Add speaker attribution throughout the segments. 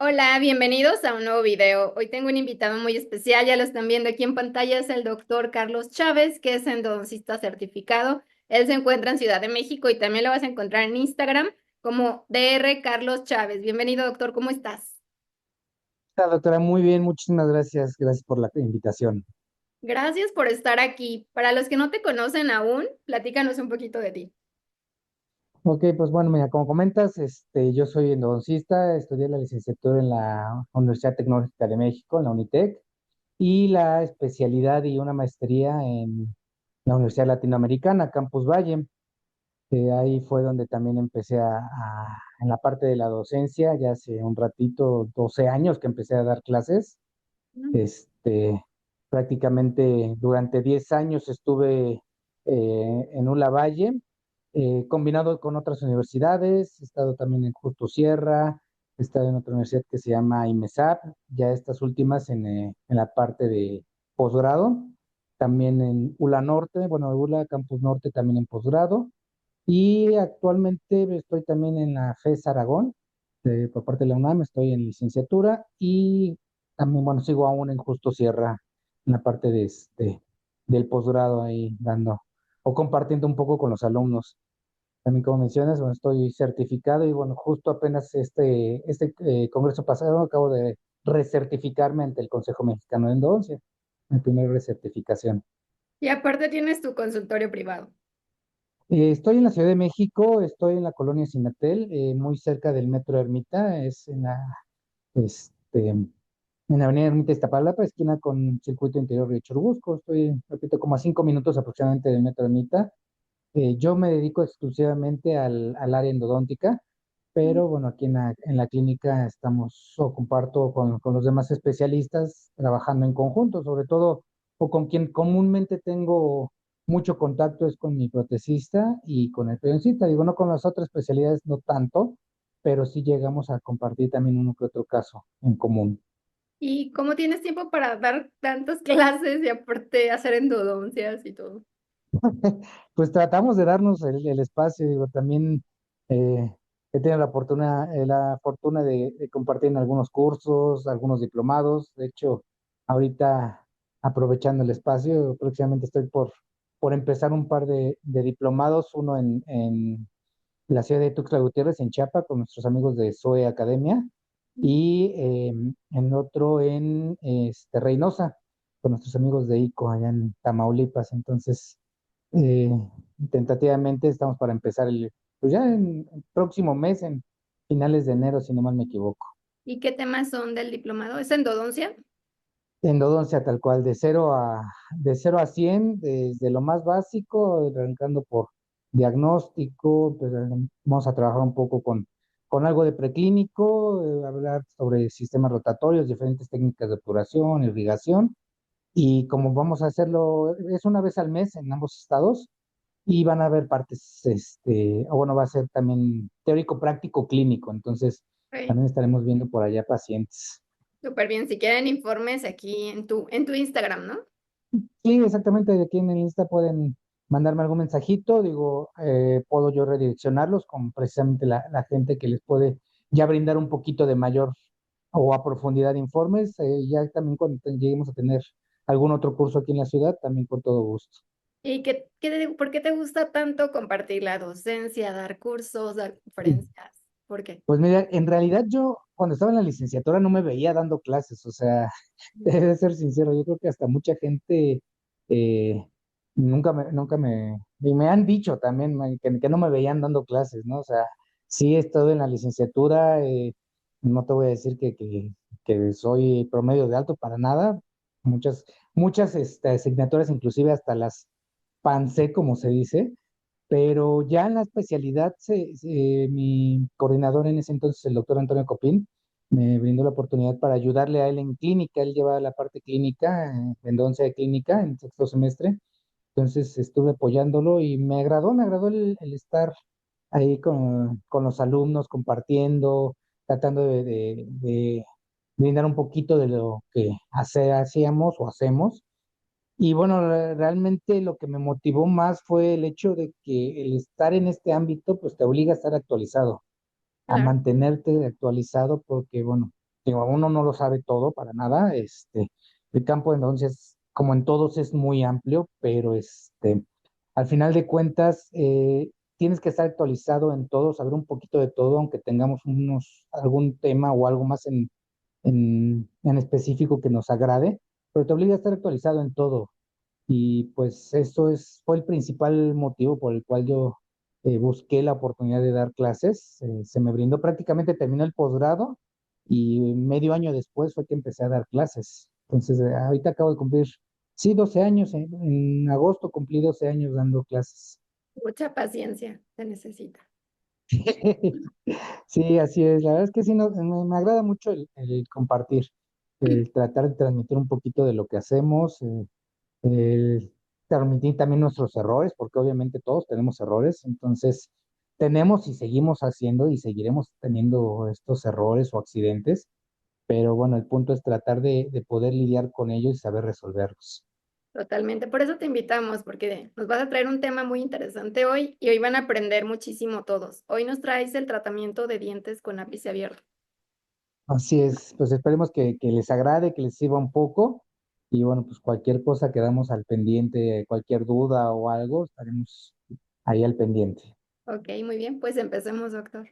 Speaker 1: Hola, bienvenidos a un nuevo video. Hoy tengo un invitado muy especial, ya lo están viendo aquí en pantalla, es el doctor Carlos Chávez, que es endodoncista certificado. Él se encuentra en Ciudad de México y también lo vas a encontrar en Instagram como DR Carlos Chávez. Bienvenido, doctor, ¿cómo estás?
Speaker 2: Doctora, muy bien, muchísimas gracias. Gracias por la invitación.
Speaker 1: Gracias por estar aquí. Para los que no te conocen aún, platícanos un poquito de ti.
Speaker 2: Ok, pues bueno, mira, como comentas, yo soy endodoncista, estudié la licenciatura en la Universidad Tecnológica de México, en la UNITEC, y la especialidad y una maestría en la Universidad Latinoamericana, Campus Valle. Ahí fue donde también empecé en la parte de la docencia, ya hace un ratito, 12 años que empecé a dar clases.
Speaker 1: Mm.
Speaker 2: Este, Prácticamente durante 10 años estuve en Ula Valle, combinado con otras universidades. He estado también en Justo Sierra, he estado en otra universidad que se llama IMESAP, ya estas últimas en la parte de posgrado, también en Ula Norte, bueno, Ula Campus Norte también en posgrado, y actualmente estoy también en la FES Aragón, por parte de la UNAM, estoy en licenciatura y también, bueno, sigo aún en Justo Sierra, en la parte del posgrado ahí dando o compartiendo un poco con los alumnos. También como mencionas, bueno, estoy certificado y bueno, justo apenas este congreso pasado acabo de recertificarme ante el Consejo Mexicano de Endodoncia, mi primera recertificación.
Speaker 1: Y aparte tienes tu consultorio privado.
Speaker 2: Estoy en la Ciudad de México, estoy en la colonia Cinatel, muy cerca del Metro Ermita, es en la Avenida Ermita Iztapalapa, esquina con Circuito Interior de Churubusco. Estoy, repito, como a 5 minutos aproximadamente del Metro Ermita. Yo me dedico exclusivamente al área endodóntica, pero bueno, aquí en la clínica estamos o comparto con los demás especialistas trabajando en conjunto, sobre todo, o con quien comúnmente tengo mucho contacto es con mi protesista y con el periodoncista. Digo, no con las otras especialidades, no tanto, pero sí llegamos a compartir también uno que otro caso en común.
Speaker 1: ¿Y cómo tienes tiempo para dar tantas clases y aparte hacer endodoncias y todo?
Speaker 2: Pues tratamos de darnos el espacio, digo, también he tenido la fortuna de compartir en algunos cursos, algunos diplomados. De hecho, ahorita aprovechando el espacio, próximamente estoy por empezar un par de diplomados, uno en la ciudad de Tuxtla Gutiérrez, en Chiapas, con nuestros amigos de SOE Academia, y en otro en Reynosa, con nuestros amigos de ICO, allá en Tamaulipas. Entonces, eh, tentativamente estamos para empezar pues ya en el próximo mes, en finales de enero, si no mal me equivoco.
Speaker 1: ¿Y qué temas son del diplomado? ¿Es endodoncia?
Speaker 2: Endodoncia tal cual, de cero a 100 desde lo más básico, arrancando por diagnóstico, pues, vamos a trabajar un poco con algo de preclínico, hablar sobre sistemas rotatorios, diferentes técnicas de obturación, irrigación, y como vamos a hacerlo, es una vez al mes en ambos estados, y van a haber partes, o bueno, va a ser también teórico, práctico, clínico, entonces
Speaker 1: Ok,
Speaker 2: también estaremos viendo por allá pacientes.
Speaker 1: súper bien. Si quieren informes aquí en tu Instagram, ¿no?
Speaker 2: Sí, exactamente, aquí en el Insta pueden mandarme algún mensajito, digo, puedo yo redireccionarlos con precisamente la gente que les puede ya brindar un poquito de mayor o a profundidad de informes, ya también cuando lleguemos a tener algún otro curso aquí en la ciudad, también con todo gusto.
Speaker 1: ¿Y por qué te gusta tanto compartir la docencia, dar cursos, dar
Speaker 2: Sí.
Speaker 1: conferencias? ¿Por qué?
Speaker 2: Pues mira, en realidad yo cuando estaba en la licenciatura no me veía dando clases, o sea, de ser sincero, yo creo que hasta mucha gente eh, y me han dicho también que no me veían dando clases, ¿no? O sea, sí he estado en la licenciatura, no te voy a decir que soy promedio de alto para nada, muchas, muchas asignaturas, inclusive hasta las pancé, como se dice, pero ya en la especialidad, mi coordinador en ese entonces, el doctor Antonio Copín, me brindó la oportunidad para ayudarle a él en clínica. Él lleva la parte clínica, en 11 de clínica, en sexto semestre. Entonces estuve apoyándolo y me agradó el estar ahí con los alumnos, compartiendo, tratando de brindar un poquito de lo que hacíamos o hacemos. Y bueno, realmente lo que me motivó más fue el hecho de que el estar en este ámbito, pues te obliga a estar actualizado, a
Speaker 1: Claro.
Speaker 2: mantenerte actualizado, porque bueno, digo, uno no lo sabe todo para nada. El campo entonces, como en todos, es muy amplio, pero al final de cuentas, tienes que estar actualizado en todo, saber un poquito de todo, aunque tengamos algún tema o algo más en específico que nos agrade, pero te obliga a estar actualizado en todo. Y pues fue el principal motivo por el cual yo busqué la oportunidad de dar clases. Se me brindó, prácticamente terminó el posgrado y medio año después fue que empecé a dar clases. Entonces, ahorita acabo de cumplir, sí, 12 años, en agosto cumplí 12 años dando clases.
Speaker 1: Mucha paciencia se necesita.
Speaker 2: Sí, así es. La verdad es que sí, me agrada mucho el compartir, el tratar de transmitir un poquito de lo que hacemos, el transmitir también nuestros errores, porque obviamente todos tenemos errores, entonces tenemos y seguimos haciendo y seguiremos teniendo estos errores o accidentes, pero bueno, el punto es tratar de poder lidiar con ellos y saber resolverlos.
Speaker 1: Totalmente. Por eso te invitamos, porque nos vas a traer un tema muy interesante hoy y hoy van a aprender muchísimo todos. Hoy nos traes el tratamiento de dientes con ápice abierto.
Speaker 2: Así es, pues esperemos que les agrade, que les sirva un poco y bueno, pues cualquier cosa quedamos al pendiente, cualquier duda o algo, estaremos ahí al pendiente.
Speaker 1: Ok, muy bien, pues empecemos, doctor.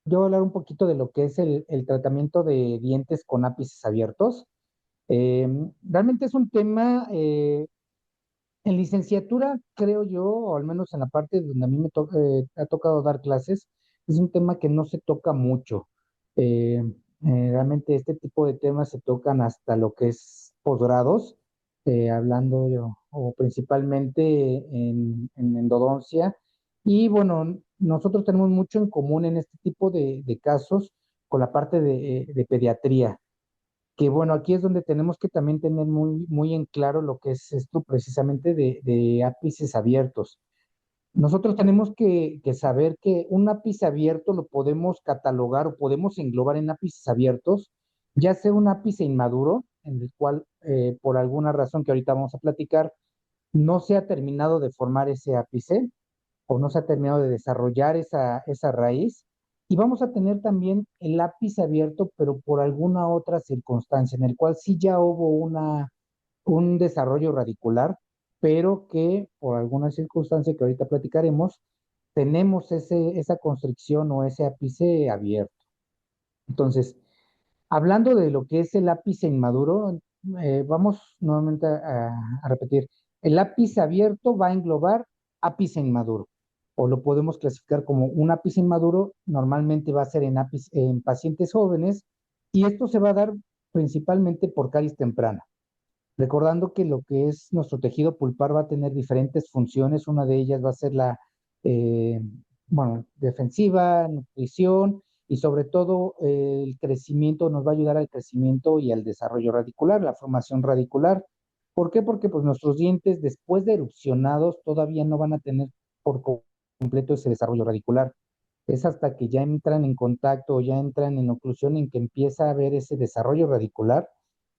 Speaker 2: Yo voy a hablar un poquito de lo que es el tratamiento de dientes con ápices abiertos. Realmente es un tema, en licenciatura, creo yo, o al menos en la parte donde a mí ha tocado dar clases, es un tema que no se toca mucho. Realmente este tipo de temas se tocan hasta lo que es posgrados, hablando yo, o principalmente en endodoncia. Y bueno, nosotros tenemos mucho en común en este tipo de casos con la parte de pediatría, que bueno, aquí es donde tenemos que también tener muy, muy en claro lo que es esto precisamente de ápices abiertos. Nosotros tenemos que saber que un ápice abierto lo podemos catalogar o podemos englobar en ápices abiertos, ya sea un ápice inmaduro, en el cual por alguna razón que ahorita vamos a platicar, no se ha terminado de formar ese ápice, o no se ha terminado de desarrollar esa raíz. Y vamos a tener también el lápiz abierto, pero por alguna otra circunstancia, en el cual sí ya hubo un desarrollo radicular, pero que por alguna circunstancia que ahorita platicaremos, tenemos esa constricción o ese ápice abierto. Entonces, hablando de lo que es el ápice inmaduro, vamos nuevamente a repetir. El ápice abierto va a englobar ápice inmaduro, o lo podemos clasificar como un ápice inmaduro, normalmente va a ser en pacientes jóvenes, y esto se va a dar principalmente por caries temprana. Recordando que lo que es nuestro tejido pulpar va a tener diferentes funciones, una de ellas va a ser eh, bueno, defensiva, nutrición y sobre todo el crecimiento, nos va a ayudar al crecimiento y al desarrollo radicular, la formación radicular. ¿Por qué? Porque pues nuestros dientes después de erupcionados todavía no van a tener por completo ese desarrollo radicular. Es hasta que ya entran en contacto o ya entran en oclusión en que empieza a haber ese desarrollo radicular,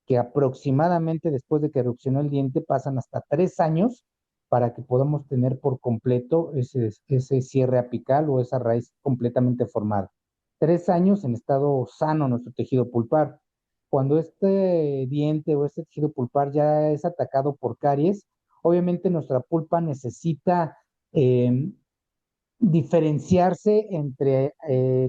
Speaker 2: que aproximadamente después de que erupcionó el diente pasan hasta 3 años para que podamos tener por completo ese cierre apical o esa raíz completamente formada. 3 años en estado sano nuestro tejido pulpar. Cuando este diente o este tejido pulpar ya es atacado por caries, obviamente nuestra pulpa necesita eh, diferenciarse entre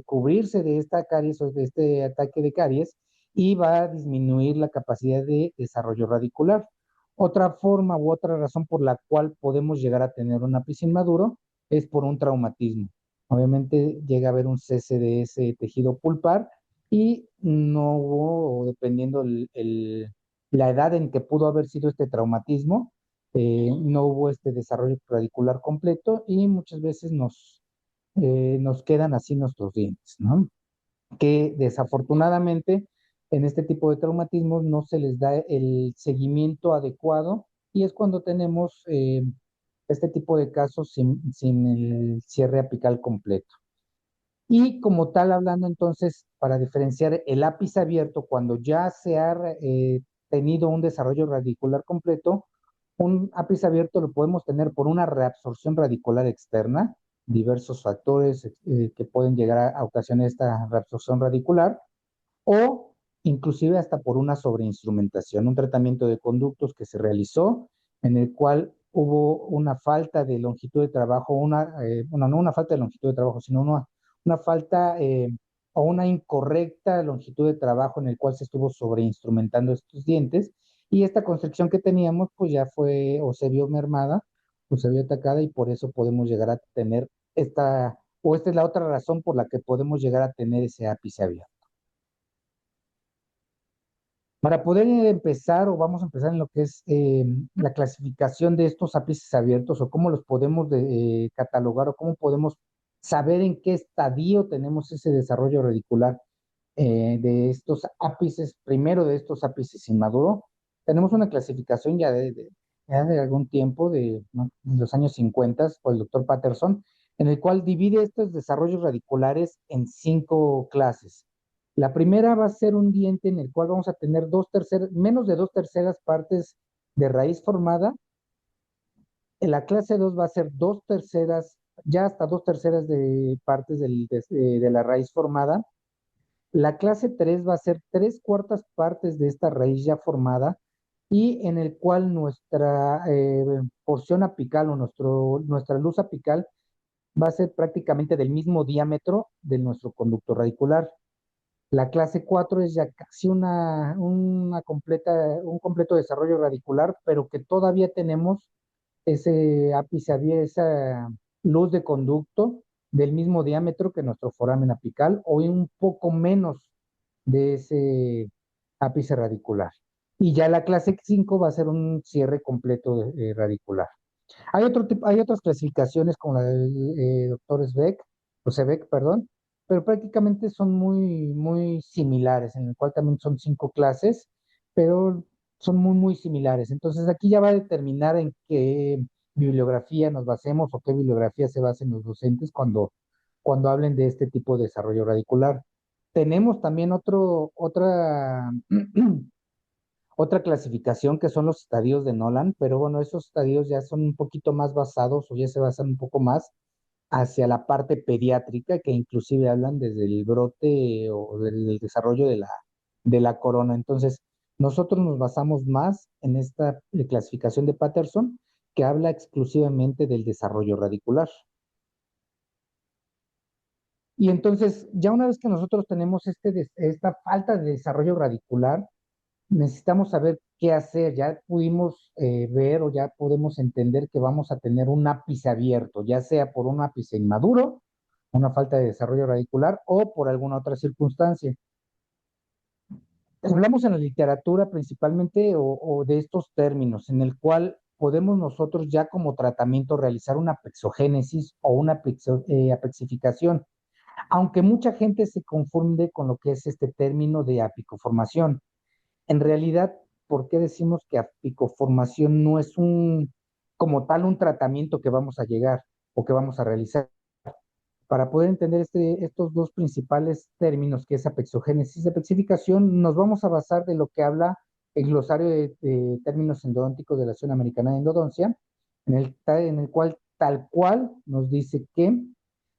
Speaker 2: cubrirse de esta caries o de este ataque de caries, y va a disminuir la capacidad de desarrollo radicular. Otra forma u otra razón por la cual podemos llegar a tener un ápice inmaduro es por un traumatismo. Obviamente llega a haber un cese de ese tejido pulpar y no hubo, o dependiendo la edad en que pudo haber sido este traumatismo, no hubo este desarrollo radicular completo y muchas veces nos quedan así nuestros dientes, ¿no? Que desafortunadamente en este tipo de traumatismos no se les da el seguimiento adecuado y es cuando tenemos este tipo de casos sin el cierre apical completo. Y como tal, hablando entonces, para diferenciar el ápice abierto, cuando ya se ha tenido un desarrollo radicular completo, un ápice abierto lo podemos tener por una reabsorción radicular externa, diversos factores que pueden llegar a ocasionar esta reabsorción radicular, o inclusive hasta por una sobreinstrumentación, un tratamiento de conductos que se realizó en el cual hubo una falta de longitud de trabajo, bueno, no una falta de longitud de trabajo, sino una falta o una incorrecta longitud de trabajo en el cual se estuvo sobreinstrumentando estos dientes y esta constricción que teníamos pues ya fue o se vio mermada o se vio atacada y por eso podemos llegar a tener esta es la otra razón por la que podemos llegar a tener ese ápice abierto. Para poder empezar, o vamos a empezar en lo que es la clasificación de estos ápices abiertos, o cómo los podemos catalogar, o cómo podemos saber en qué estadio tenemos ese desarrollo radicular de estos ápices, primero de estos ápices inmaduro. Tenemos una clasificación ya de algún tiempo, ¿no? De los años 50, por el doctor Patterson, en el cual divide estos desarrollos radiculares en 5 clases. La primera va a ser un diente en el cual vamos a tener menos de 2/3 partes de raíz formada. En la clase 2 va a ser 2/3, ya hasta 2/3 de partes de la raíz formada. La clase 3 va a ser 3/4 partes de esta raíz ya formada y en el cual nuestra porción apical o nuestra luz apical va a ser prácticamente del mismo diámetro de nuestro conducto radicular. La clase 4 es ya casi un completo desarrollo radicular, pero que todavía tenemos ese ápice abierto, esa luz de conducto del mismo diámetro que nuestro foramen apical o un poco menos de ese ápice radicular. Y ya la clase 5 va a ser un cierre completo radicular. Hay otras clasificaciones como la del doctor Sveck, o Sebeck, perdón, pero prácticamente son muy similares, en el cual también son 5 clases, pero son muy similares. Entonces aquí ya va a determinar en qué bibliografía nos basemos o qué bibliografía se basen los docentes cuando hablen de este tipo de desarrollo radicular. Tenemos también otra clasificación que son los estadios de Nolan, pero bueno, esos estadios ya son un poquito más basados o ya se basan un poco más hacia la parte pediátrica, que inclusive hablan desde el brote o del desarrollo de la corona. Entonces, nosotros nos basamos más en esta clasificación de Patterson, que habla exclusivamente del desarrollo radicular. Y entonces, ya una vez que nosotros tenemos esta falta de desarrollo radicular, necesitamos saber qué hacer. Ya pudimos ver o ya podemos entender que vamos a tener un ápice abierto, ya sea por un ápice inmaduro, una falta de desarrollo radicular o por alguna otra circunstancia. Hablamos en la literatura principalmente o de estos términos, en el cual podemos nosotros ya como tratamiento realizar una apexogénesis o una apexificación, aunque mucha gente se confunde con lo que es este término de apicoformación. En realidad, ¿por qué decimos que apicoformación no es como tal un tratamiento que vamos a llegar o que vamos a realizar? Para poder entender estos dos principales términos, que es apexogénesis y apexificación, nos vamos a basar de lo que habla el glosario de términos endodónticos de la Asociación Americana de Endodoncia, en el cual tal cual nos dice que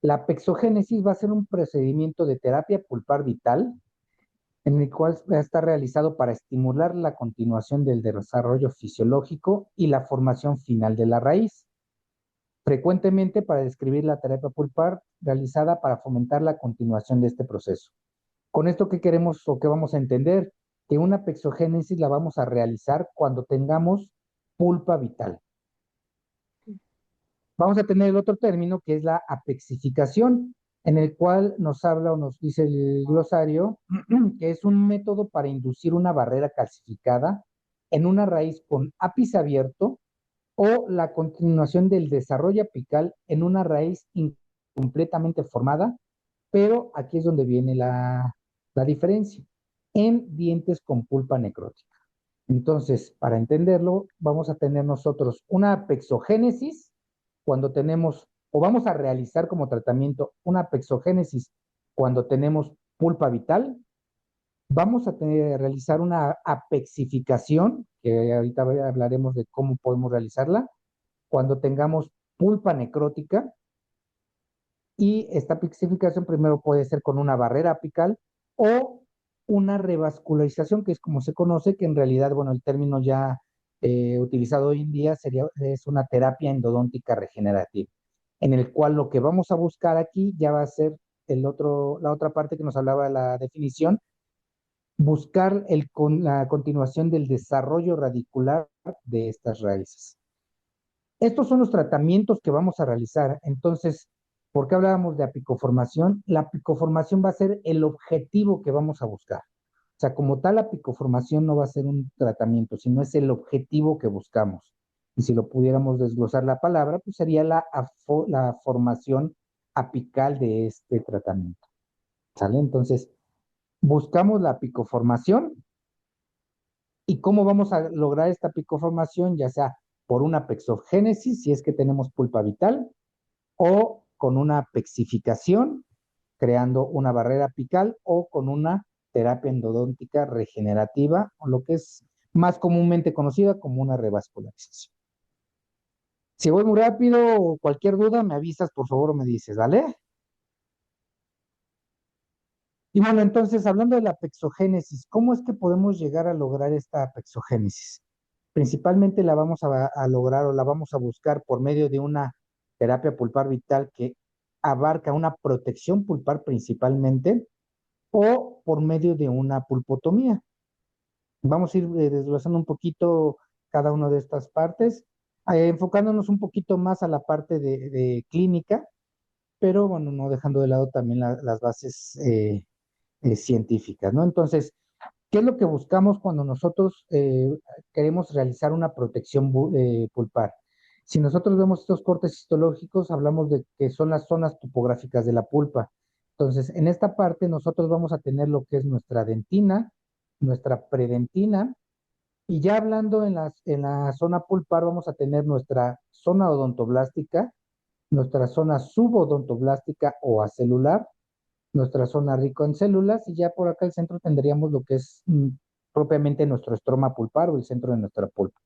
Speaker 2: la apexogénesis va a ser un procedimiento de terapia pulpar vital en el cual está realizado para estimular la continuación del desarrollo fisiológico y la formación final de la raíz, frecuentemente para describir la terapia pulpar realizada para fomentar la continuación de este proceso. Con esto, ¿qué queremos o qué vamos a entender? Que una pexogénesis la vamos a realizar cuando tengamos pulpa vital. Vamos a tener el otro término que es la apexificación, en el cual nos habla o nos dice el glosario que es un método para inducir una barrera calcificada en una raíz con ápice abierto o la continuación del desarrollo apical en una raíz incompletamente formada, pero aquí es donde viene la diferencia, en dientes con pulpa necrótica. Entonces, para entenderlo, vamos a tener nosotros una apexogénesis cuando tenemos, o vamos a realizar como tratamiento una apexogénesis cuando tenemos pulpa vital. Vamos a realizar una apexificación, que ahorita hablaremos de cómo podemos realizarla, cuando tengamos pulpa necrótica. Y esta apexificación primero puede ser con una barrera apical o una revascularización, que es como se conoce, que en realidad, bueno, el término ya utilizado hoy en día es una terapia endodóntica regenerativa, en el cual lo que vamos a buscar aquí ya va a ser la otra parte que nos hablaba de la definición, buscar la continuación del desarrollo radicular de estas raíces. Estos son los tratamientos que vamos a realizar. Entonces, ¿por qué hablábamos de apicoformación? La apicoformación va a ser el objetivo que vamos a buscar. O sea, como tal, la apicoformación no va a ser un tratamiento, sino es el objetivo que buscamos. Y si lo pudiéramos desglosar la palabra, pues sería la formación apical de este tratamiento. ¿Sale? Entonces, buscamos la apicoformación. ¿Y cómo vamos a lograr esta picoformación? Ya sea por una pexogénesis, si es que tenemos pulpa vital, o con una pexificación, creando una barrera apical, o con una terapia endodóntica regenerativa, o lo que es más comúnmente conocida como una revascularización. Si voy muy rápido o cualquier duda, me avisas, por favor, o me dices, ¿vale? Y bueno, entonces, hablando de la pexogénesis, ¿cómo es que podemos llegar a lograr esta pexogénesis? Principalmente la vamos a lograr o la vamos a buscar por medio de una terapia pulpar vital que abarca una protección pulpar principalmente o por medio de una pulpotomía. Vamos a ir desglosando un poquito cada una de estas partes, enfocándonos un poquito más a la parte de clínica, pero bueno, no dejando de lado también las bases científicas, ¿no? Entonces, ¿qué es lo que buscamos cuando nosotros queremos realizar una protección pulpar? Si nosotros vemos estos cortes histológicos, hablamos de que son las zonas topográficas de la pulpa. Entonces, en esta parte nosotros vamos a tener lo que es nuestra dentina, nuestra predentina, y ya hablando en la zona pulpar vamos a tener nuestra zona odontoblástica, nuestra zona subodontoblástica o acelular, nuestra zona rico en células y ya por acá al centro tendríamos lo que es propiamente nuestro estroma pulpar o el centro de nuestra pulpa.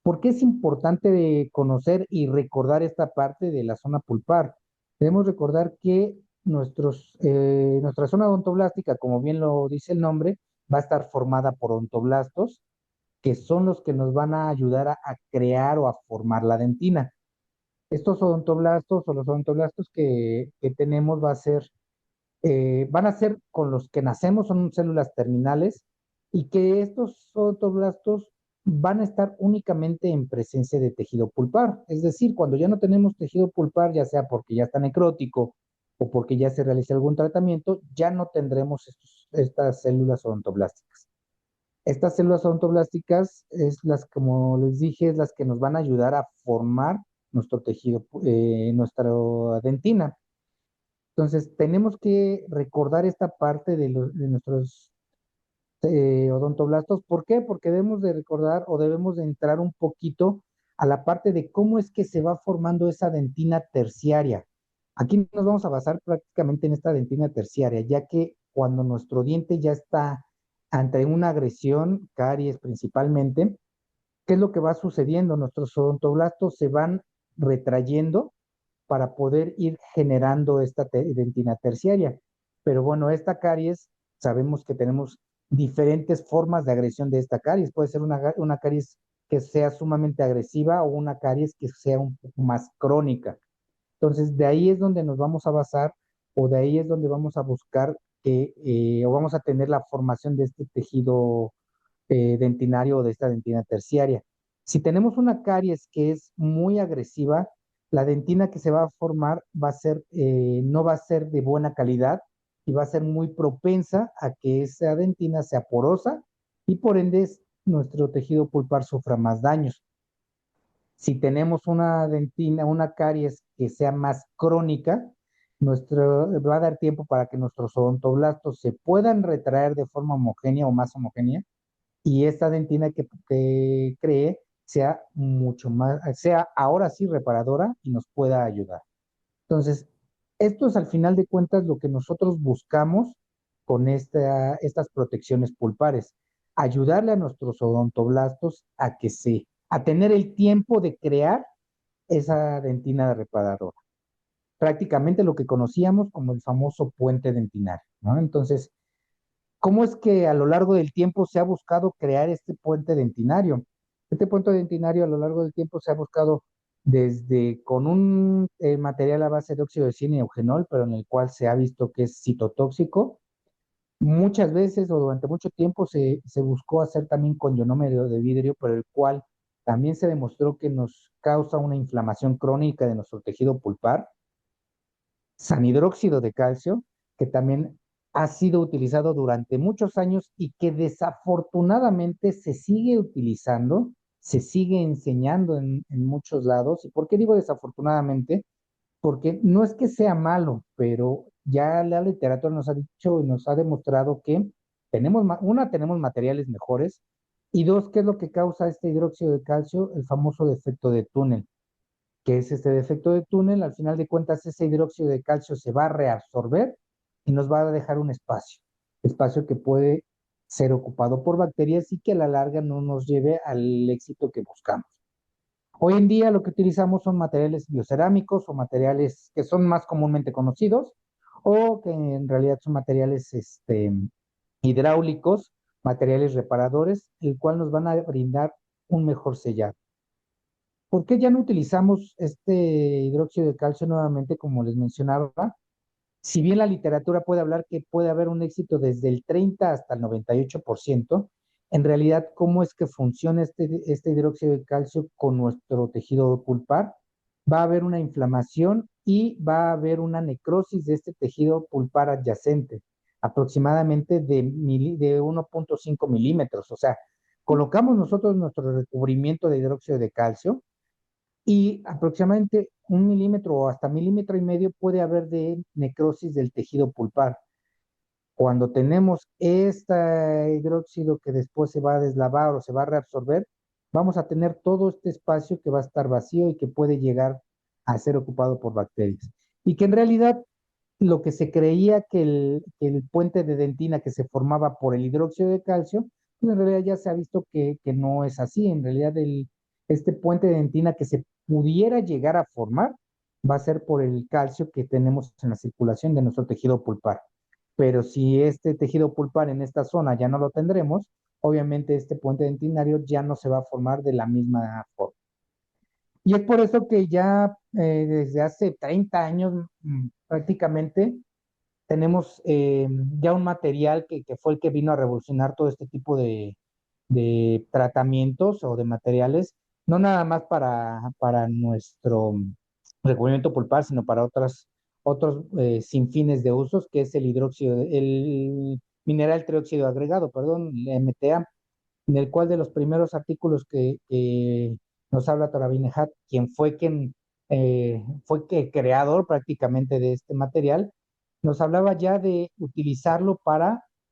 Speaker 2: ¿Por qué es importante de conocer y recordar esta parte de la zona pulpar? Debemos recordar que nuestra zona odontoblástica, como bien lo dice el nombre, va a estar formada por odontoblastos, que son los que nos van a ayudar a crear o a formar la dentina. Estos odontoblastos o los odontoblastos que tenemos van a ser con los que nacemos, son células terminales, y que estos fotoblastos van a estar únicamente en presencia de tejido pulpar. Es decir, cuando ya no tenemos tejido pulpar, ya sea porque ya está necrótico o porque ya se realiza algún tratamiento, ya no tendremos estas células odontoblásticas. Estas células odontoblásticas es las, como les dije, es las que nos van a ayudar a formar nuestro tejido, nuestra dentina. Entonces, tenemos que recordar esta parte de nuestros odontoblastos. ¿Por qué? Porque debemos de recordar o debemos de entrar un poquito a la parte de cómo es que se va formando esa dentina terciaria. Aquí nos vamos a basar prácticamente en esta dentina terciaria, ya que cuando nuestro diente ya está ante una agresión, caries principalmente, ¿qué es lo que va sucediendo? Nuestros odontoblastos se van retrayendo para poder ir generando esta dentina terciaria. Pero bueno, esta caries, sabemos que tenemos diferentes formas de agresión de esta caries. Puede ser una caries que sea sumamente agresiva o una caries que sea un poco más crónica. Entonces, de ahí es donde nos vamos a basar o de ahí es donde vamos a buscar o vamos a tener la formación de este tejido dentinario o de esta dentina terciaria. Si tenemos una caries que es muy agresiva, la dentina que se va a formar no va a ser de buena calidad y va a ser muy propensa a que esa dentina sea porosa y por ende nuestro tejido pulpar sufra más daños. Si tenemos una dentina, una caries que sea más crónica, va a dar tiempo para que nuestros odontoblastos se puedan retraer de forma homogénea o más homogénea y esta dentina que cree sea mucho más, sea ahora sí reparadora y nos pueda ayudar. Entonces, esto es al final de cuentas lo que nosotros buscamos con estas protecciones pulpares, ayudarle a nuestros odontoblastos a tener el tiempo de crear esa dentina reparadora. Prácticamente lo que conocíamos como el famoso puente dentinario, ¿no? Entonces, ¿Cómo es que a lo largo del tiempo se ha buscado crear este puente dentinario? Este puente dentinario a lo largo del tiempo se ha buscado desde con un material a base de óxido de zinc y eugenol, pero en el cual se ha visto que es citotóxico. Muchas veces o durante mucho tiempo se buscó hacer también con ionómero de vidrio, pero el cual también se demostró que nos causa una inflamación crónica de nuestro tejido pulpar. Sanhidróxido de calcio, que también ha sido utilizado durante muchos años y que desafortunadamente se sigue utilizando, se sigue enseñando en muchos lados. ¿Y por qué digo desafortunadamente? Porque no es que sea malo, pero ya la literatura nos ha dicho y nos ha demostrado que tenemos, tenemos materiales mejores, y dos, ¿qué es lo que causa este hidróxido de calcio? El famoso defecto de túnel. ¿Qué es este defecto de túnel? Al final de cuentas, ese hidróxido de calcio se va a reabsorber y nos va a dejar un espacio que puede ser ocupado por bacterias y que a la larga no nos lleve al éxito que buscamos. Hoy en día lo que utilizamos son materiales biocerámicos o materiales que son más comúnmente conocidos, o que en realidad son materiales hidráulicos, materiales reparadores, el cual nos van a brindar un mejor sellado. ¿Por qué ya no utilizamos este hidróxido de calcio nuevamente, como les mencionaba? Si bien la literatura puede hablar que puede haber un éxito desde el 30 hasta el 98%, en realidad, ¿cómo es que funciona este hidróxido de calcio con nuestro tejido pulpar? Va a haber una inflamación y va a haber una necrosis de este tejido pulpar adyacente, aproximadamente de 1.5 milímetros. O sea, colocamos nosotros nuestro recubrimiento de hidróxido de calcio y aproximadamente 1 milímetro o hasta milímetro y medio puede haber de necrosis del tejido pulpar. Cuando tenemos este hidróxido que después se va a deslavar o se va a reabsorber, vamos a tener todo este espacio que va a estar vacío y que puede llegar a ser ocupado por bacterias. Y que en realidad lo que se creía que el puente de dentina que se formaba por el hidróxido de calcio, pues en realidad ya se ha visto que no es así. En realidad este puente de dentina que se pudiera llegar a formar va a ser por el calcio que tenemos en la circulación de nuestro tejido pulpar. Pero si este tejido pulpar en esta zona ya no lo tendremos, obviamente este puente dentinario ya no se va a formar de la misma forma. Y es por eso que ya desde hace 30 años prácticamente tenemos ya un material que fue el que vino a revolucionar todo este tipo de tratamientos o de materiales, no nada más para nuestro recubrimiento pulpar, sino para otros sinfines de usos, que es el mineral trióxido agregado, perdón, el MTA, en el cual de los primeros artículos que nos habla Torabinehat, quien fue que creador prácticamente de este material, nos hablaba ya de utilizarlo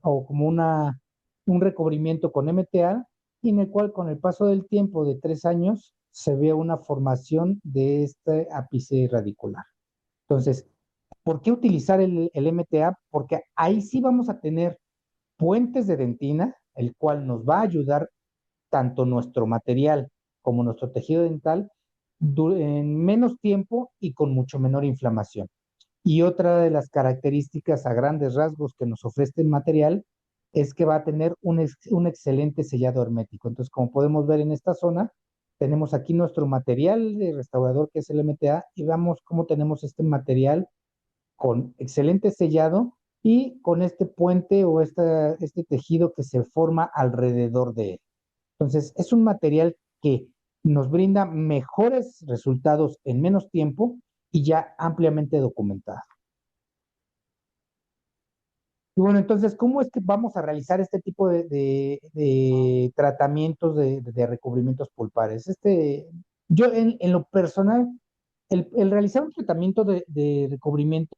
Speaker 2: o como un recubrimiento con MTA, y en el cual con el paso del tiempo de 3 años se ve una formación de este ápice radicular. Entonces, ¿por qué utilizar el MTA? Porque ahí sí vamos a tener puentes de dentina, el cual nos va a ayudar tanto nuestro material como nuestro tejido dental en menos tiempo y con mucho menor inflamación. Y otra de las características a grandes rasgos que nos ofrece el material es que va a tener un excelente sellado hermético. Entonces, como podemos ver en esta zona, tenemos aquí nuestro material de restaurador que es el MTA, y vemos cómo tenemos este material con excelente sellado y con este puente o este tejido que se forma alrededor de él. Entonces, es un material que nos brinda mejores resultados en menos tiempo y ya ampliamente documentado. Y bueno, entonces, ¿cómo es que vamos a realizar este tipo de tratamientos de recubrimientos pulpares? Yo en lo personal, el realizar un tratamiento de recubrimiento,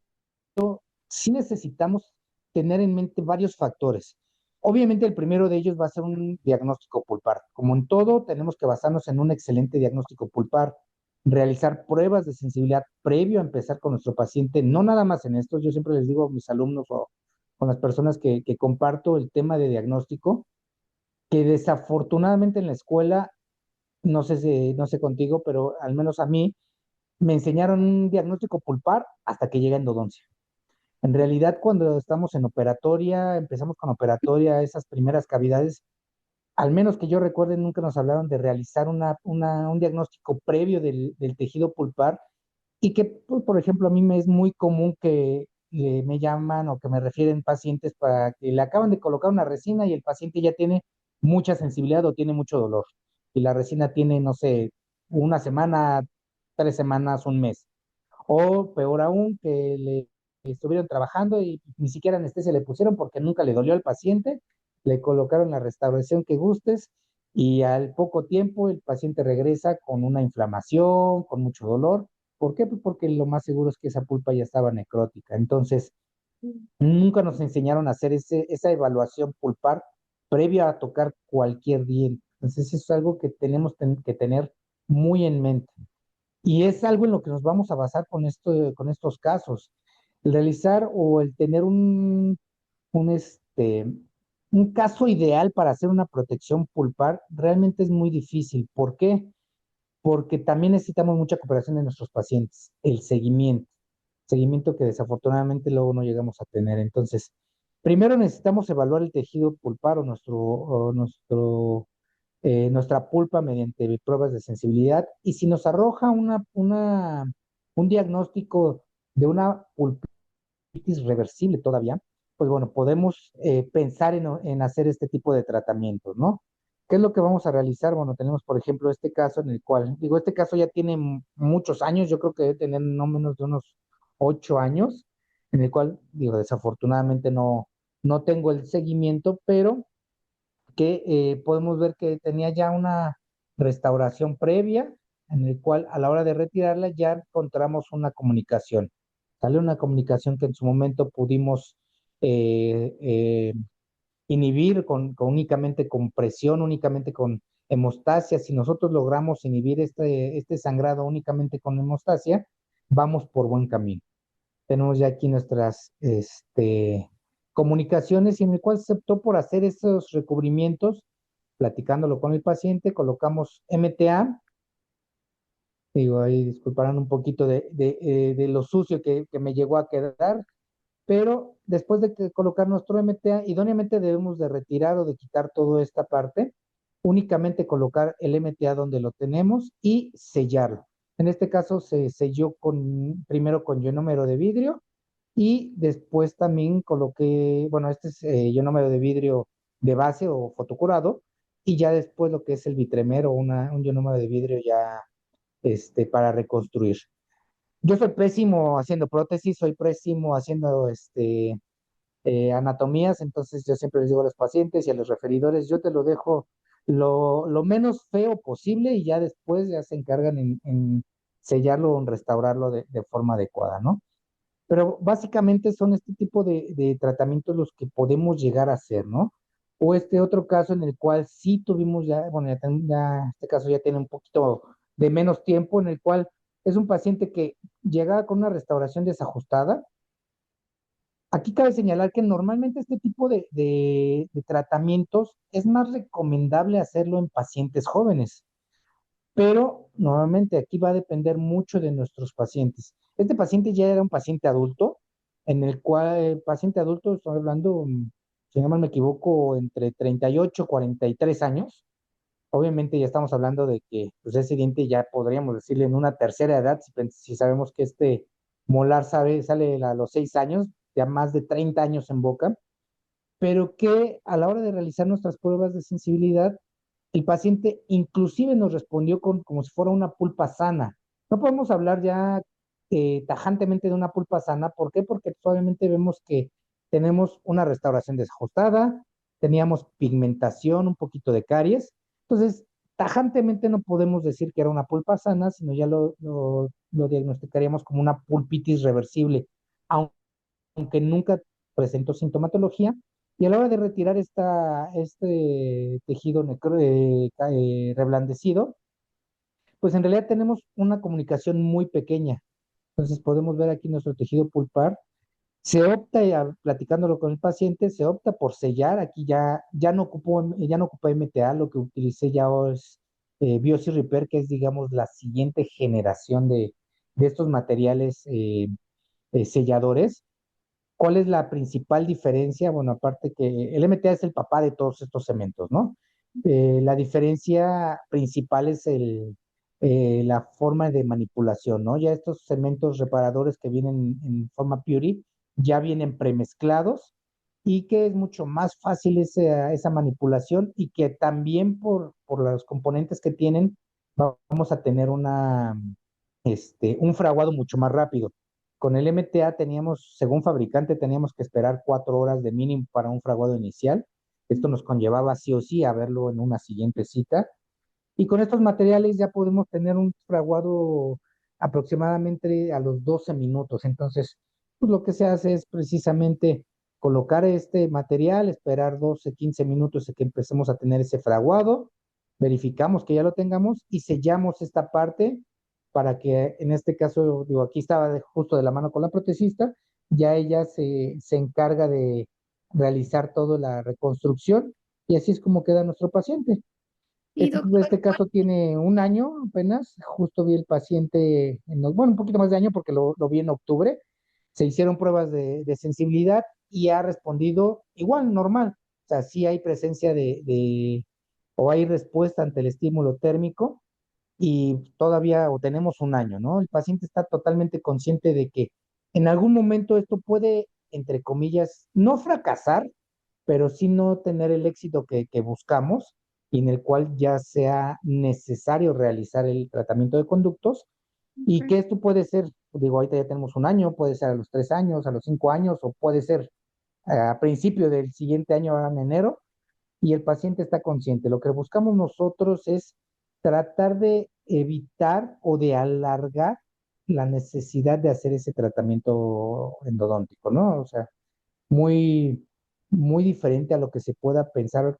Speaker 2: sí necesitamos tener en mente varios factores. Obviamente el primero de ellos va a ser un diagnóstico pulpar. Como en todo, tenemos que basarnos en un excelente diagnóstico pulpar, realizar pruebas de sensibilidad previo a empezar con nuestro paciente, no nada más en esto. Yo siempre les digo a mis alumnos o con las personas que comparto el tema de diagnóstico, que desafortunadamente en la escuela, no sé contigo, pero al menos a mí, me enseñaron un diagnóstico pulpar hasta que llega endodoncia. En realidad, cuando estamos en operatoria, empezamos con operatoria, esas primeras cavidades, al menos que yo recuerde, nunca nos hablaron de realizar un diagnóstico previo del tejido pulpar y que, pues, por ejemplo, a mí me es muy común que me llaman o que me refieren pacientes para que le acaban de colocar una resina y el paciente ya tiene mucha sensibilidad o tiene mucho dolor. Y la resina tiene, no sé, una semana, 3 semanas, un mes. O peor aún, que le estuvieron trabajando y ni siquiera anestesia le pusieron porque nunca le dolió al paciente, le colocaron la restauración que gustes y al poco tiempo el paciente regresa con una inflamación, con mucho dolor. ¿Por qué? Pues porque lo más seguro es que esa pulpa ya estaba necrótica. Entonces, nunca nos enseñaron a hacer esa evaluación pulpar previa a tocar cualquier diente. Entonces, eso es algo que tenemos que tener muy en mente. Y es algo en lo que nos vamos a basar con estos casos. El realizar o el tener un, este, un caso ideal para hacer una protección pulpar realmente es muy difícil. ¿Por qué? Porque también necesitamos mucha cooperación de nuestros pacientes, el seguimiento que desafortunadamente luego no llegamos a tener. Entonces, primero necesitamos evaluar el tejido pulpar o nuestra pulpa mediante pruebas de sensibilidad y si nos arroja un diagnóstico de una pulpitis reversible todavía, pues bueno, podemos pensar en hacer este tipo de tratamientos, ¿no? ¿Qué es lo que vamos a realizar? Bueno, tenemos, por ejemplo, este caso en el cual, digo, este caso ya tiene muchos años, yo creo que debe tener no menos de unos 8 años, en el cual, digo, desafortunadamente no tengo el seguimiento, pero que podemos ver que tenía ya una restauración previa, en el cual a la hora de retirarla ya encontramos una comunicación. Sale una comunicación que en su momento pudimos eh, eh, inhibir únicamente con presión, únicamente con hemostasia. Si nosotros logramos inhibir este sangrado únicamente con hemostasia, vamos por buen camino. Tenemos ya aquí nuestras comunicaciones y en el cual se optó por hacer esos recubrimientos, platicándolo con el paciente, colocamos MTA, digo, ahí disculparán un poquito de lo sucio que me llegó a quedar, pero después de colocar nuestro MTA, idóneamente debemos de retirar o de quitar toda esta parte, únicamente colocar el MTA donde lo tenemos y sellarlo. En este caso se selló primero con ionómero de vidrio y después también coloqué, bueno, este es ionómero de vidrio de base o fotocurado, y ya después lo que es el vitremer o un ionómero de vidrio ya para reconstruir. Yo soy pésimo haciendo prótesis, soy pésimo haciendo anatomías, entonces yo siempre les digo a los pacientes y a los referidores, yo te lo dejo lo menos feo posible y ya después ya se encargan en sellarlo o en restaurarlo de forma adecuada, ¿no? Pero básicamente son este tipo de tratamientos los que podemos llegar a hacer, ¿no? O este otro caso en el cual sí tuvimos ya, bueno, este caso ya tiene un poquito de menos tiempo, en el cual es un paciente que llega con una restauración desajustada. Aquí cabe señalar que normalmente este tipo de tratamientos es más recomendable hacerlo en pacientes jóvenes, pero nuevamente aquí va a depender mucho de nuestros pacientes. Este paciente ya era un paciente adulto, en el cual el paciente adulto, estoy hablando, si no mal me equivoco, entre 38 y 43 años. Obviamente ya estamos hablando de que pues, ese diente ya podríamos decirle en una tercera edad, si sabemos que este molar sale a los 6 años, ya más de 30 años en boca, pero que a la hora de realizar nuestras pruebas de sensibilidad, el paciente inclusive nos respondió como si fuera una pulpa sana. No podemos hablar ya tajantemente de una pulpa sana. ¿Por qué? Porque pues, obviamente vemos que tenemos una restauración desajustada, teníamos pigmentación, un poquito de caries. Entonces, tajantemente no podemos decir que era una pulpa sana, sino ya lo diagnosticaríamos como una pulpitis reversible, aunque nunca presentó sintomatología. Y a la hora de retirar este tejido reblandecido, pues en realidad tenemos una comunicación muy pequeña. Entonces podemos ver aquí nuestro tejido pulpar. Se opta, platicándolo con el paciente, se opta por sellar. Aquí ya no ocupó MTA, lo que utilicé ya es Biosis Repair, que es, digamos, la siguiente generación de estos materiales selladores ¿Cuál es la principal diferencia? Bueno, aparte que el MTA es el papá de todos estos cementos, ¿no? La diferencia principal es la forma de manipulación, ¿no? Ya estos cementos reparadores que vienen en forma Purity ya vienen premezclados y que es mucho más fácil esa manipulación y que también por los componentes que tienen vamos a tener un fraguado mucho más rápido. Con el MTA teníamos, según fabricante, teníamos que esperar 4 horas de mínimo para un fraguado inicial. Esto nos conllevaba sí o sí a verlo en una siguiente cita. Y con estos materiales ya podemos tener un fraguado aproximadamente a los 12 minutos. Entonces, pues lo que se hace es precisamente colocar este material, esperar 12, 15 minutos de que empecemos a tener ese fraguado, verificamos que ya lo tengamos y sellamos esta parte para que en este caso, digo, aquí estaba justo de la mano con la protecista, ya ella se encarga de realizar toda la reconstrucción y así es como queda nuestro paciente.
Speaker 1: Y
Speaker 2: Este
Speaker 1: doctor,
Speaker 2: caso tiene un año apenas, justo vi el paciente, bueno, un poquito más de año porque lo vi en octubre, se hicieron pruebas de sensibilidad y ha respondido igual, normal, o sea, sí hay presencia o hay respuesta ante el estímulo térmico y todavía o tenemos un año, ¿no? El paciente está totalmente consciente de que en algún momento esto puede, entre comillas, no fracasar, pero sí no tener el éxito que buscamos y en el cual ya sea necesario realizar el tratamiento de conductos y que esto puede ser, digo, ahorita ya tenemos un año, puede ser a los 3 años, a los 5 años o puede ser a principio del siguiente año, ahora en enero, y el paciente está consciente. Lo que buscamos nosotros es tratar de evitar o de alargar la necesidad de hacer ese tratamiento endodóntico, ¿no? O sea, muy, muy diferente a lo que se pueda pensar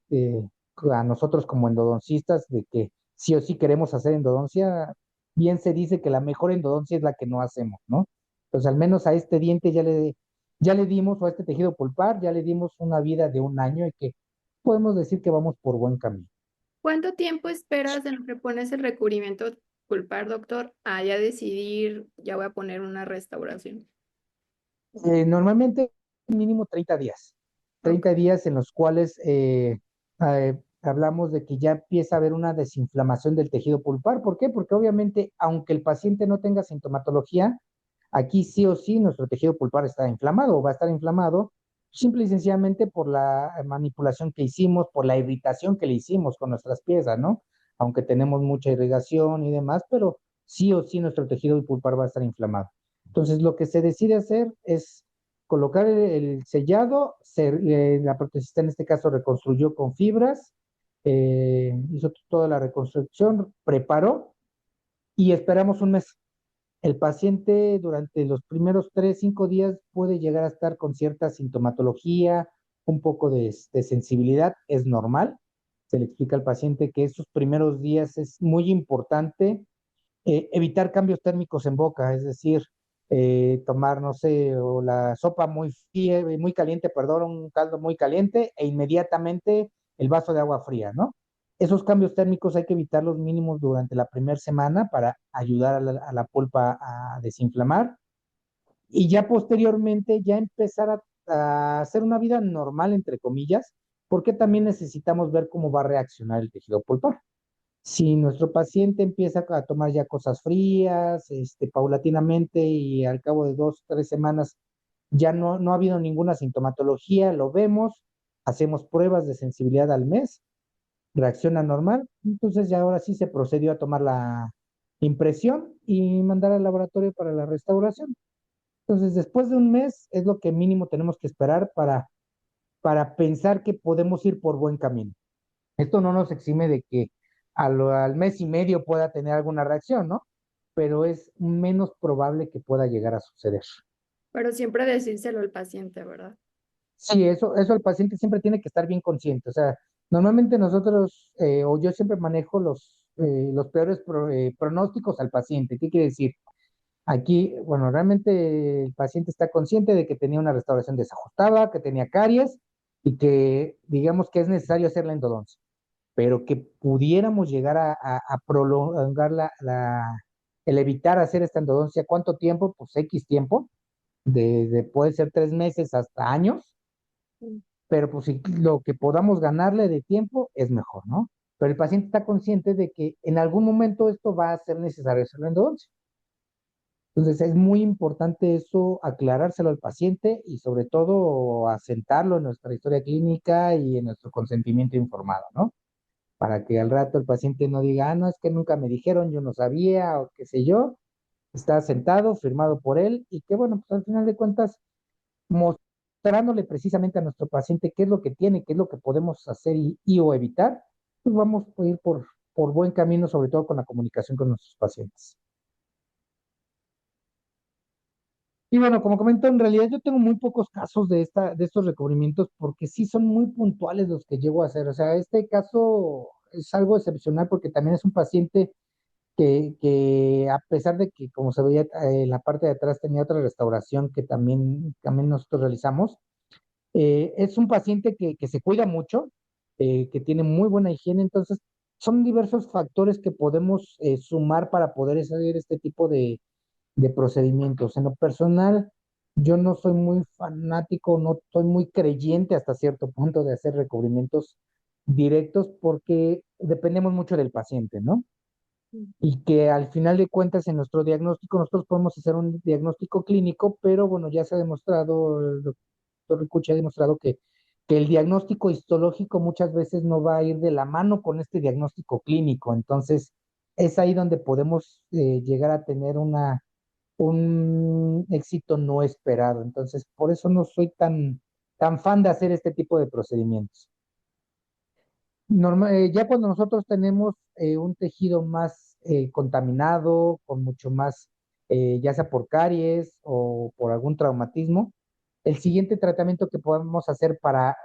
Speaker 2: a nosotros como endodoncistas de que sí o sí queremos hacer endodoncia. Bien se dice que la mejor endodoncia es la que no hacemos, ¿no? Entonces, al menos a este diente ya le dimos, o a este tejido pulpar, ya le dimos una vida de un año y que podemos decir que vamos por buen camino.
Speaker 1: ¿cuánto tiempo esperas en lo que pones el recubrimiento pulpar, doctor, a ya decidir, ya voy a poner una restauración?
Speaker 2: Normalmente mínimo 30 días,
Speaker 1: Ok.
Speaker 2: 30 días en los cuales hablamos de que ya empieza a haber una desinflamación del tejido pulpar. ¿Por qué? Porque obviamente, aunque el paciente no tenga sintomatología, aquí sí o sí nuestro tejido pulpar está inflamado o va a estar inflamado, simple y sencillamente por la manipulación que hicimos, por la irritación que le hicimos con nuestras piezas, ¿no? Aunque tenemos mucha irrigación y demás, pero sí o sí nuestro tejido pulpar va a estar inflamado. Entonces, lo que se decide hacer es colocar el sellado, la protecista en este caso reconstruyó con fibras, hizo toda la reconstrucción, preparó y esperamos un mes. El paciente durante los primeros 3, 5 días puede llegar a estar con cierta sintomatología, un poco de sensibilidad, es normal. Se le explica al paciente que esos primeros días es muy importante evitar cambios térmicos en boca, es decir, tomar, no sé, o la sopa muy caliente, perdón, un caldo muy caliente e inmediatamente el vaso de agua fría, ¿no? Esos cambios térmicos hay que evitarlos mínimos durante la primera semana para ayudar a la pulpa a desinflamar y ya posteriormente ya empezar a hacer una vida normal, entre comillas, porque también necesitamos ver cómo va a reaccionar el tejido pulpar. Si nuestro paciente empieza a tomar ya cosas frías, paulatinamente y al cabo de 2, 3 semanas ya no ha habido ninguna sintomatología, lo vemos, hacemos pruebas de sensibilidad al mes, reacciona normal, entonces ya ahora sí se procedió a tomar la impresión y mandar al laboratorio para la restauración. Entonces, después de un mes es lo que mínimo tenemos que esperar para pensar que podemos ir por buen camino. Esto no nos exime de que al mes y medio pueda tener alguna reacción, ¿no? Pero es menos probable que pueda llegar a suceder.
Speaker 1: Pero siempre decírselo al paciente, ¿verdad?
Speaker 2: Sí, eso el paciente siempre tiene que estar bien consciente. O sea, normalmente nosotros, o yo siempre manejo los peores pronósticos al paciente. ¿Qué quiere decir? Aquí, bueno, realmente el paciente está consciente de que tenía una restauración desajustada, que tenía caries y que digamos que es necesario hacer la endodoncia, pero que pudiéramos llegar a prolongar el evitar hacer esta endodoncia. ¿Cuánto tiempo? Pues X tiempo. puede ser 3 meses hasta años,
Speaker 1: Mm.
Speaker 2: pero pues si lo que podamos ganarle de tiempo es mejor, ¿no? Pero el paciente está consciente de que en algún momento esto va a ser necesario hacer la endodoncia. Entonces es muy importante eso, aclarárselo al paciente y sobre todo asentarlo en nuestra historia clínica y en nuestro consentimiento informado, ¿no? Para que al rato el paciente no diga, ah, no, es que nunca me dijeron, yo no sabía o qué sé yo. Está sentado, firmado por él y que bueno, pues al final de cuentas, mostrándole precisamente a nuestro paciente qué es lo que tiene, qué es lo que podemos hacer y o evitar, pues vamos a ir por buen camino, sobre todo con la comunicación con nuestros pacientes. Y bueno, como comento, en realidad yo tengo muy pocos casos de estos recubrimientos porque sí son muy puntuales los que llego a hacer. O sea, este caso es algo excepcional porque también es un paciente que a pesar de que, como se veía en la parte de atrás, tenía otra restauración que también nosotros realizamos, es un paciente que se cuida mucho, que tiene muy buena higiene, entonces son diversos factores que podemos sumar para poder hacer este tipo de procedimientos. En lo personal, yo no soy muy fanático, no soy muy creyente hasta cierto punto de hacer recubrimientos directos porque dependemos mucho del paciente, ¿no? Y que al final de cuentas en nuestro diagnóstico nosotros podemos hacer un diagnóstico clínico, pero bueno, ya se ha demostrado, el doctor Ricucci ha demostrado que el diagnóstico histológico muchas veces no va a ir de la mano con este diagnóstico clínico. Entonces, es ahí donde podemos llegar a tener un éxito no esperado. Entonces, por eso no soy tan fan de hacer este tipo de procedimientos. Ya cuando nosotros tenemos un tejido más contaminado, con mucho más, ya sea por caries o por algún traumatismo, el siguiente tratamiento que podemos hacer para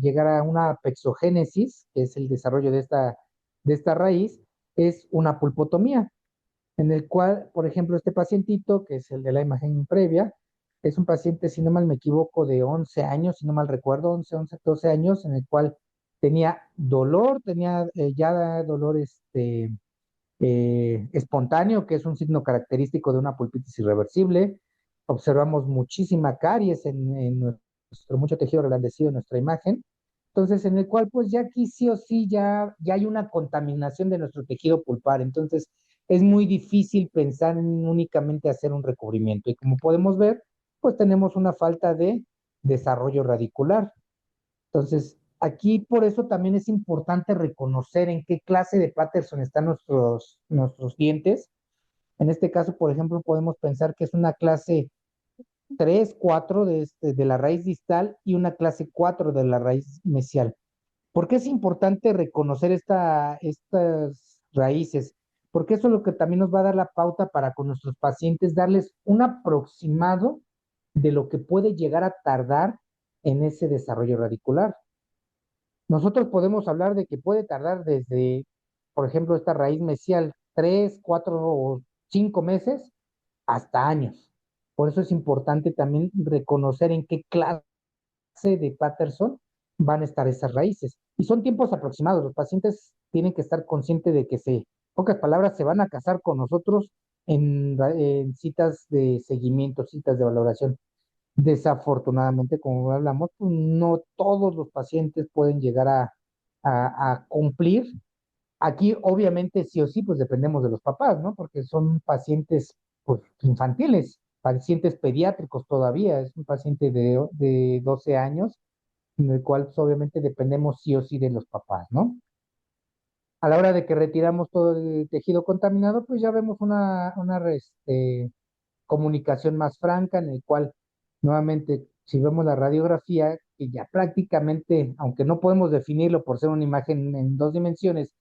Speaker 2: llegar a una pexogénesis, que es el desarrollo de esta raíz, es una pulpotomía, en el cual, por ejemplo, este pacientito, que es el de la imagen previa, es un paciente, si no mal me equivoco, de 11 años, si no mal recuerdo, 11 12 años, en el cual tenía dolor, tenía ya dolor espontáneo, que es un signo característico de una pulpitis irreversible. Observamos muchísima caries en nuestro mucho tejido reblandecido en nuestra imagen. Entonces, en el cual, pues ya aquí sí o sí ya hay una contaminación de nuestro tejido pulpar. Entonces, es muy difícil pensar en únicamente hacer un recubrimiento. Y como podemos ver, pues tenemos una falta de desarrollo radicular. Entonces, aquí por eso también es importante reconocer en qué clase de Patterson están nuestros dientes. En este caso, por ejemplo, podemos pensar que es una clase 3 4 de la raíz distal y una clase 4 de la raíz mesial. ¿Por qué es importante reconocer estas raíces? Porque eso es lo que también nos va a dar la pauta para con nuestros pacientes, darles un aproximado de lo que puede llegar a tardar en ese desarrollo radicular. Nosotros podemos hablar de que puede tardar desde, por ejemplo, esta raíz mesial, 3, 4 o 5 meses hasta años. Por eso es importante también reconocer en qué clase de Patterson van a estar esas raíces. Y son tiempos aproximados. Los pacientes tienen que estar conscientes de que pocas palabras, se van a casar con nosotros en citas de seguimiento, citas de valoración. Desafortunadamente, como hablamos, pues, no todos los pacientes pueden llegar a cumplir. Aquí, obviamente, sí o sí, pues dependemos de los papás, ¿no? Porque son pacientes, pues, infantiles, pacientes pediátricos todavía. Es un paciente de 12 años, en el cual, pues, obviamente, dependemos sí o sí de los papás, ¿no? A la hora de que retiramos todo el tejido contaminado, pues ya vemos una comunicación más franca en el cual nuevamente si vemos la radiografía que ya prácticamente, aunque no podemos definirlo por ser una imagen en 2 dimensiones,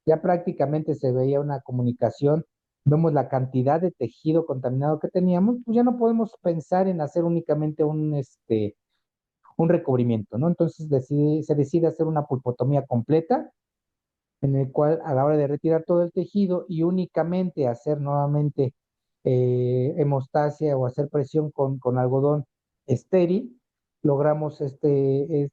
Speaker 2: ya prácticamente se veía una comunicación, vemos la cantidad de tejido contaminado que teníamos, pues ya no podemos pensar en hacer únicamente un recubrimiento, ¿no? Entonces se decide hacer una pulpotomía completa en el cual a la hora de retirar todo el tejido y únicamente hacer nuevamente hemostasia o hacer presión con algodón estéril, logramos que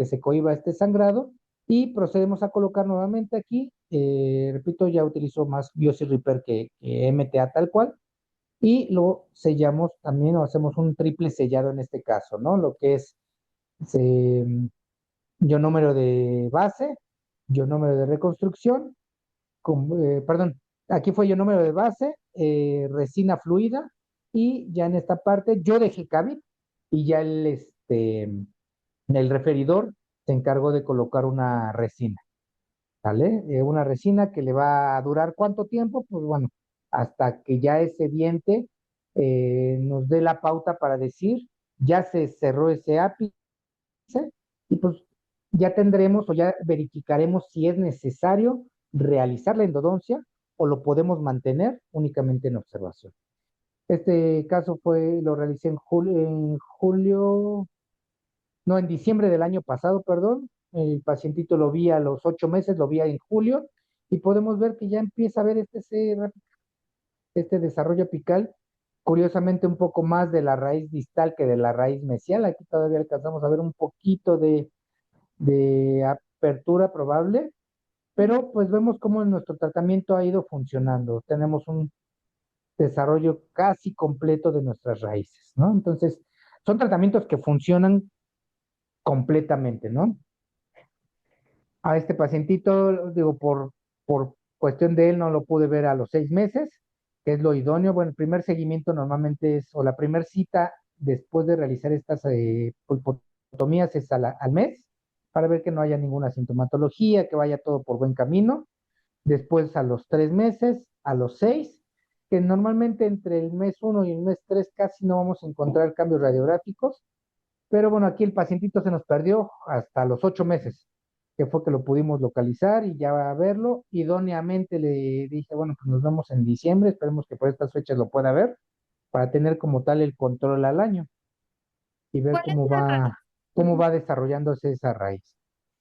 Speaker 2: se cohiba este sangrado y procedemos a colocar nuevamente aquí, repito, ya utilizo más Biosys Repair que MTA tal cual, y lo sellamos también o hacemos un triple sellado en este caso, ¿no? Lo que es se- ionómero de base, ionómero de reconstrucción, perdón, aquí fue ionómero de base, resina fluida, y ya en esta parte yo dejé cabin y ya el referidor se encargó de colocar una resina. ¿Sale? Una resina que le va a durar ¿cuánto tiempo? Pues bueno, hasta que ya ese diente nos dé la pauta para decir, ya se cerró ese ápice y pues ya tendremos o ya verificaremos si es necesario realizar la endodoncia o lo podemos mantener únicamente en observación. Este caso lo realicé en julio, no, en diciembre del año pasado, perdón. El pacientito lo vi a los 8 meses, lo vi en julio, y podemos ver que ya empieza a ver este desarrollo apical, curiosamente un poco más de la raíz distal que de la raíz mesial. Aquí todavía alcanzamos a ver un poquito de apertura probable, pero pues vemos cómo nuestro tratamiento ha ido funcionando. Tenemos un desarrollo casi completo de nuestras raíces, ¿no? Entonces, son tratamientos que funcionan completamente, ¿no? A este pacientito, digo, por cuestión de él, no lo pude ver a los 6 meses, que es lo idóneo. Bueno, el primer seguimiento normalmente es, o la primera cita después de realizar estas pulpotomías es al mes, para ver que no haya ninguna sintomatología, que vaya todo por buen camino. Después a los 3 meses, a los 6, que normalmente entre el mes 1 y el mes 3 casi no vamos a encontrar cambios radiográficos, pero bueno, aquí el pacientito se nos perdió hasta los 8 meses, que fue que lo pudimos localizar y ya va a verlo. Idóneamente le dije, bueno, pues nos vemos en diciembre, esperemos que por estas fechas lo pueda ver, para tener como tal el control al año y ver
Speaker 1: ¿Cuál es
Speaker 2: cómo
Speaker 1: ujú.
Speaker 2: va desarrollándose esa raíz.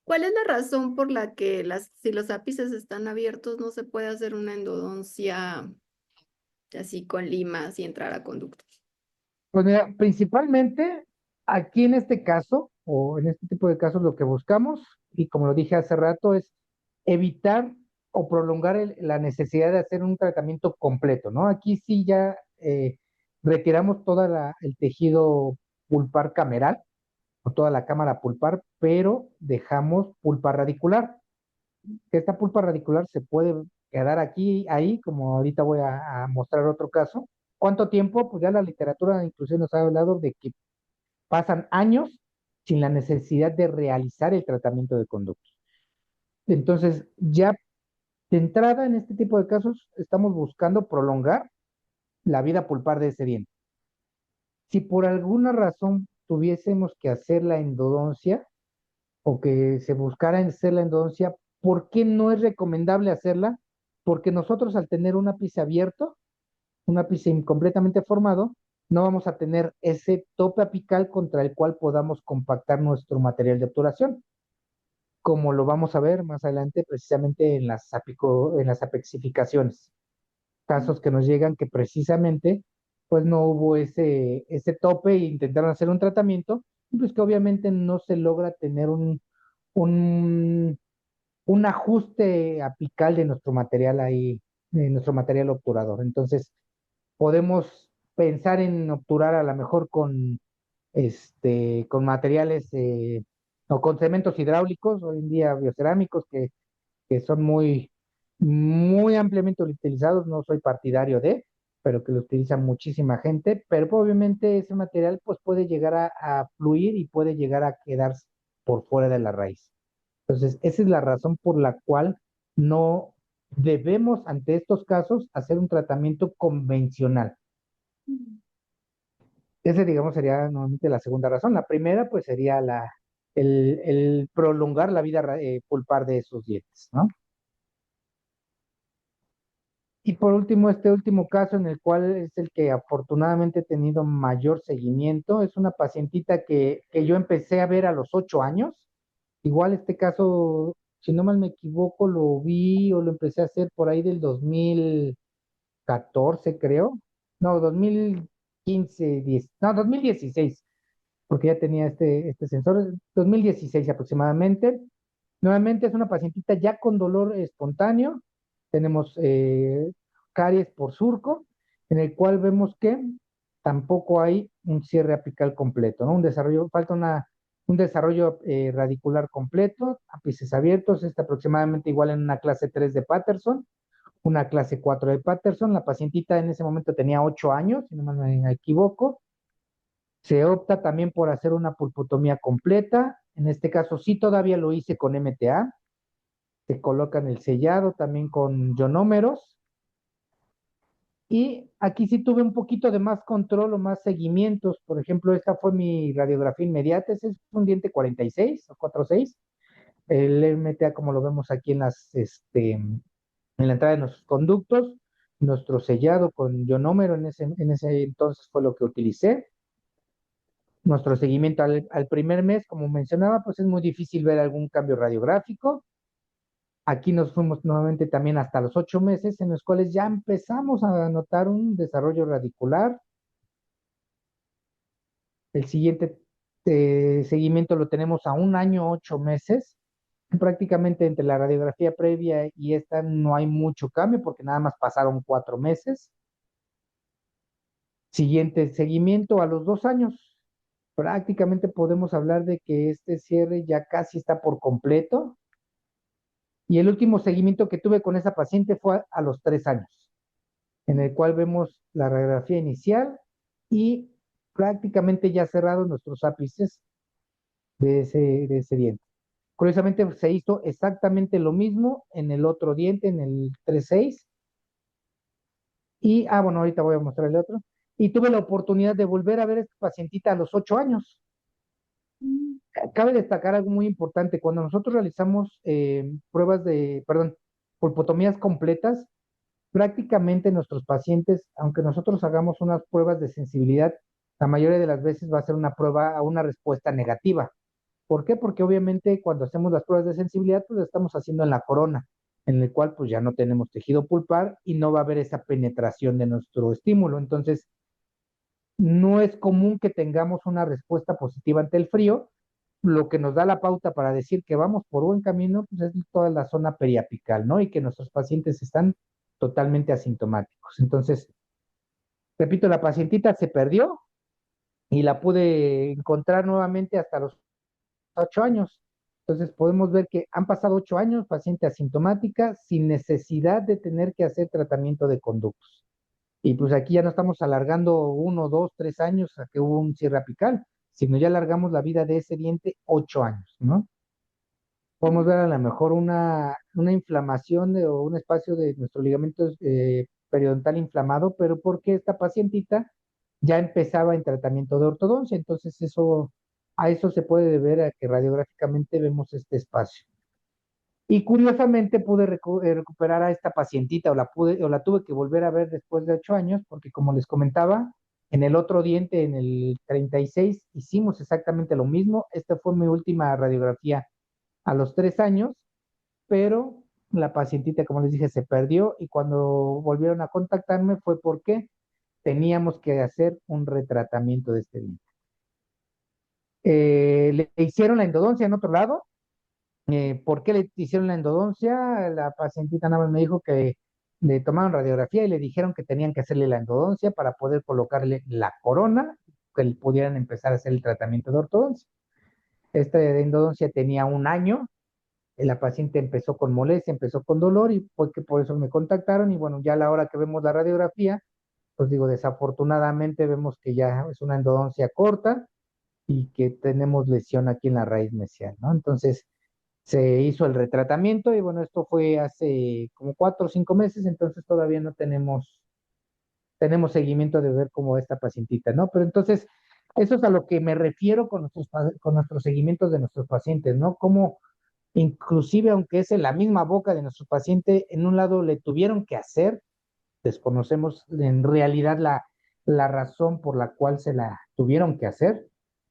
Speaker 1: ¿Cuál es la razón por la que si los ápices están abiertos no se puede hacer una endodoncia así con limas y entrar a conductos?
Speaker 2: Pues mira, principalmente aquí en este caso, o en este tipo de casos, lo que buscamos, y como lo dije hace rato, es evitar o prolongar la necesidad de hacer un tratamiento completo, ¿no? Aquí sí ya retiramos todo el tejido pulpar cameral o toda la cámara pulpar, pero dejamos pulpa radicular. Esta pulpa radicular se puede quedar aquí, ahí, como ahorita voy a mostrar otro caso. ¿Cuánto tiempo? Pues ya la literatura inclusive nos ha hablado de que pasan años sin la necesidad de realizar el tratamiento de conductos. Entonces, ya de entrada en este tipo de casos estamos buscando prolongar la vida pulpar de ese diente. Si por alguna razón tuviésemos que hacer la endodoncia o que se buscara hacer la endodoncia, ¿por qué no es recomendable hacerla? Porque nosotros al tener un ápice abierto, un ápice completamente formado, no vamos a tener ese tope apical contra el cual podamos compactar nuestro material de obturación, como lo vamos a ver más adelante precisamente en las apexificaciones. Casos que nos llegan que precisamente pues no hubo ese tope e intentaron hacer un tratamiento, y pues que obviamente no se logra tener un, un ajuste apical de nuestro material ahí, de nuestro material obturador. Entonces, podemos pensar en obturar a lo mejor con materiales o con cementos hidráulicos, hoy en día biocerámicos, que son muy ampliamente utilizados. No soy partidario pero que lo utiliza muchísima gente, pero pues, obviamente ese material pues puede llegar a fluir y puede llegar a quedarse por fuera de la raíz. Entonces, esa es la razón por la cual no debemos ante estos casos hacer un tratamiento convencional. Ese, digamos, sería normalmente la segunda razón. La primera, pues, sería el prolongar la vida pulpar de esos dientes, ¿no? Y por último, este último caso en el cual es el que afortunadamente he tenido mayor seguimiento, es una pacientita que yo empecé a ver a los 8 años. Igual este caso, si no mal me equivoco, lo vi o lo empecé a hacer por ahí del 2014, creo. No, 2015, 10, no, 2016, porque ya tenía este sensor, 2016 aproximadamente. Nuevamente es una pacientita ya con dolor espontáneo. Tenemos caries por surco en el cual vemos que tampoco hay un cierre apical completo, ¿no? Un desarrollo, falta un desarrollo radicular completo, ápices abiertos, está aproximadamente igual en una clase 3 de Patterson, una clase 4 de Patterson. La pacientita en ese momento tenía 8 años, si no me equivoco. Se opta también por hacer una pulpotomía completa. En este caso sí todavía lo hice con MTA. Se colocan el sellado también con ionómeros. Y aquí sí tuve un poquito de más control o más seguimientos. Por ejemplo, esta fue mi radiografía inmediata. Ese es un diente 46 o 46. El MTA, como lo vemos aquí en la entrada de nuestros conductos, nuestro sellado con ionómero en ese entonces fue lo que utilicé. Nuestro seguimiento al primer mes, como mencionaba, pues es muy difícil ver algún cambio radiográfico. Aquí nos fuimos nuevamente también hasta los 8 meses, en los cuales ya empezamos a notar un desarrollo radicular. El siguiente seguimiento lo tenemos a 1 año, 8 meses. Prácticamente entre la radiografía previa y esta no hay mucho cambio porque nada más pasaron 4 meses. Siguiente seguimiento a los 2 años. Prácticamente podemos hablar de que este cierre ya casi está por completo. Y el último seguimiento que tuve con esa paciente fue a los 3 años, en el cual vemos la radiografía inicial y prácticamente ya cerrados nuestros ápices de ese diente. Curiosamente se hizo exactamente lo mismo en el otro diente, en el 3.6. Y, bueno, ahorita voy a mostrar el otro. Y tuve la oportunidad de volver a ver a esta pacientita a los 8 años. Cabe destacar algo muy importante. Cuando nosotros realizamos perdón, pulpotomías completas, prácticamente nuestros pacientes, aunque nosotros hagamos unas pruebas de sensibilidad, la mayoría de las veces va a ser una prueba a una respuesta negativa. ¿Por qué? Porque obviamente cuando hacemos las pruebas de sensibilidad, pues lo estamos haciendo en la corona, en el cual pues ya no tenemos tejido pulpar y no va a haber esa penetración de nuestro estímulo. Entonces, no es común que tengamos una respuesta positiva ante el frío. Lo que nos da la pauta para decir que vamos por buen camino, pues es toda la zona periapical, ¿no? Y que nuestros pacientes están totalmente asintomáticos. Entonces, repito, la pacientita se perdió y la pude encontrar nuevamente hasta los 8 años. Entonces podemos ver que han pasado 8 años, paciente asintomática, sin necesidad de tener que hacer tratamiento de conductos. Y pues aquí ya no estamos alargando 1, 2, 3 años a que hubo un cierre apical, sino ya alargamos la vida de ese diente 8 años, ¿no? Podemos ver a lo mejor una inflamación o un espacio de nuestro ligamento periodontal inflamado, pero porque esta pacientita ya empezaba en tratamiento de ortodoncia, entonces a eso se puede deber a que radiográficamente vemos este espacio. Y curiosamente pude recuperar a esta pacientita o la tuve que volver a ver después de 8 años, porque como les comentaba, en el otro diente, en el 36, hicimos exactamente lo mismo. Esta fue mi última radiografía a los 3 años, pero la pacientita, como les dije, se perdió y cuando volvieron a contactarme fue porque teníamos que hacer un retratamiento de este diente. Le hicieron la endodoncia en otro lado. ¿Por qué le hicieron la endodoncia? La pacientita nada más me dijo que le tomaron radiografía y le dijeron que tenían que hacerle la endodoncia para poder colocarle la corona, que le pudieran empezar a hacer el tratamiento de ortodoncia. Esta de endodoncia tenía 1 año. La paciente empezó con molestia, empezó con dolor y fue que por eso me contactaron y bueno, ya a la hora que vemos la radiografía, pues digo, desafortunadamente vemos que ya es una endodoncia corta y que tenemos lesión aquí en la raíz mesial, ¿no? Entonces se hizo el retratamiento y bueno, esto fue hace como 4 o 5 meses, entonces todavía no tenemos seguimiento de ver cómo va esta pacientita, ¿no? Pero entonces, eso es a lo que me refiero con nuestros seguimientos de nuestros pacientes, ¿no? Cómo inclusive aunque es en la misma boca de nuestro paciente, en un lado le tuvieron que hacer, desconocemos en realidad la razón por la cual se la tuvieron que hacer,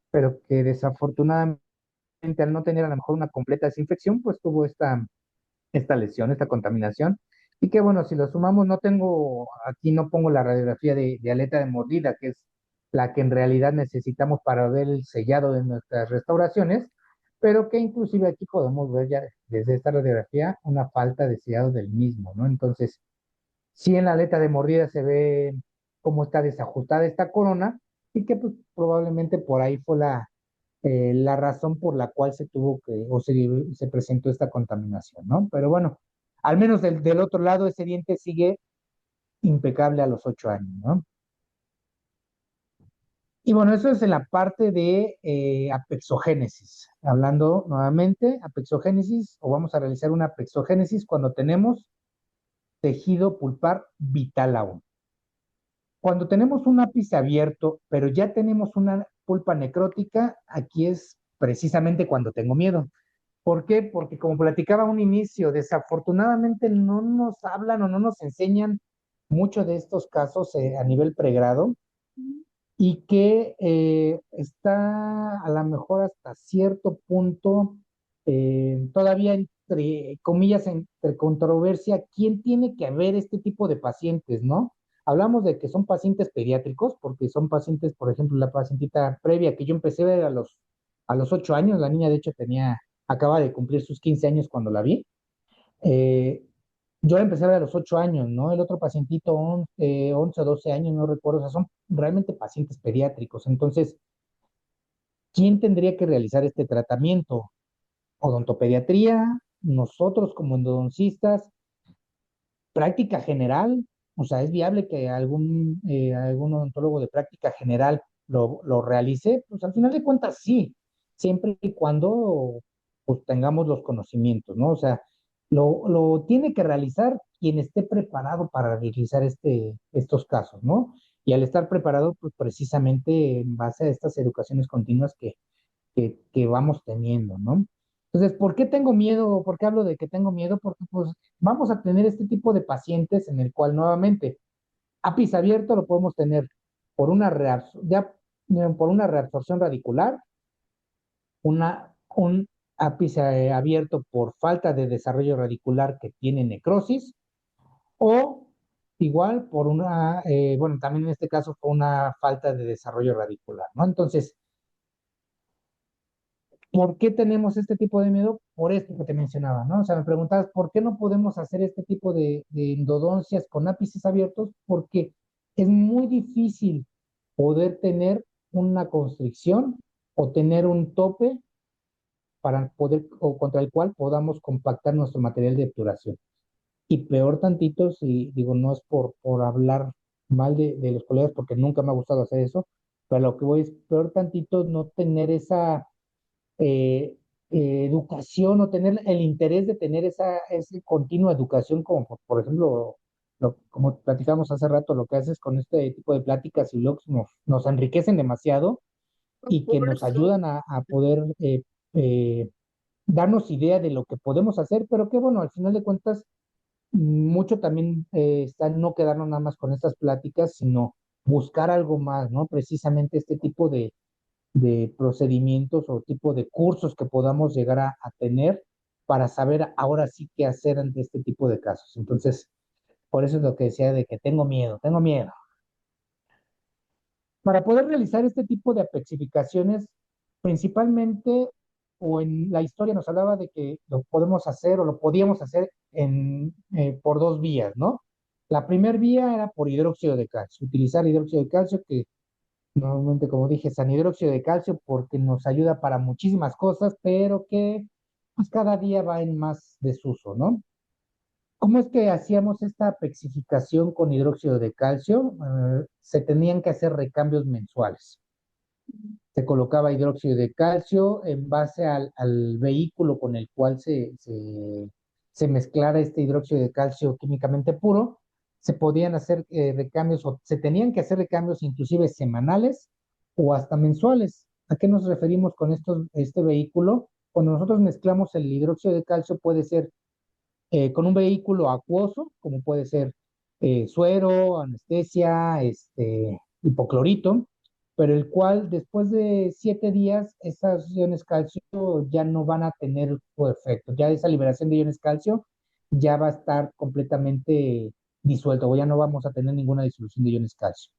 Speaker 2: pero que desafortunadamente al no tener a lo mejor una completa desinfección, pues tuvo esta lesión, esta contaminación. Y que bueno, si lo sumamos, aquí no pongo la radiografía de aleta de mordida, que es la que en realidad necesitamos para ver el sellado de nuestras restauraciones, pero que inclusive aquí podemos ver ya desde esta radiografía una falta de sellado del mismo, ¿no? Entonces, sí en la aleta de mordida se ve cómo está desajustada esta corona y que pues probablemente por ahí fue la razón por la cual se tuvo que, o se presentó esta contaminación, ¿no? Pero bueno, al menos del otro lado, ese diente sigue impecable a los 8 años, ¿no? Y bueno, eso es en la parte de apexogénesis. Hablando nuevamente, apexogénesis, o vamos a realizar una apexogénesis cuando tenemos tejido pulpar vital aún. Cuando tenemos un ápice abierto, pero ya tenemos una pulpa necrótica, aquí es precisamente cuando tengo miedo. ¿Por qué? Porque como platicaba a un inicio, desafortunadamente no nos hablan o no nos enseñan mucho de estos casos a nivel pregrado y que está a lo mejor hasta cierto punto todavía entre comillas, entre controversia, quién tiene que ver este tipo de pacientes, ¿no? Hablamos de que son pacientes pediátricos, porque son pacientes, por ejemplo, la pacientita previa que yo empecé a ver a los 8 años, la niña de hecho acaba de cumplir sus 15 años cuando la vi. Eh, yo la empecé a ver a los 8 años, ¿no? El otro pacientito, 11 o 12 años, no recuerdo, o sea, son realmente pacientes pediátricos. Entonces, ¿quién tendría que realizar este tratamiento? Odontopediatría, nosotros como endodoncistas, práctica general, o sea, ¿es viable que algún odontólogo de práctica general lo realice? Pues al final de cuentas sí, siempre y cuando pues tengamos los conocimientos, ¿no? O sea, lo tiene que realizar quien esté preparado para realizar estos casos, ¿no? Y al estar preparado, pues precisamente en base a estas educaciones continuas que vamos teniendo, ¿no? Entonces, ¿por qué tengo miedo? ¿Por qué hablo de que tengo miedo? Porque pues vamos a tener este tipo de pacientes en el cual nuevamente ápice abierto lo podemos tener por una reabsorción radicular, un ápice abierto por falta de desarrollo radicular que tiene necrosis o igual bueno, también en este caso fue una falta de desarrollo radicular, ¿no? Entonces, ¿por qué tenemos este tipo de miedo? Por esto que te mencionaba, ¿no? O sea, me preguntabas, ¿por qué no podemos hacer este tipo de endodoncias con ápices abiertos? Porque es muy difícil poder tener una constricción o tener un tope para poder, o contra el cual podamos compactar nuestro material de obturación. Y peor tantito, si digo, no es por hablar mal de los colegas, porque nunca me ha gustado hacer eso, pero lo que voy es peor tantito no tener esa eh, educación o tener el interés de tener esa continua educación, como por ejemplo, como platicamos hace rato, lo que haces con este tipo de pláticas y blogs nos enriquecen demasiado y que nos
Speaker 1: Cursos.
Speaker 2: ayudan a poder eh, darnos idea de lo que podemos hacer, pero que bueno, al final de cuentas, mucho también está en no quedarnos nada más con estas pláticas, sino buscar algo más, ¿no? Precisamente este tipo de procedimientos o tipo de cursos que podamos llegar a tener para saber ahora sí qué hacer ante este tipo de casos. Entonces, por eso es lo que decía de que tengo miedo, tengo miedo. Para poder realizar este tipo de apexificaciones, principalmente, o en la historia nos hablaba de que lo podemos hacer o lo podíamos hacer por dos vías, ¿no? La primera vía era por hidróxido de calcio, utilizar hidróxido de calcio que normalmente, como dije, es anhidróxido de calcio porque nos ayuda para muchísimas cosas, pero que pues cada día va en más desuso, ¿no? ¿Cómo es que hacíamos esta apexificación con hidróxido de calcio? Se tenían que hacer recambios mensuales. Se colocaba hidróxido de calcio en base al vehículo con el cual se mezclara este hidróxido de calcio químicamente puro. Se podían hacer recambios o se tenían que hacer recambios inclusive semanales o hasta mensuales. ¿A qué nos referimos con este vehículo? Cuando nosotros mezclamos el hidróxido de calcio puede ser con un vehículo acuoso, como puede ser suero, anestesia, hipoclorito, pero el cual después de 7 días, esas iones calcio ya no van a tener su efecto. Ya esa liberación de iones calcio ya va a estar completamente disuelto o ya no vamos a tener ninguna disolución de iones calcio.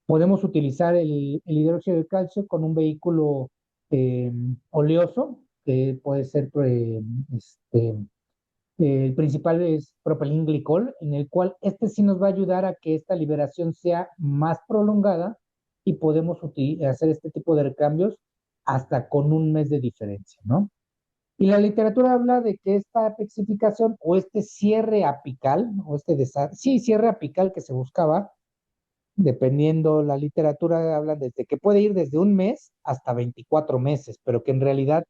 Speaker 2: Podemos utilizar el hidróxido de calcio con un vehículo oleoso, que puede ser este, El principal es propilenglicol, en el cual este sí nos va a ayudar a que esta liberación sea más prolongada y podemos hacer este tipo de recambios hasta con un mes de diferencia, ¿no? Y la literatura habla de que esta apexificación o este cierre apical, o sí, cierre apical que se buscaba, dependiendo la literatura, hablan desde que puede ir desde un mes hasta 24 meses, pero que en realidad,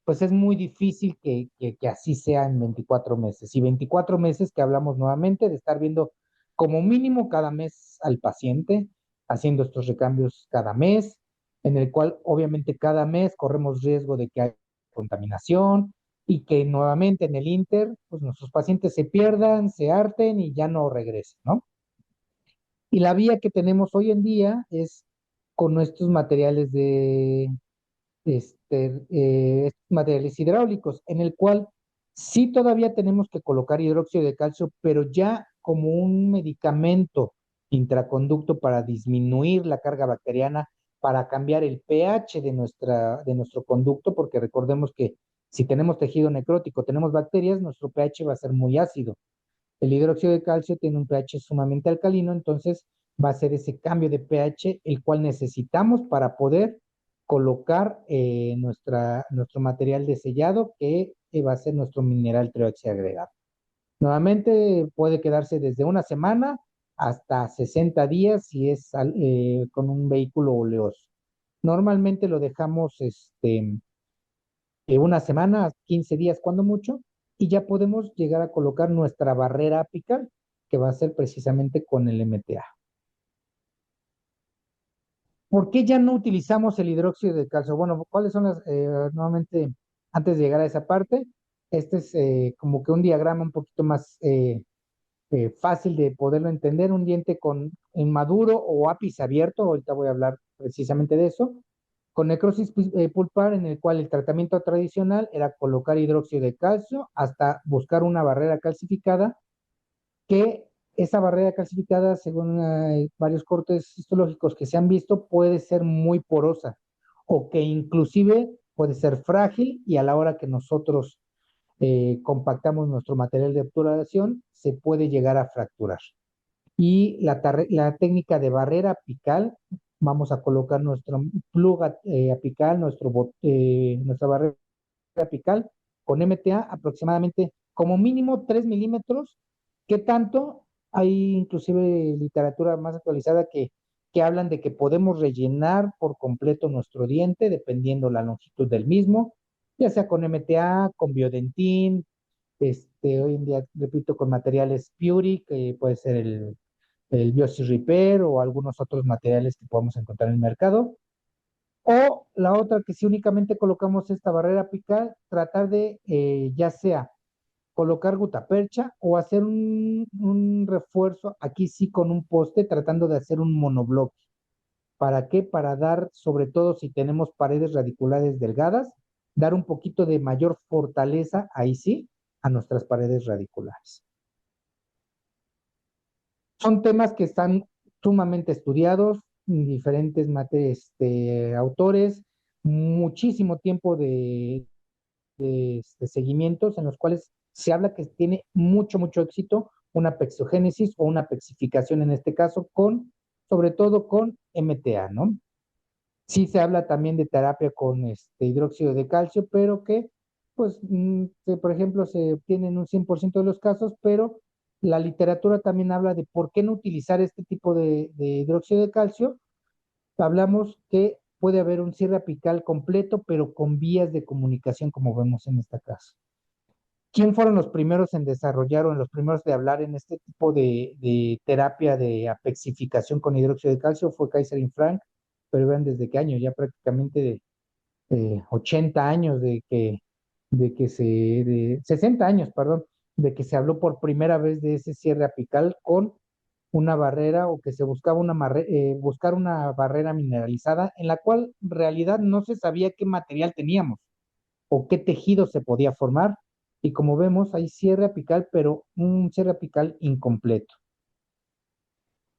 Speaker 2: pues es muy difícil que así sea en 24 meses. Y 24 meses que hablamos nuevamente de estar viendo como mínimo cada mes al paciente, haciendo estos recambios cada mes, en el cual obviamente cada mes corremos riesgo de que haya contaminación y que nuevamente en el Inter, pues nuestros pacientes se pierdan, se harten y ya no regresen, ¿no? Y la vía que tenemos hoy en día es con nuestros materiales estos materiales hidráulicos, en el cual sí todavía tenemos que colocar hidróxido de calcio, pero ya como un medicamento intraconducto para disminuir la carga bacteriana, para cambiar el pH de nuestro conducto, porque recordemos que si tenemos tejido necrótico, tenemos bacterias, nuestro pH va a ser muy ácido. El hidróxido de calcio tiene un pH sumamente alcalino, entonces va a ser ese cambio de pH el cual necesitamos para poder colocar nuestro material de sellado que va a ser nuestro mineral agregado. Nuevamente puede quedarse desde una semana hasta 60 días si es con un vehículo oleoso. Normalmente lo dejamos una semana, 15 días cuando mucho, y ya podemos llegar a colocar nuestra barrera apical, que va a ser precisamente con el MTA. ¿Por qué ya no utilizamos el hidróxido de calcio? Bueno, ¿cuáles son nuevamente, antes de llegar a esa parte, este es como que un diagrama un poquito más fácil de poderlo entender, un diente con inmaduro o ápice abierto, ahorita voy a hablar precisamente de eso, con necrosis pulpar, en el cual el tratamiento tradicional era colocar hidróxido de calcio hasta buscar una barrera calcificada, que esa barrera calcificada, según varios cortes histológicos que se han visto, puede ser muy porosa o que inclusive puede ser frágil y a la hora que nosotros compactamos nuestro material de obturación, se puede llegar a fracturar. Y la técnica de barrera apical, vamos a colocar nuestro plug apical, nuestra barrera apical con MTA aproximadamente como mínimo 3 milímetros. ¿Qué tanto? Hay inclusive literatura más actualizada que hablan de que podemos rellenar por completo nuestro diente dependiendo la longitud del mismo, ya sea con MTA, con biodentín, hoy en día, repito, con materiales Puri, que puede ser el Biosis Repair o algunos otros materiales que podemos encontrar en el mercado. O la otra, que si únicamente colocamos esta barrera apical, tratar de ya sea colocar gutapercha o hacer un refuerzo, aquí sí con un poste, tratando de hacer un monobloque. ¿Para qué? Para dar, sobre todo si tenemos paredes radiculares delgadas, dar un poquito de mayor fortaleza, ahí sí, a nuestras paredes radiculares. Son temas que están sumamente estudiados, diferentes autores, muchísimo tiempo de seguimientos en los cuales se habla que tiene mucho, mucho éxito una pexogénesis o una pexificación en este caso sobre todo con MTA, ¿no? Sí se habla también de terapia con hidróxido de calcio, pero que, pues, por ejemplo, se obtiene en un 100% de los casos, pero la literatura también habla de por qué no utilizar este tipo de hidróxido de calcio. Hablamos que puede haber un cierre apical completo, pero con vías de comunicación, como vemos en esta caso. ¿Quién fueron los primeros en desarrollar o en los primeros de hablar en este tipo de terapia de apexificación con hidróxido de calcio? Fue Kaiser y Frank, pero vean desde qué año, ya prácticamente de 80 años de 60 años, perdón, de que se habló por primera vez de ese cierre apical con una barrera o que se buscaba buscar una barrera mineralizada en la cual en realidad no se sabía qué material teníamos o qué tejido se podía formar. Y como vemos, hay cierre apical, pero un cierre apical incompleto.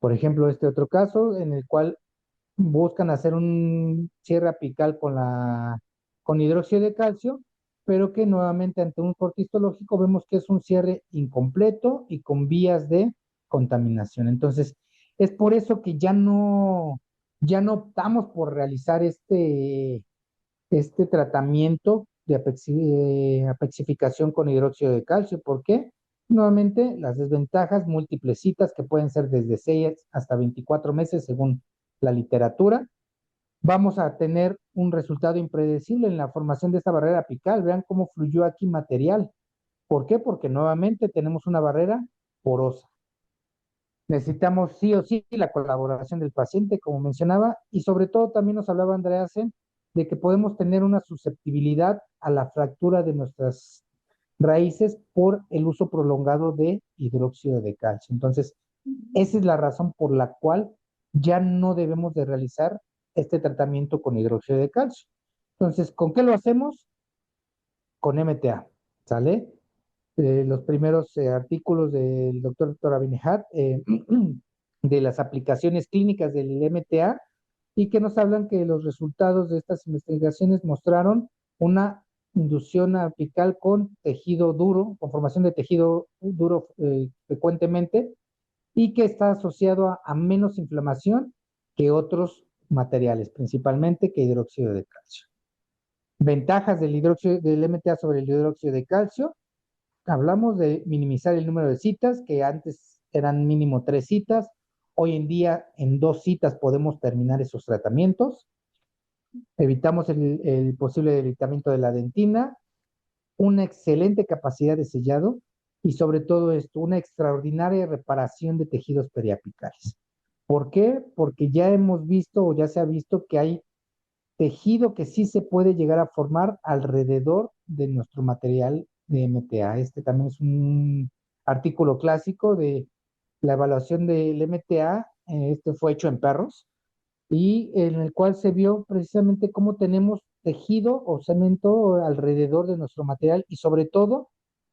Speaker 2: Por ejemplo, este otro caso en el cual buscan hacer un cierre apical con hidróxido de calcio, pero que nuevamente ante un corte histológico vemos que es un cierre incompleto y con vías de contaminación. Entonces, es por eso que ya no optamos por realizar este tratamiento de apexificación con hidróxido de calcio. ¿Por qué? Nuevamente, las desventajas, múltiples citas que pueden ser desde 6 hasta 24 meses según la literatura. Vamos a tener un resultado impredecible en la formación de esta barrera apical. Vean cómo fluyó aquí material. ¿Por qué? Porque nuevamente tenemos una barrera porosa. Necesitamos sí o sí la colaboración del paciente, como mencionaba, y sobre todo también nos hablaba Andreasen de que podemos tener una susceptibilidad a la fractura de nuestras raíces por el uso prolongado de hidróxido de calcio. Entonces, esa es la razón por la cual ya no debemos de realizar este tratamiento con hidróxido de calcio. Entonces, ¿con qué lo hacemos? Con MTA, ¿sale? Los primeros artículos del doctor Abinejad de las aplicaciones clínicas del MTA y que nos hablan que los resultados de estas investigaciones mostraron una inducción apical con tejido duro, con formación de tejido duro frecuentemente y que está asociado a menos inflamación que otros materiales, principalmente que hidróxido de calcio. Ventajas del hidróxido del MTA sobre el hidróxido de calcio. Hablamos de minimizar el número de citas, que antes eran mínimo 3 citas. Hoy en día, en 2 citas podemos terminar esos tratamientos. Evitamos el posible debilitamiento de la dentina, una excelente capacidad de sellado y sobre todo esto, una extraordinaria reparación de tejidos periapicales. ¿Por qué? Porque ya hemos visto o ya se ha visto que hay tejido que sí se puede llegar a formar alrededor de nuestro material de MTA. Este también es un artículo clásico de la evaluación del MTA. Este fue hecho en perros y en el cual se vio precisamente cómo tenemos tejido o cemento alrededor de nuestro material y sobre todo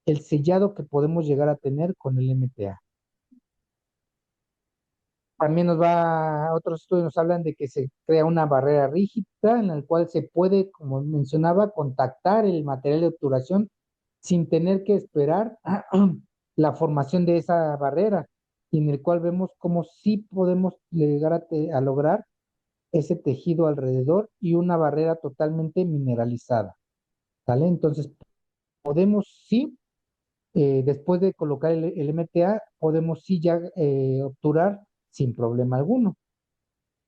Speaker 2: el sellado que podemos llegar a tener con el MTA. También otros estudios nos hablan de que se crea una barrera rígida en la cual se puede, como mencionaba, contactar el material de obturación sin tener que esperar la formación de esa barrera, y en el cual vemos cómo sí podemos llegar a lograr ese tejido alrededor y una barrera totalmente mineralizada, ¿vale? Entonces, podemos sí, después de colocar el MTA, podemos sí ya obturar sin problema alguno.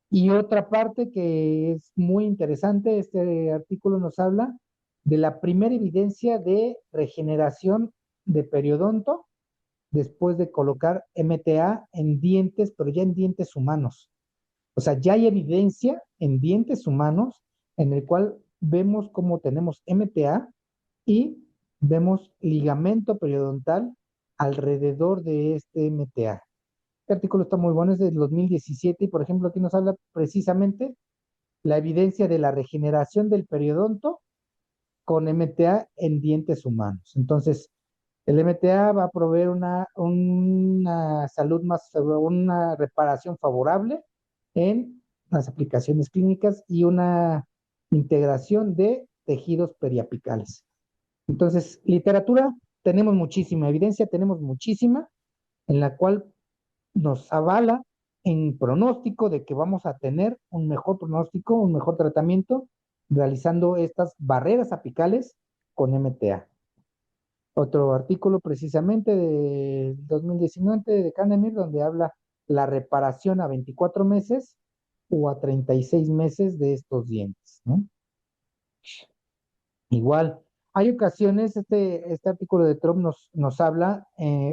Speaker 2: Y otra parte que es muy interesante, este artículo nos habla de la primera evidencia de regeneración de periodonto después de colocar MTA en dientes, pero ya en dientes humanos. O sea, ya hay evidencia en dientes humanos en el cual vemos cómo tenemos MTA y vemos ligamento periodontal alrededor de este MTA. Este artículo está muy bueno, es del 2017 y, por ejemplo, aquí nos habla precisamente la evidencia de la regeneración del periodonto con MTA en dientes humanos. Entonces, el MTA va a proveer una salud una reparación favorable en las aplicaciones clínicas y una integración de tejidos periapicales. Entonces, literatura, tenemos muchísima evidencia, tenemos muchísima, en la cual nos avala en pronóstico de que vamos a tener un mejor pronóstico, un mejor tratamiento realizando estas barreras apicales con MTA. Otro artículo precisamente de 2019 de Kahneman donde habla la reparación a 24 meses o a 36 meses de estos dientes, ¿no? Igual, hay ocasiones, este artículo de Trump nos habla,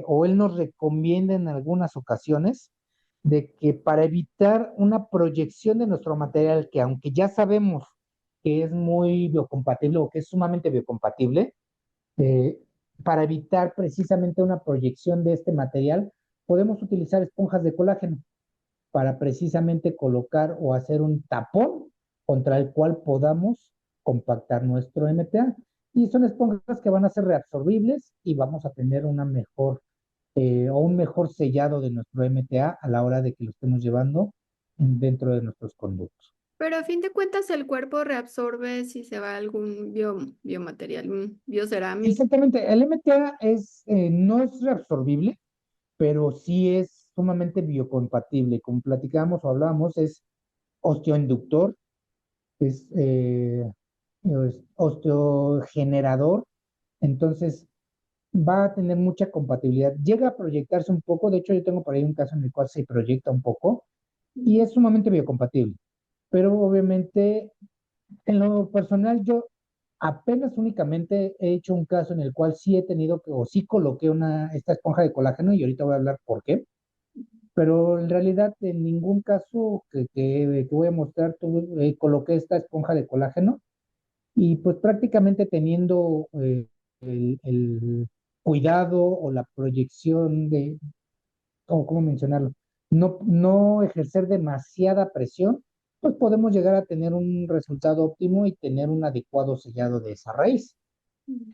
Speaker 2: o él nos recomienda en algunas ocasiones, de que para evitar una proyección de nuestro material, que aunque ya sabemos que es muy biocompatible o que es sumamente biocompatible, eh, para evitar precisamente una proyección de este material, podemos utilizar esponjas de colágeno para precisamente colocar o hacer un tapón contra el cual podamos compactar nuestro MTA. Y son esponjas que van a ser reabsorbibles y vamos a tener una mejor o un mejor sellado de nuestro MTA a la hora de que lo estemos llevando dentro de nuestros conductos.
Speaker 1: Pero a fin de cuentas el cuerpo reabsorbe si se va algún biomaterial, un biocerámico.
Speaker 2: Exactamente, el MTA no es reabsorbible, pero sí es sumamente biocompatible. Como platicábamos o hablábamos, es osteoinductor, es osteogenerador, entonces va a tener mucha compatibilidad. Llega a proyectarse un poco, de hecho yo tengo por ahí un caso en el cual se proyecta un poco y es sumamente biocompatible, pero obviamente en lo personal yo apenas únicamente he hecho un caso en el cual sí he tenido que, o sí coloqué esta esponja de colágeno y ahorita voy a hablar por qué, pero en realidad en ningún caso que voy a mostrar coloqué esta esponja de colágeno y pues prácticamente teniendo el cuidado o la proyección de, ¿cómo mencionarlo? No ejercer demasiada presión, pues podemos llegar a tener un resultado óptimo y tener un adecuado sellado de esa raíz.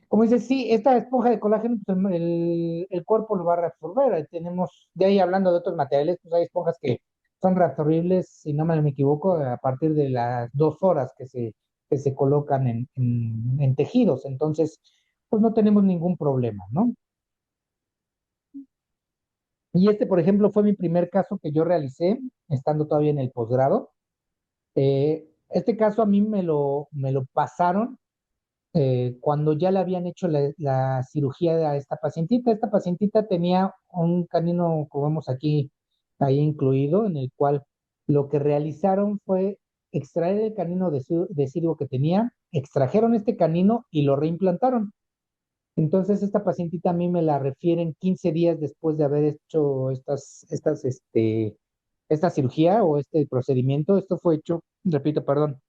Speaker 2: Como dices, sí, esta esponja de colágeno, pues el cuerpo lo va a reabsorber. Ahí tenemos, de ahí hablando de otros materiales, pues hay esponjas que son reabsorbibles, si no me equivoco, a partir de las 2 horas que se colocan en tejidos. Entonces, pues no tenemos ningún problema, ¿no? Y este, por ejemplo, fue mi primer caso que yo realicé, estando todavía en el posgrado. Este caso a mí me lo pasaron cuando ya le habían hecho la cirugía a esta pacientita. Esta pacientita tenía un canino, como vemos aquí, ahí incluido, en el cual lo que realizaron fue extraer el canino deciduo que tenía, extrajeron este canino y lo reimplantaron. Entonces, esta pacientita a mí me la refieren 15 días después de haber hecho esta cirugía o este procedimiento. Esto fue hecho, repito, perdón,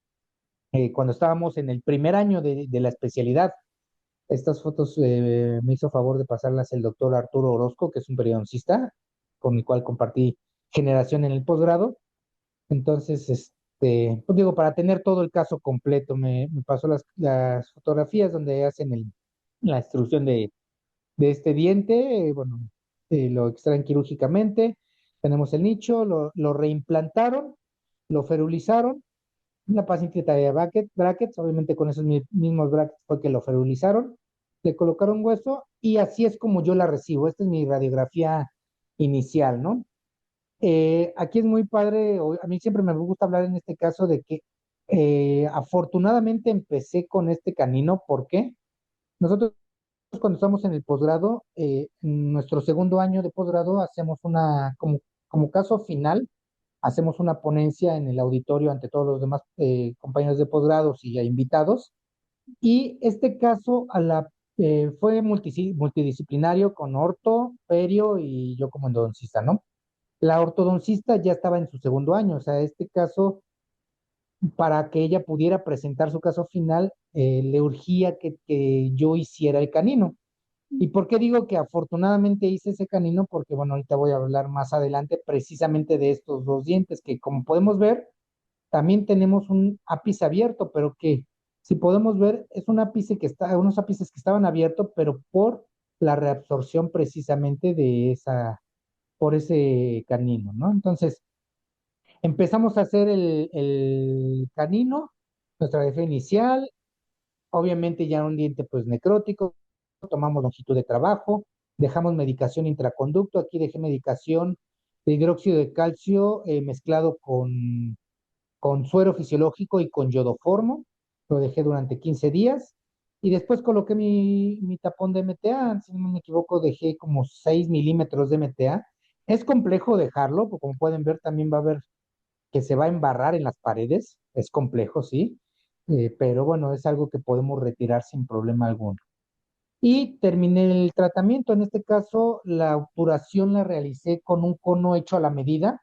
Speaker 2: cuando estábamos en el primer año de la especialidad. Estas fotos me hizo favor de pasarlas el doctor Arturo Orozco, que es un periodoncista con el cual compartí generación en el posgrado. Entonces, pues digo, para tener todo el caso completo, me pasó las fotografías donde hacen la extrusión de este diente. Bueno, lo extraen quirúrgicamente, tenemos el nicho, lo reimplantaron, lo ferulizaron. La paciente traía brackets, obviamente con esos mismos brackets fue que lo ferulizaron, le colocaron hueso y así es como yo la recibo. Esta es mi radiografía inicial, ¿no? Aquí es muy padre, a mí siempre me gusta hablar en este caso de que afortunadamente empecé con este canino. ¿Por qué? Nosotros cuando estamos en el posgrado, en nuestro segundo año de posgrado, hacemos como caso final, hacemos una ponencia en el auditorio ante todos los demás compañeros de posgrados y a invitados. Y este caso fue multidisciplinario con orto, perio y yo como endodoncista, ¿no? La ortodoncista ya estaba en su segundo año, o sea, este caso, para que ella pudiera presentar su caso final, le urgía que yo hiciera el canino. ¿Y por qué digo que afortunadamente hice ese canino? Porque, bueno, ahorita voy a hablar más adelante precisamente de estos dos dientes, que como podemos ver, también tenemos un ápice abierto, pero que si podemos ver, es un ápice unos ápices que estaban abiertos, pero por la reabsorción precisamente por ese canino, ¿no? Entonces, empezamos a hacer el canino, nuestra defensa inicial, obviamente ya un diente pues necrótico, tomamos longitud de trabajo, dejamos medicación intraconducto, aquí dejé medicación de hidróxido de calcio mezclado con suero fisiológico y con yodoformo, lo dejé durante 15 días y después coloqué mi tapón de MTA, si no me equivoco dejé como 6 milímetros de MTA. Es complejo dejarlo, porque como pueden ver también va a haber que se va a embarrar en las paredes, es complejo, sí, pero bueno, es algo que podemos retirar sin problema alguno. Y terminé el tratamiento. En este caso, la obturación la realicé con un cono hecho a la medida,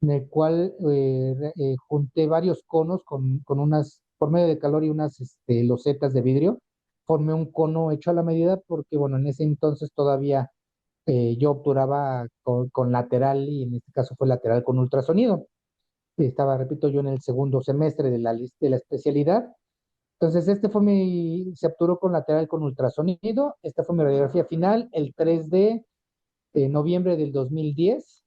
Speaker 2: en el cual junté varios conos por medio de calor y unas losetas de vidrio. Formé un cono hecho a la medida porque, bueno, en ese entonces todavía yo obturaba con lateral y en este caso fue lateral con ultrasonido. Estaba, repito, yo en el segundo semestre de la especialidad. Entonces, se obturó con lateral con ultrasonido. Esta fue mi radiografía final, el 3 de noviembre del 2010.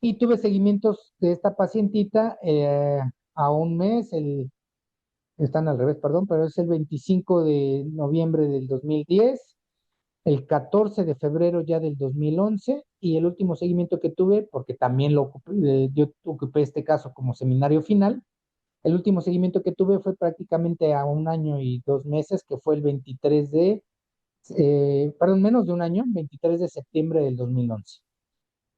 Speaker 2: Y tuve seguimientos de esta pacientita a un mes, están al revés, perdón, pero es el 25 de noviembre del 2010, el 14 de febrero ya del 2011, y el último seguimiento que tuve, porque también yo ocupé este caso como seminario final, el último seguimiento que tuve fue prácticamente a un año y 2 meses, que fue el 23 perdón, menos de un año, 23 de septiembre del 2011.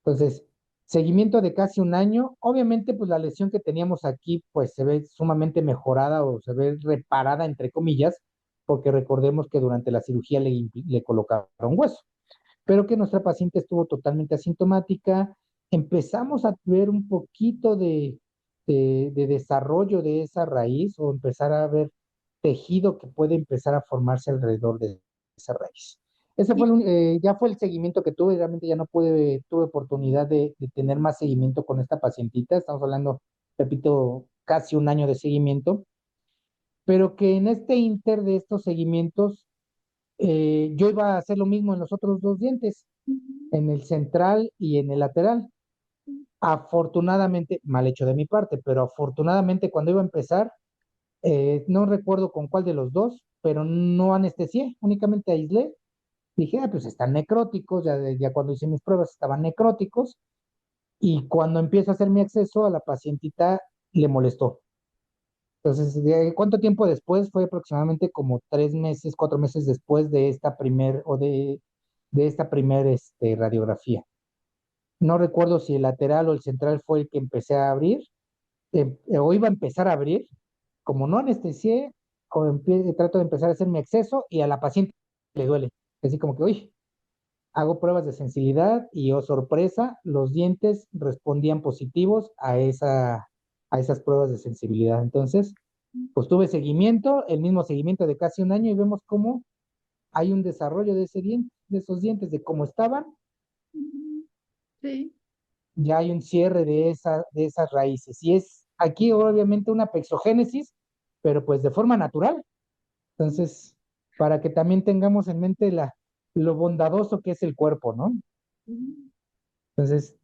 Speaker 2: Entonces, seguimiento de casi un año. Obviamente, pues la lesión que teníamos aquí, pues se ve sumamente mejorada o se ve reparada, entre comillas, porque recordemos que durante la cirugía le colocaron hueso, pero que nuestra paciente estuvo totalmente asintomática. Empezamos a ver un poquito de desarrollo de esa raíz o empezar a ver tejido que puede empezar a formarse alrededor de esa raíz. Ese fue ya fue el seguimiento que tuve, realmente ya no tuve oportunidad de tener más seguimiento con esta pacientita, estamos hablando, repito, casi un año de seguimiento, pero que en este inter de estos seguimientos yo iba a hacer lo mismo en los otros dos dientes, en el central y en el lateral. Afortunadamente, mal hecho de mi parte, pero afortunadamente cuando iba a empezar, no recuerdo con cuál de los dos, pero no anestesié, únicamente aislé. Dije, pues están necróticos, ya cuando hice mis pruebas estaban necróticos, y cuando empiezo a hacer mi acceso a la pacientita le molestó. Entonces, ¿cuánto tiempo después? Fue aproximadamente como 3 meses, 4 meses después de esta de esta primer radiografía. No recuerdo si el lateral o el central fue el que empecé a abrir, o iba a empezar a abrir. Como no anestesié, trato de empezar a hacer mi acceso y a la paciente le duele. Así como que, uy, hago pruebas de sensibilidad y, oh sorpresa, los dientes respondían positivos a esas pruebas de sensibilidad. Entonces, pues tuve seguimiento, el mismo seguimiento de casi un año, y vemos cómo hay un desarrollo de ese diente, de esos dientes, de cómo estaban.
Speaker 1: Sí.
Speaker 2: Ya hay un cierre de esas raíces. Y es aquí obviamente una pexogénesis, pero pues de forma natural. Entonces, para que también tengamos en mente lo bondadoso que es el cuerpo, ¿no? Entonces,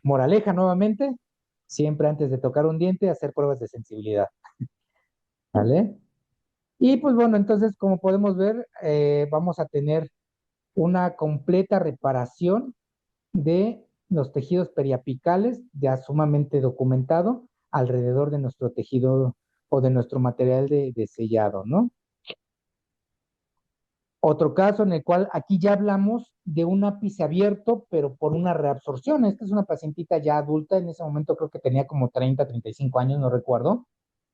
Speaker 2: moraleja nuevamente, siempre antes de tocar un diente, hacer pruebas de sensibilidad, ¿vale? Y pues bueno, entonces, como podemos ver, vamos a tener una completa reparación de los tejidos periapicales, ya sumamente documentado, alrededor de nuestro tejido o de nuestro material de sellado, ¿no? Otro caso en el cual aquí ya hablamos de un ápice abierto, pero por una reabsorción. Esta es una pacientita ya adulta, en ese momento creo que tenía como 35 años, no recuerdo,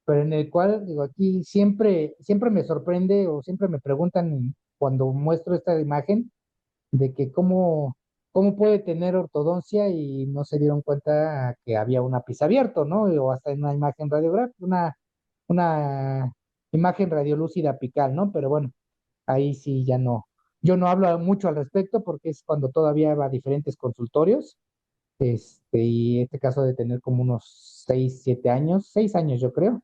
Speaker 2: pero en el cual, digo, aquí siempre me sorprende o siempre me preguntan cuando muestro esta imagen de que cómo puede tener ortodoncia y no se dieron cuenta que había un ápice abierto, ¿no? O hasta en una imagen radiográfica, una imagen radiolúcida apical, ¿no? Pero bueno, ahí sí ya no. Yo no hablo mucho al respecto porque es cuando todavía va a diferentes consultorios, y este caso de tener como unos 6, 7 años, 6 años yo creo.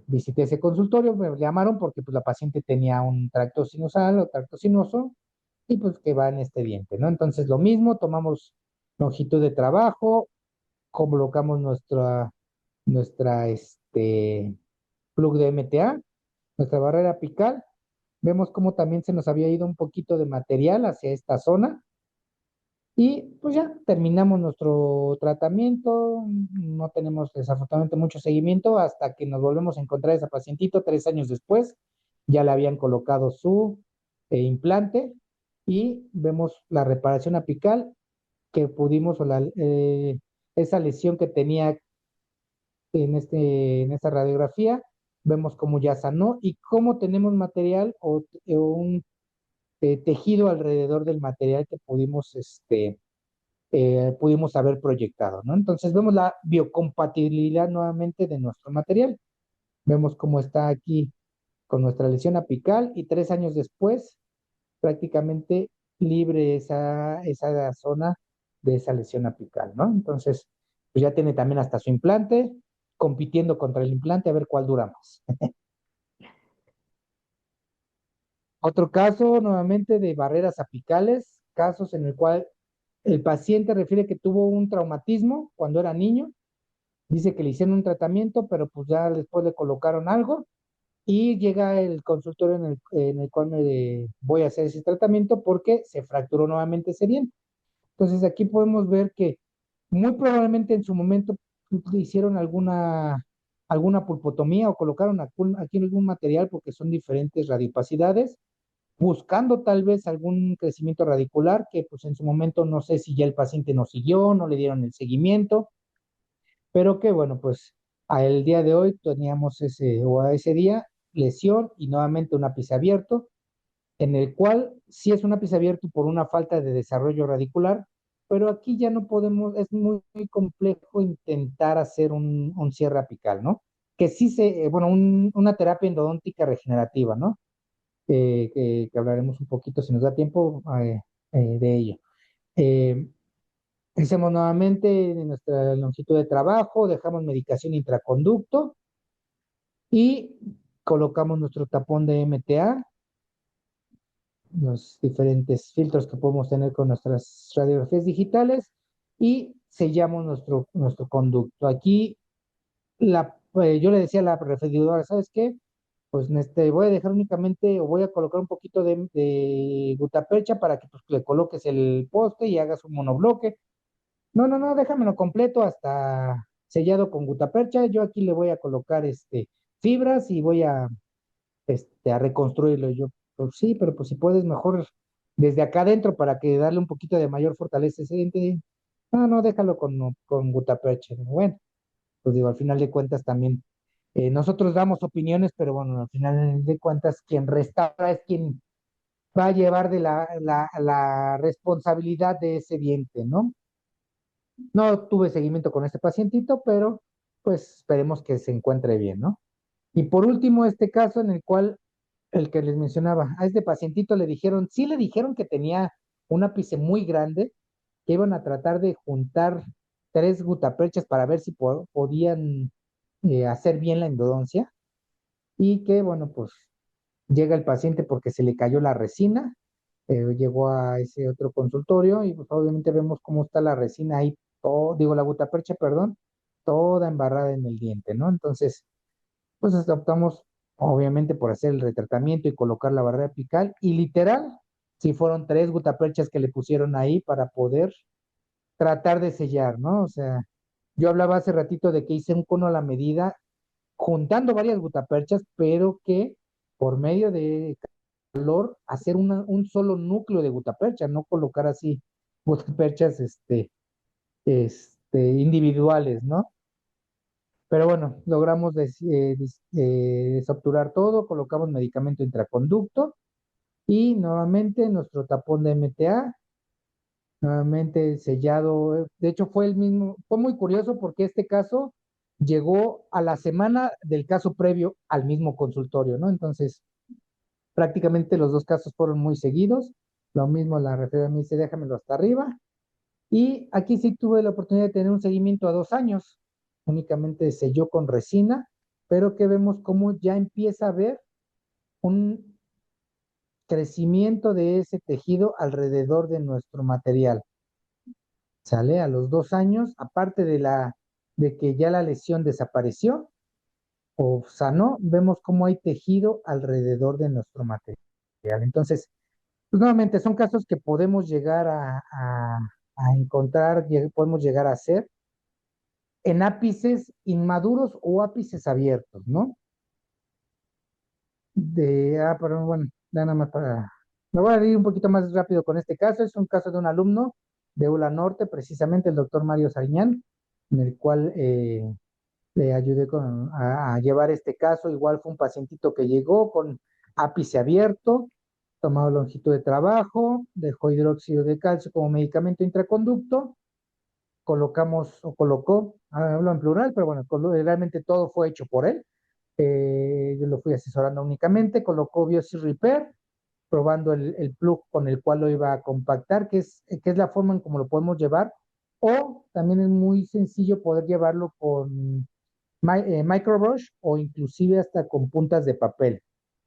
Speaker 2: Visité ese consultorio, me llamaron porque pues la paciente tenía un tracto sinusal o tracto sinuoso, y pues que va en este diente, ¿no? Entonces lo mismo, tomamos longitud de trabajo, colocamos nuestra plug de MTA, nuestra barrera apical, vemos cómo también se nos había ido un poquito de material hacia esta zona, y pues ya terminamos nuestro tratamiento. No tenemos desafortunadamente mucho seguimiento hasta que nos volvemos a encontrar esa pacientito 3 años después. Ya le habían colocado su implante, y vemos la reparación apical que pudimos, esa lesión que tenía en esta radiografía. Vemos cómo ya sanó y cómo tenemos material o un tejido alrededor del material que pudimos haber proyectado, ¿no? Entonces vemos la biocompatibilidad nuevamente de nuestro material. Vemos cómo está aquí con nuestra lesión apical, y 3 años después prácticamente libre esa zona de esa lesión apical, ¿no? Entonces, pues ya tiene también hasta su implante, compitiendo contra el implante a ver cuál dura más. Otro caso nuevamente de barreras apicales, casos en el cual el paciente refiere que tuvo un traumatismo cuando era niño, Dice que le hicieron un tratamiento, pero pues ya después le colocaron algo y llega el consultorio en el cual me voy a hacer ese tratamiento porque se fracturó nuevamente ese diente. Entonces aquí podemos ver que muy probablemente en su momento le hicieron alguna pulpotomía o colocaron aquí algún material porque son diferentes radiopacidades, buscando tal vez algún crecimiento radicular que pues en su momento no sé si ya el paciente no siguió, no le dieron el seguimiento, pero que bueno, pues al día de hoy teníamos a ese día lesión y nuevamente un ápice abierto en el cual sí es un ápice abierto por una falta de desarrollo radicular, pero aquí ya no podemos, es muy complejo intentar hacer un cierre apical, ¿no? Que sí bueno, una terapia endodóntica regenerativa, ¿no? Que hablaremos un poquito, si nos da tiempo, de ello. Eh, Hacemos nuevamente nuestra longitud de trabajo, dejamos medicación intraconducto y colocamos nuestro tapón de MTA, los diferentes filtros que podemos tener con nuestras radiografías digitales y sellamos nuestro conducto. Aquí yo le decía a la referidora, ¿sabes qué? Pues voy a dejar únicamente o voy a colocar un poquito de gutapercha para que pues, le coloques el poste y hagas un monobloque. No, no, no, déjamelo completo hasta sellado con gutapercha. Yo aquí le voy a colocar fibras y voy a reconstruirlo. Y yo, pues sí, pero pues si puedes mejor desde acá adentro para que darle un poquito de mayor fortaleza a ese diente. No, no, déjalo con gutapercha. Bueno, pues digo, al final de cuentas también nosotros damos opiniones, pero bueno, al final de cuentas quien restaura es quien va a llevar de la responsabilidad de ese diente, ¿no? No tuve seguimiento con este pacientito, pero pues esperemos que se encuentre bien, ¿no? Y por último, este caso en el cual el que les mencionaba, a este pacientito le dijeron, sí le dijeron que tenía un ápice muy grande, que iban a tratar de juntar 3 gutaperchas para ver si podían hacer bien la endodoncia y que, bueno, pues llega el paciente porque se le cayó la resina, llegó a ese otro consultorio y pues obviamente vemos cómo está la resina ahí, digo, la gutapercha, perdón, toda embarrada en el diente, ¿no? Entonces, pues optamos obviamente por hacer el retratamiento y colocar la barrera apical y literal, si fueron 3 gutaperchas que le pusieron ahí para poder tratar de sellar, ¿no? O sea, yo hablaba hace ratito de que hice un cono a la medida juntando varias gutaperchas, pero que por medio de calor hacer un solo núcleo de gutapercha, no colocar así gutaperchas individuales, ¿no? Pero bueno, logramos desobturar todo, colocamos medicamento intraconducto y nuevamente nuestro tapón de MTA, nuevamente sellado. De hecho, fue el mismo, fue muy curioso porque este caso llegó a la semana del caso previo al mismo consultorio, ¿no? Entonces, prácticamente los dos casos fueron muy seguidos. Lo mismo la referida me dice, déjamelo hasta arriba. Y aquí sí tuve la oportunidad de tener un seguimiento a 2 años. Únicamente selló con resina, pero que vemos cómo ya empieza a haber un crecimiento de ese tejido alrededor de nuestro material. Sale a los 2 años, aparte de que ya la lesión desapareció o sanó, vemos cómo hay tejido alrededor de nuestro material. Entonces, pues nuevamente son casos que podemos llegar a encontrar, podemos llegar a hacer en ápices inmaduros o ápices abiertos, ¿no? Pero bueno, ya nada más Me voy a ir un poquito más rápido con este caso. Es un caso de un alumno de ULA Norte, precisamente el doctor Mario Sariñán, en el cual le ayudé a llevar este caso. Igual fue un pacientito que llegó con ápice abierto, tomado longitud de trabajo, dejó hidróxido de calcio como medicamento intraconducto, colocamos o colocó, hablo en plural, pero bueno, realmente todo fue hecho por él. Yo lo fui asesorando únicamente, colocó Biosys Repair, probando el plug con el cual lo iba a compactar, que es la forma en cómo lo podemos llevar, o también es muy sencillo poder llevarlo con microbrush o inclusive hasta con puntas de papel.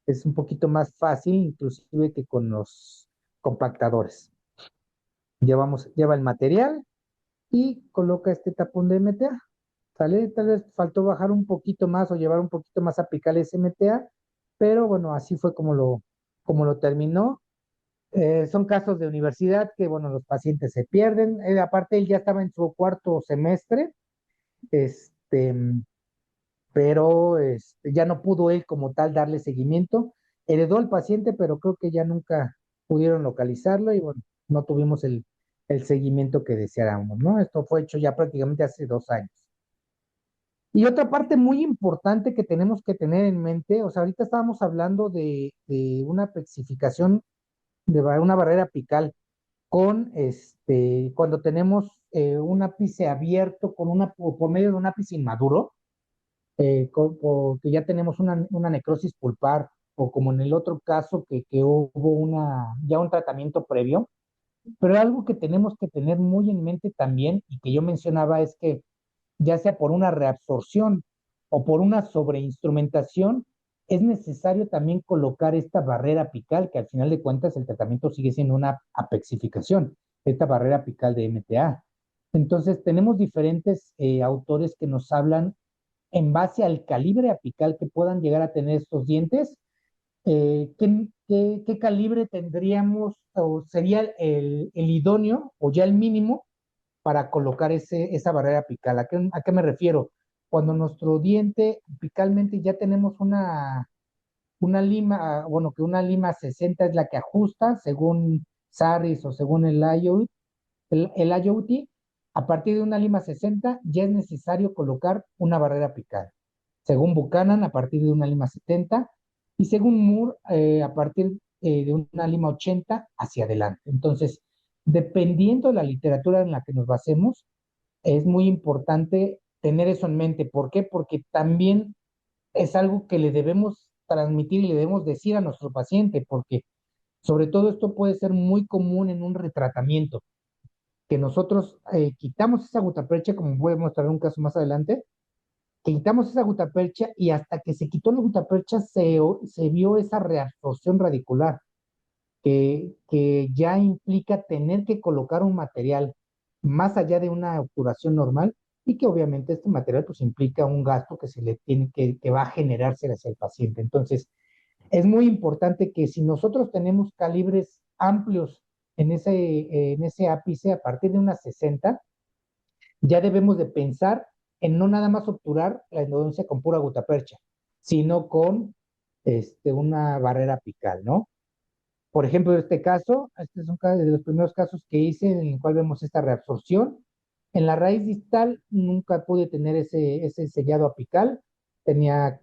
Speaker 2: Es un poquito más fácil, inclusive que con los compactadores. Lleva el material y coloca este tapón de MTA. ¿sale? Tal vez faltó bajar un poquito más o llevar un poquito más apical ese MTA, pero bueno, así fue como lo terminó. Son casos de universidad que, bueno, los pacientes se pierden. Aparte, él ya estaba en su cuarto semestre, este, pero ya no pudo él como tal darle seguimiento. Heredó al paciente, pero creo que ya nunca pudieron localizarlo y bueno, no tuvimos el seguimiento que deseáramos, ¿no? Esto fue hecho ya prácticamente hace 2 años. Y otra parte muy importante que tenemos que tener en mente, o sea, ahorita estábamos hablando de una pexificación una barrera apical con cuando tenemos un ápice abierto por medio de un ápice inmaduro, o que ya tenemos una necrosis pulpar, o como en el otro caso que hubo ya un tratamiento previo. Pero algo que tenemos que tener muy en mente también, y que yo mencionaba, es que ya sea por una reabsorción o por una sobreinstrumentación, es necesario también colocar esta barrera apical, que al final de cuentas el tratamiento sigue siendo una apexificación, esta barrera apical de MTA. Entonces, tenemos diferentes autores que nos hablan en base al calibre apical que puedan llegar a tener estos dientes. ¿Qué calibre tendríamos o sería el idóneo o ya el mínimo para colocar esa barrera apical? ¿A qué me refiero? Cuando nuestro diente apicalmente ya tenemos una lima, bueno, que una lima 60 es la que ajusta según SARIS o según el IoT, a partir de una lima 60 ya es necesario colocar una barrera apical. Según Buchanan, a partir de una lima 70 y según Moore, a partir de una lima 80 hacia adelante. Entonces, dependiendo de la literatura en la que nos basemos, es muy importante tener eso en mente. ¿Por qué? Porque también es algo que le debemos transmitir y le debemos decir a nuestro paciente, porque sobre todo esto puede ser muy común en un retratamiento, que nosotros quitamos esa gutapercha, como voy a mostrar un caso más adelante, que quitamos esa gutapercha y hasta que se quitó la gutapercha se vio esa reabsorción radicular, que ya implica tener que colocar un material más allá de una obturación normal y que obviamente este material pues implica un gasto que se le tiene que va a generarse hacia el paciente. Entonces, es muy importante que si nosotros tenemos calibres amplios en ese ápice a partir de unas 60, ya debemos de pensar en no nada más obturar la endodoncia con pura gutapercha, sino con una barrera apical, ¿no? Por ejemplo, en este caso, este es un de los primeros casos que hice en el cual vemos esta reabsorción. En la raíz distal nunca pude tener ese sellado apical. Tenía,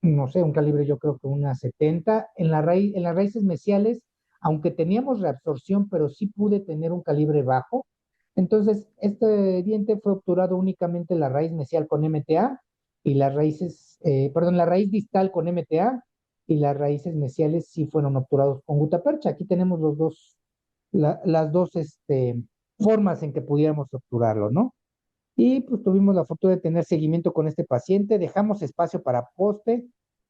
Speaker 2: no sé, un calibre yo creo que una 70. En las raíces mesiales, aunque teníamos reabsorción, pero sí pude tener un calibre bajo. Entonces, este diente fue obturado únicamente la raíz mesial con MTA y la raíz distal con MTA y las raíces mesiales sí fueron obturados con gutapercha. Aquí tenemos las dos formas en que pudiéramos obturarlo, ¿no? Y pues tuvimos la fortuna de tener seguimiento con este paciente, dejamos espacio para poste,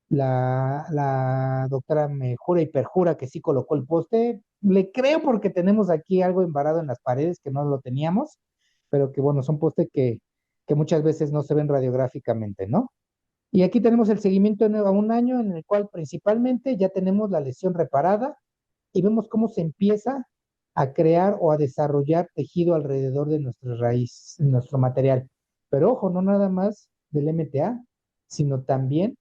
Speaker 2: la doctora me jura y perjura que sí colocó el poste, le creo porque tenemos aquí algo embarado en las paredes que no lo teníamos, pero que bueno, son postes que muchas veces no se ven radiográficamente, ¿no? Y aquí tenemos el seguimiento a un año en el cual principalmente ya tenemos la lesión reparada y vemos cómo se empieza a crear o a desarrollar tejido alrededor de nuestra raíz, nuestro material. Pero ojo, no nada más del MTA, sino también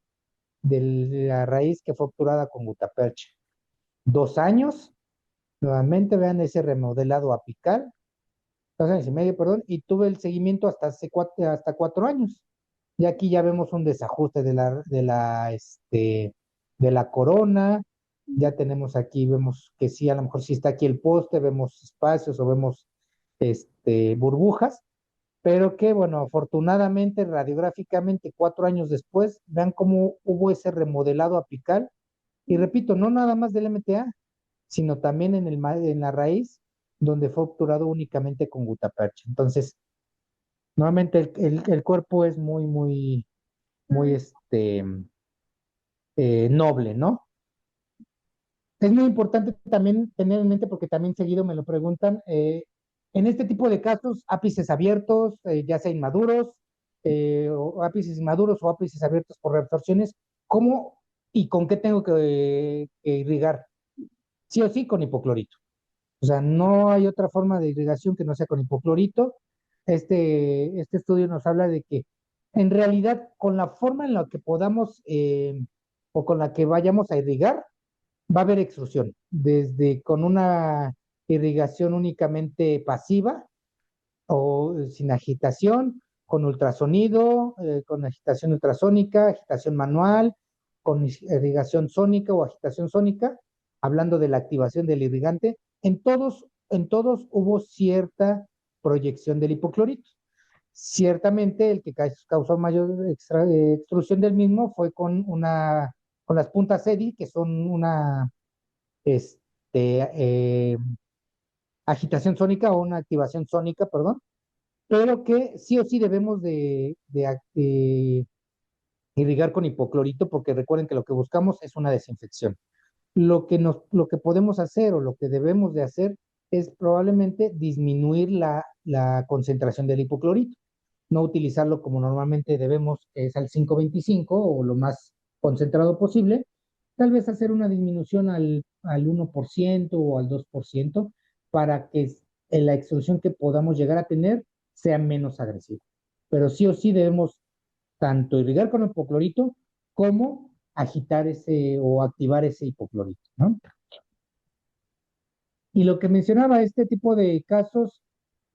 Speaker 2: de la raíz que fue obturada con gutapercha. 2 años, nuevamente vean ese remodelado apical, 2 años y medio, perdón, y tuve el seguimiento hasta 4 años. Y aquí ya vemos un desajuste de la corona. Ya tenemos aquí, vemos que sí, a lo mejor sí está aquí el poste, vemos espacios o vemos burbujas, pero que bueno, afortunadamente, radiográficamente, 4 años después, vean cómo hubo ese remodelado apical. Y repito, no nada más del MTA, sino también en la raíz, donde fue obturado únicamente con gutapercha. Entonces, nuevamente el cuerpo es muy, muy, muy noble, ¿no? Es muy importante también tener en mente, porque también seguido me lo preguntan, en este tipo de casos, ápices abiertos, ya sea inmaduros, o ápices inmaduros o ápices abiertos por reabsorciones, ¿cómo y con qué tengo que irrigar? Sí o sí con hipoclorito. O sea, no hay otra forma de irrigación que no sea con hipoclorito. Este estudio nos habla de que en realidad con la forma en la que podamos o con la que vayamos a irrigar, va a haber extrusión, desde con una irrigación únicamente pasiva o sin agitación, con ultrasonido, con agitación ultrasónica, agitación manual, con irrigación sónica o agitación sónica, hablando de la activación del irrigante, en todos hubo cierta proyección del hipoclorito. Ciertamente el que causó mayor extrusión del mismo fue con las puntas EDI, que son una este, eh, agitación sónica o una activación sónica, perdón, pero que sí o sí debemos de irrigar con hipoclorito, porque recuerden que lo que buscamos es una desinfección. Lo que podemos hacer o lo que debemos de hacer es probablemente disminuir la concentración del hipoclorito, no utilizarlo como normalmente debemos, que es al 5,25 o lo más concentrado posible, tal vez hacer una disminución al 1% o al 2% para que la extrusión que podamos llegar a tener sea menos agresiva. Pero sí o sí debemos tanto irrigar con hipoclorito como agitar ese o activar ese hipoclorito, ¿no? Y lo que mencionaba, este tipo de casos,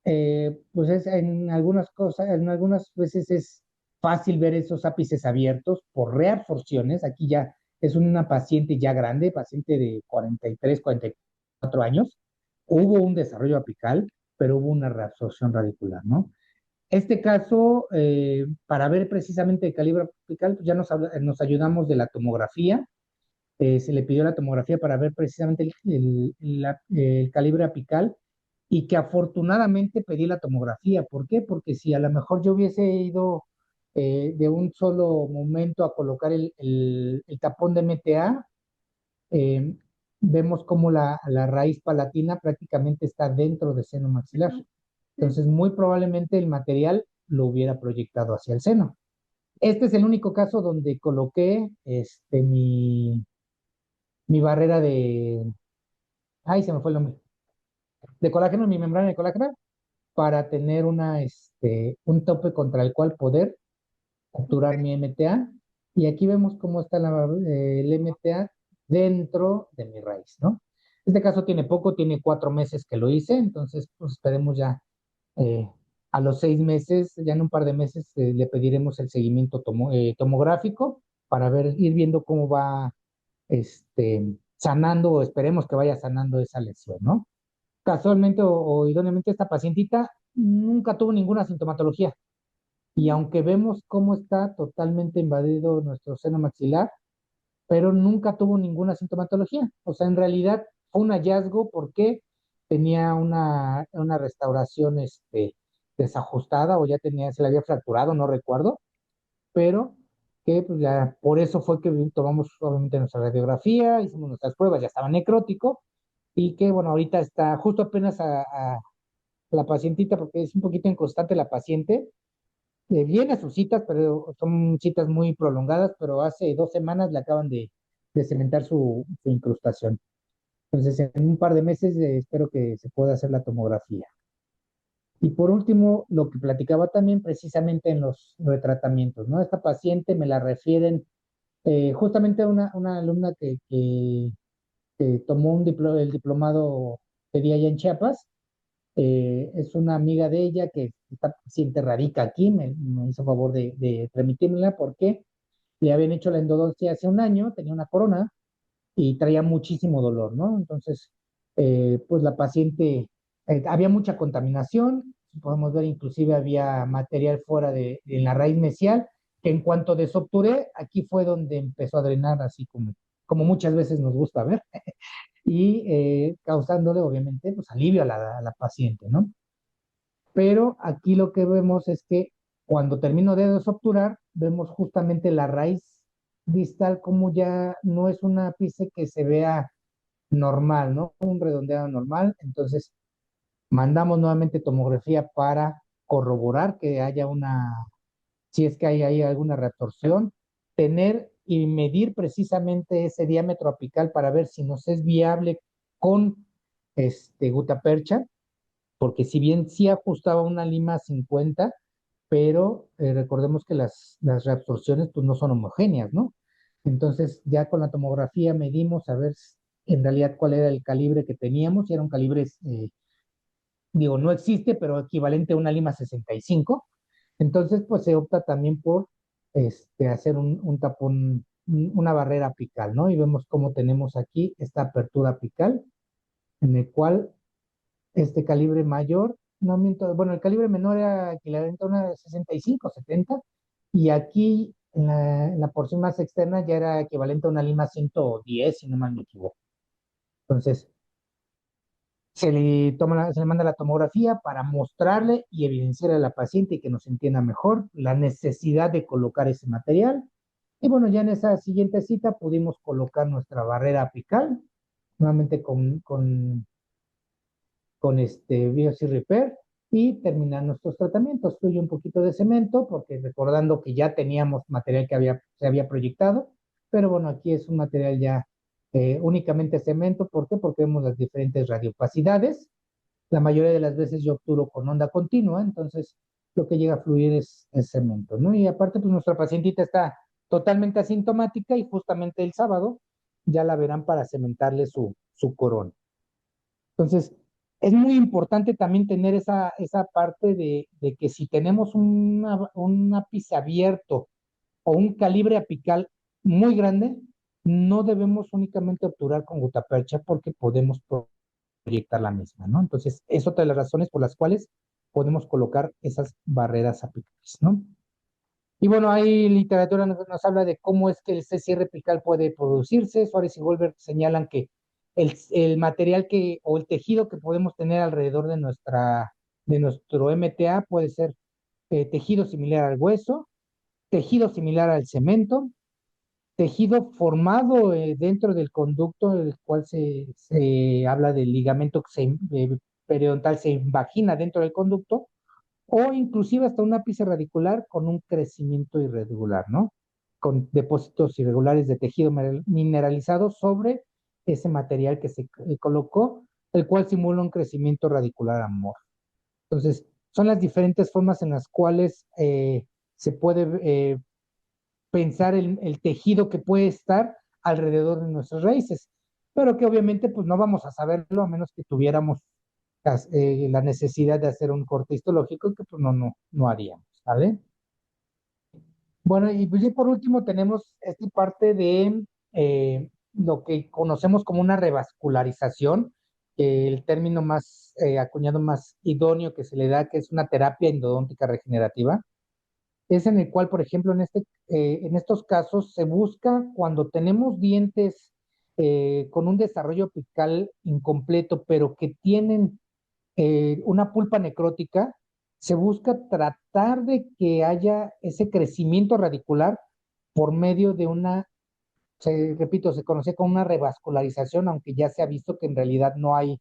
Speaker 2: pues es en algunas cosas, en algunas veces es fácil ver esos ápices abiertos por reabsorciones. Aquí ya es una paciente ya grande, paciente de 43, 44 años. Hubo un desarrollo apical, pero hubo una reabsorción radicular, ¿no? Este caso, para ver precisamente el calibre apical, pues ya nos ayudamos de la tomografía. Se le pidió la tomografía para ver precisamente el calibre apical y que afortunadamente pedí la tomografía. ¿Por qué? Porque si a lo mejor yo hubiese ido de un solo momento a colocar el tapón de MTA, eh, vemos como la raíz palatina prácticamente está dentro del seno maxilar. Entonces, muy probablemente el material lo hubiera proyectado hacia el seno. Este es el único caso donde coloqué mi barrera ay, se me fue el nombre, de colágeno, mi membrana de colágeno, para tener un tope contra el cual poder capturar mi MTA. Y aquí vemos cómo está el MTA dentro de mi raíz, ¿no? Este caso tiene poco, tiene 4 meses que lo hice, entonces pues esperemos ya eh, a los 6 meses, ya en un par de meses, le pediremos el seguimiento tomográfico para ir viendo cómo va sanando, o esperemos que vaya sanando esa lesión, ¿no? Casualmente o idóneamente, esta pacientita nunca tuvo ninguna sintomatología. Y aunque vemos cómo está totalmente invadido nuestro seno maxilar, pero nunca tuvo ninguna sintomatología. O sea, en realidad fue un hallazgo porque tenía una restauración desajustada, o ya se le había fracturado, no recuerdo, pero que pues ya por eso fue que tomamos obviamente nuestra radiografía, hicimos nuestras pruebas, ya estaba necrótico, y que bueno, ahorita está justo apenas a la pacientita, porque es un poquito inconstante la paciente, viene a sus citas, pero son citas muy prolongadas, pero hace 2 semanas le acaban de cementar su incrustación. Entonces, en un par de meses espero que se pueda hacer la tomografía. Y por último, lo que platicaba también precisamente en los retratamientos, ¿no? Esta paciente me la refieren justamente a una alumna que tomó el diplomado de día allá en Chiapas. Es una amiga de ella que esta paciente radica aquí, me hizo favor de remitirla porque le habían hecho la endodoncia hace un año, tenía una corona y traía muchísimo dolor, ¿no? Entonces, pues la paciente, había mucha contaminación, podemos ver inclusive había material fuera en la raíz mesial, que en cuanto desobturé, aquí fue donde empezó a drenar, así como muchas veces nos gusta ver, y causándole obviamente pues alivio a la paciente, ¿no? Pero aquí lo que vemos es que cuando termino de desobturar, vemos justamente la raíz distal como ya no es un ápice que se vea normal, ¿no? Un redondeado normal. Entonces, mandamos nuevamente tomografía para corroborar que haya si es que hay alguna reabsorción, tener y medir precisamente ese diámetro apical para ver si nos es viable con gutapercha, porque si bien sí ajustaba una lima 50, pero recordemos que las reabsorciones pues no son homogéneas, ¿no? Entonces ya con la tomografía medimos a ver en realidad cuál era el calibre que teníamos, y era un calibre, digo, no existe, pero equivalente a una lima 65. Entonces pues se opta también por hacer un tapón, una barrera apical, ¿no? Y vemos cómo tenemos aquí esta apertura apical, en el cual este calibre mayor, no miento, bueno, el calibre menor era equivalente a una 65, 70, y aquí en la porción más externa ya era equivalente a una lima 110, si no mal me equivoco. Entonces, se le manda la tomografía para mostrarle y evidenciar a la paciente y que nos entienda mejor la necesidad de colocar ese material. Y bueno, ya en esa siguiente cita pudimos colocar nuestra barrera apical, nuevamente con Biosy Repair, y terminar nuestros tratamientos. Fluye un poquito de cemento, porque recordando que ya teníamos material que se había proyectado, pero bueno, aquí es un material ya únicamente cemento. ¿Por qué? Porque vemos las diferentes radiopacidades. La mayoría de las veces yo obturo con onda continua, entonces lo que llega a fluir es cemento, ¿no? Y aparte, pues nuestra pacientita está totalmente asintomática, y justamente el sábado ya la verán para cementarle su corona. Entonces, es muy importante también tener esa parte de que si tenemos un ápice abierto o un calibre apical muy grande, no debemos únicamente obturar con gutapercha, porque podemos proyectar la misma, ¿no? Entonces, es otra de las razones por las cuales podemos colocar esas barreras apicales, ¿no? Y bueno, hay literatura nos habla de cómo es que el cierre apical puede producirse. Suárez y Goldberg señalan que el material o el tejido que podemos tener alrededor de nuestro MTA puede ser tejido similar al hueso, tejido similar al cemento, tejido formado dentro del conducto, el cual se habla del ligamento periodontal, se invagina dentro del conducto, o inclusive hasta un ápice radicular con un crecimiento irregular, ¿no? Con depósitos irregulares de tejido mineralizado sobre ese material que se colocó, el cual simula un crecimiento radicular amorfo. Entonces, son las diferentes formas en las cuales se puede pensar el tejido que puede estar alrededor de nuestras raíces, pero que obviamente pues no vamos a saberlo a menos que tuviéramos la necesidad de hacer un corte histológico, que pues no haríamos, ¿vale? Bueno, y pues ya por último tenemos esta parte de lo que conocemos como una revascularización, el término más acuñado, más idóneo que se le da, que es una terapia endodóntica regenerativa. Es en el cual, por ejemplo, en estos casos se busca cuando tenemos dientes con un desarrollo apical incompleto, pero que tienen una pulpa necrótica. Se busca tratar de que haya ese crecimiento radicular por medio de repito, se conoce como una revascularización, aunque ya se ha visto que en realidad no hay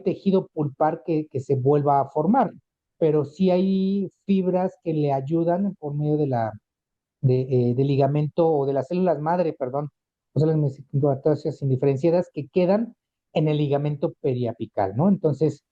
Speaker 2: tejido pulpar que se vuelva a formar, pero sí hay fibras que le ayudan por medio del ligamento o de las células madre, perdón, o células mesenquimosas indiferenciadas que quedan en el ligamento periapical, ¿no? Entonces,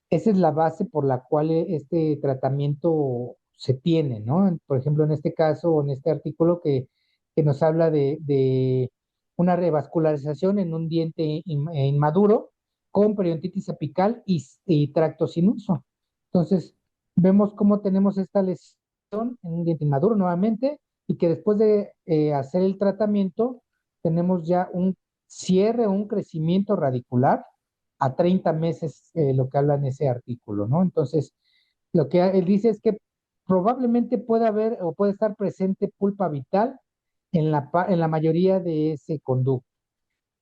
Speaker 2: esa es la base por la cual este tratamiento se tiene, ¿no? Por ejemplo, en este caso, o en este artículo que nos habla de una revascularización en un diente inmaduro con periodontitis apical y tracto sinuoso. Entonces, vemos cómo tenemos esta lesión en un diente inmaduro nuevamente, y que después de hacer el tratamiento tenemos ya un cierre o un crecimiento radicular a 30 meses, lo que habla en ese artículo, ¿no? Entonces, lo que él dice es que probablemente pueda haber o puede estar presente pulpa vital en la mayoría de ese conducto,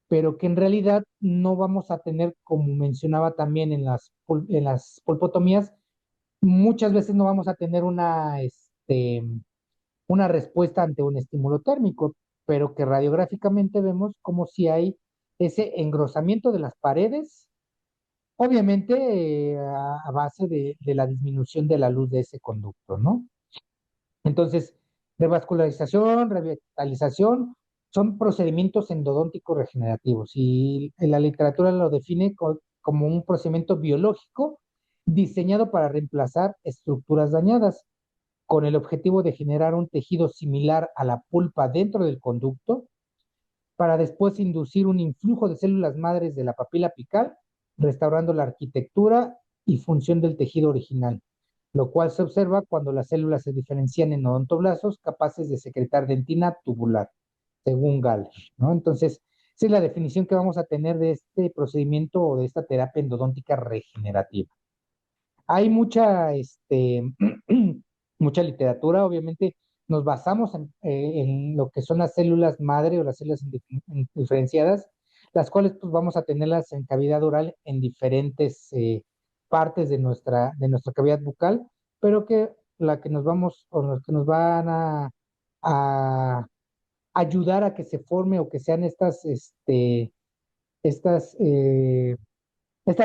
Speaker 2: pero que en realidad no vamos a tener, como mencionaba también en las pulpotomías, muchas veces no vamos a tener una respuesta ante un estímulo térmico, pero que radiográficamente vemos como si hay ese engrosamiento de las paredes. Obviamente, a base de la disminución de la luz de ese conducto, ¿no? Entonces, revascularización, revitalización, son procedimientos endodónticos regenerativos y en la literatura lo define como un procedimiento biológico diseñado para reemplazar estructuras dañadas con el objetivo de generar un tejido similar a la pulpa dentro del conducto para después inducir un influjo de células madres de la papila apical, restaurando la arquitectura y función del tejido original, lo cual se observa cuando las células se diferencian en odontoblastos capaces de secretar dentina tubular, según Galler, ¿no? Entonces, esa es la definición que vamos a tener de este procedimiento o de esta terapia endodóntica regenerativa. Hay mucha, mucha literatura, obviamente nos basamos en lo que son las células madre o las células diferenciadas, las cuales pues vamos a tenerlas en cavidad oral en diferentes partes de nuestra cavidad bucal, pero que la que nos vamos o los que nos van a ayudar a que se forme o que sean estas esta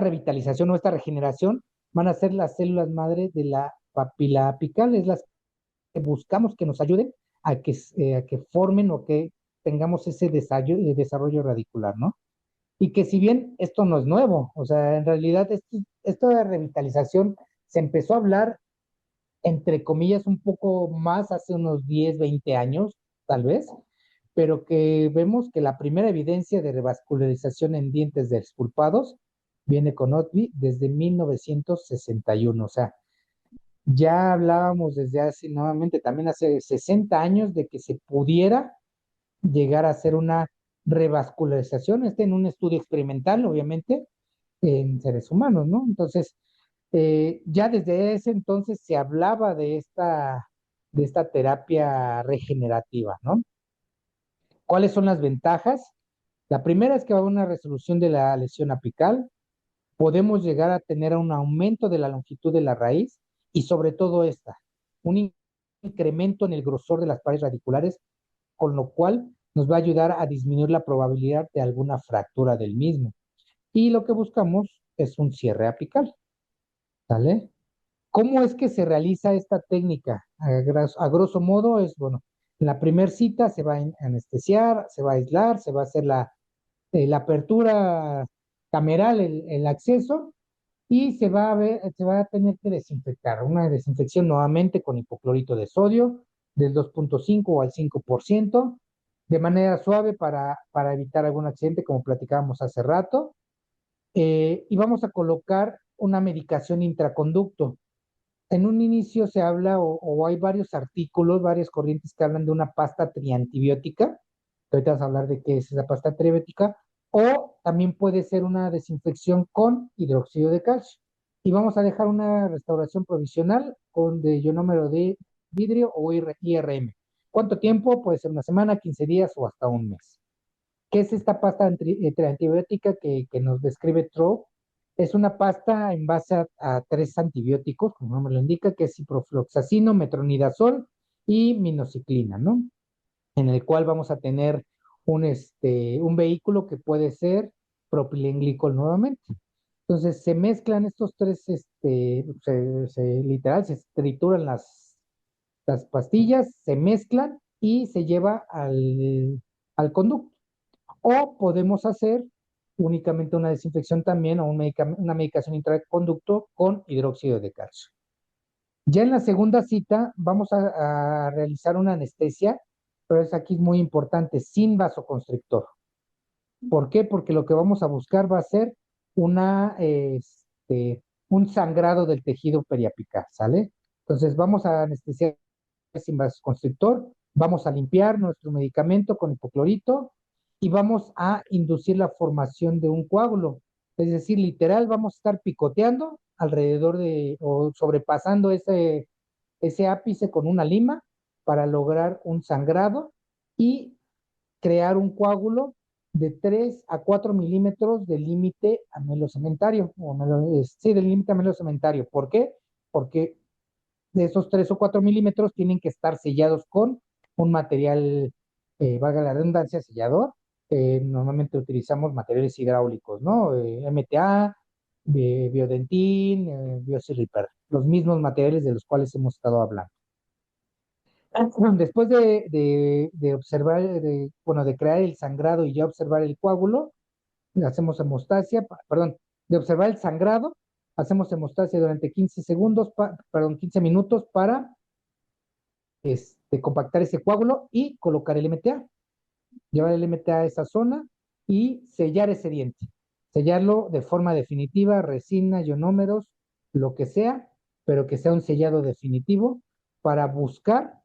Speaker 2: revitalización o esta regeneración van a ser las células madre de la papila apical, es las que buscamos que nos ayuden a que formen o que tengamos ese desarrollo radicular, ¿no? Y que si bien esto no es nuevo, o sea, en realidad esto de revitalización se empezó a hablar, entre comillas, un poco más hace unos 10 20 años, tal vez, pero que vemos que la primera evidencia de revascularización en dientes de expulpados viene con Otvi desde 1961. O sea, ya hablábamos desde hace, nuevamente, también hace 60 años de que se pudiera llegar a hacer una revascularización, en un estudio experimental, obviamente, en seres humanos, ¿no? Entonces, ya desde ese entonces se hablaba de esta terapia regenerativa, ¿no? ¿Cuáles son las ventajas? La primera es que va a haber una resolución de la lesión apical, podemos llegar a tener un aumento de la longitud de la raíz y sobre todo un incremento en el grosor de las paredes radiculares, con lo cual nos va a ayudar a disminuir la probabilidad de alguna fractura del mismo. Y lo que buscamos es un cierre apical, ¿sale? ¿Cómo es que se realiza esta técnica? A grosso modo es, bueno, en la primera cita se va a anestesiar, se va a aislar, se va a hacer la apertura cameral, el acceso, y se va a tener que desinfectar. Una desinfección nuevamente con hipoclorito de sodio del 2,5 al 5%, de manera suave para evitar algún accidente, como platicábamos hace rato. Y vamos a colocar una medicación intraconducto. En un inicio se habla o hay varios artículos, varias corrientes que hablan de una pasta triantibiótica, que ahorita vamos a hablar de qué es esa pasta triantibiótica, o también puede ser una desinfección con hidróxido de calcio. Y vamos a dejar una restauración provisional con de ionómero de vidrio o IRM. ¿Cuánto tiempo? Puede ser una semana, 15 días o hasta un mes. ¿Qué es esta pasta antibiótica que nos describe Trow? Es una pasta en base a tres antibióticos, como el nombre lo indica, que es ciprofloxacino, metronidazol y minoxiclina, ¿no? En el cual vamos a tener un vehículo que puede ser propilenglicol nuevamente. Entonces se mezclan estos tres, literal, se trituran las pastillas, se mezclan y se lleva al conducto. O podemos hacer únicamente una desinfección también o una medicación intraconducto con hidróxido de calcio. Ya en la segunda cita vamos a realizar una anestesia, pero es aquí muy importante, sin vasoconstrictor. ¿Por qué? Porque lo que vamos a buscar va a ser un sangrado del tejido periapical, ¿sale? Entonces vamos a anestesiar sin vasoconstrictor, vamos a limpiar nuestro medicamento con hipoclorito y vamos a inducir la formación de un coágulo. Es decir, literal, vamos a estar picoteando alrededor o sobrepasando ese ápice con una lima para lograr un sangrado y crear un coágulo de 3 a 4 milímetros del límite amelocementario, sí, del límite amelocementario. ¿Por qué? Porque de esos 3 o 4 milímetros tienen que estar sellados con un material, valga la redundancia, sellador. Normalmente utilizamos materiales hidráulicos, ¿no? MTA, Biodentin, Biosirriper, los mismos materiales de los cuales hemos estado hablando. Después de observar, bueno, de crear el sangrado y ya observar el coágulo, hacemos hemostasia, perdón, de observar el sangrado, hacemos hemostasia durante 15 segundos, perdón, 15 minutos para compactar ese coágulo y colocar el MTA, llevar el MTA a esa zona y sellar ese diente, sellarlo de forma definitiva, resina, ionómeros, lo que sea, pero que sea un sellado definitivo para buscar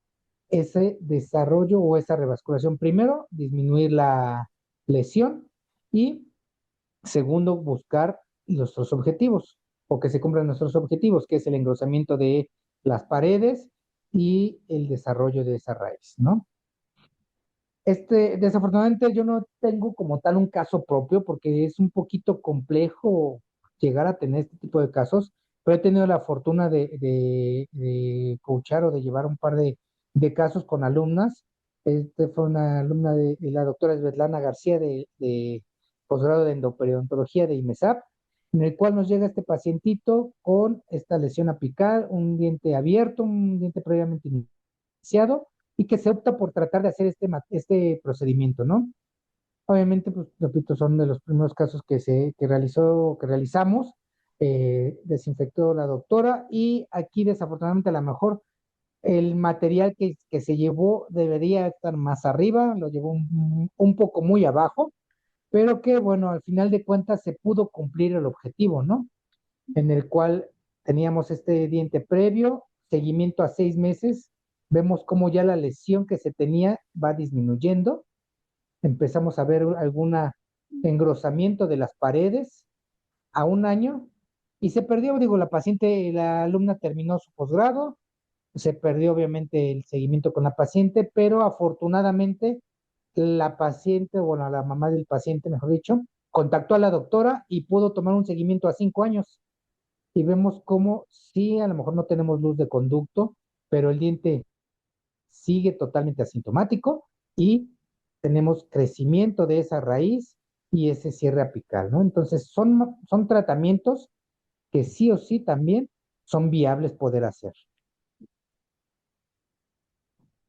Speaker 2: ese desarrollo o esa revasculación. Primero, disminuir la lesión y segundo, buscar nuestros objetivos o que se cumplan nuestros objetivos, que es el engrosamiento de las paredes y el desarrollo de esa raíz, ¿no? Desafortunadamente yo no tengo como tal un caso propio porque es un poquito complejo llegar a tener este tipo de casos, pero he tenido la fortuna de coachar o de llevar un par de casos con alumnas. Fue una alumna de la doctora Svetlana García de posgrado de endoperidontología de IMESAP, en el cual nos llega este pacientito con esta lesión apical, un diente abierto, un diente previamente iniciado y que se opta por tratar de hacer este procedimiento, ¿no? Obviamente, pues, repito, son de los primeros casos que realizamos, desinfectó la doctora y aquí desafortunadamente a lo mejor el material que se llevó debería estar más arriba, lo llevó un poco muy abajo, pero que bueno, al final de cuentas se pudo cumplir el objetivo, ¿no? En el cual teníamos este diente previo, seguimiento a 6 meses, vemos cómo ya la lesión que se tenía va disminuyendo, empezamos a ver algún engrosamiento de las paredes a un año y se perdió, digo, la paciente, la alumna terminó su posgrado, se perdió obviamente el seguimiento con la paciente, pero afortunadamente la paciente, bueno, la mamá del paciente, mejor dicho, contactó a la doctora y pudo tomar un seguimiento a 5 años y vemos cómo sí, a lo mejor no tenemos luz de conducto, pero el diente sigue totalmente asintomático y tenemos crecimiento de esa raíz y ese cierre apical, ¿no? Entonces son tratamientos que sí o sí también son viables poder hacer.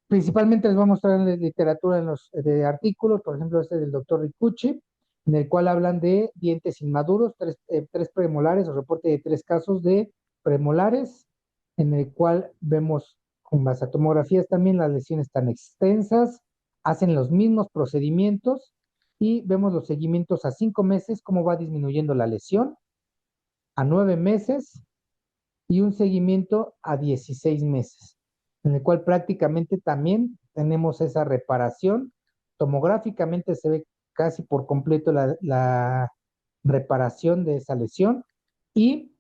Speaker 2: Principalmente les voy a mostrar en la literatura en los de artículos, por ejemplo, este del doctor Ricucci, en el cual hablan de dientes inmaduros, tres premolares, o reporte de 3 casos de premolares, en el cual vemos con base a tomografías también las lesiones tan extensas, hacen los mismos procedimientos y vemos los seguimientos a 5 meses, cómo va disminuyendo la lesión, a 9 meses y un seguimiento a 16 meses, en el cual prácticamente también tenemos esa reparación. Tomográficamente se ve casi por completo la reparación de esa lesión y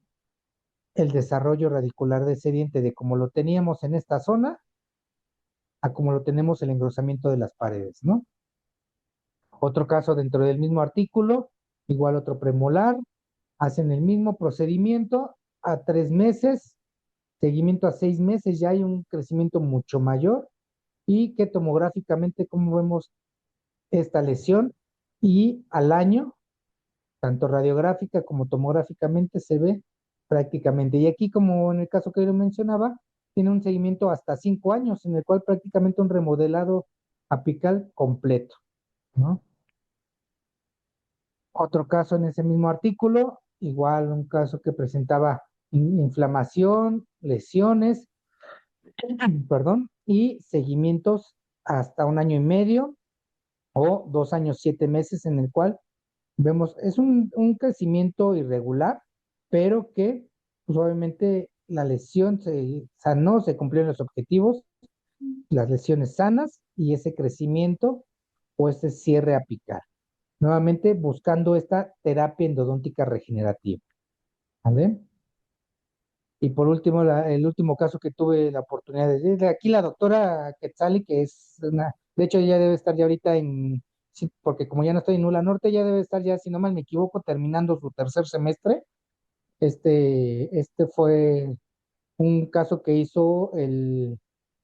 Speaker 2: el desarrollo radicular de ese diente, de como lo teníamos en esta zona a como lo tenemos el engrosamiento de las paredes, ¿no? Otro caso dentro del mismo artículo, igual otro premolar, hacen el mismo procedimiento a 3 meses, seguimiento a 6 meses, ya hay un crecimiento mucho mayor y que tomográficamente, como vemos esta lesión y al año, tanto radiográfica como tomográficamente se ve prácticamente. Y aquí, como en el caso que yo mencionaba, tiene un seguimiento hasta 5 años, en el cual prácticamente un remodelado apical completo, ¿no? Otro caso en ese mismo artículo, igual un caso que presentaba inflamación, lesiones, perdón, y seguimientos hasta 1 año y medio o 2 años, 7 meses, en el cual vemos, es un crecimiento irregular, pero que pues, obviamente la lesión se sanó, se cumplieron los objetivos, las lesiones sanas y ese crecimiento o ese cierre apical. Nuevamente buscando esta terapia endodóntica regenerativa. ¿Vale? Y por último, el último caso que tuve la oportunidad de aquí la doctora Quetzali, que es una, de hecho ella debe estar ya ahorita sí, porque como ya no estoy en Nula Norte, ya debe estar ya, si no mal me equivoco, terminando su tercer semestre. Este fue un caso que hizo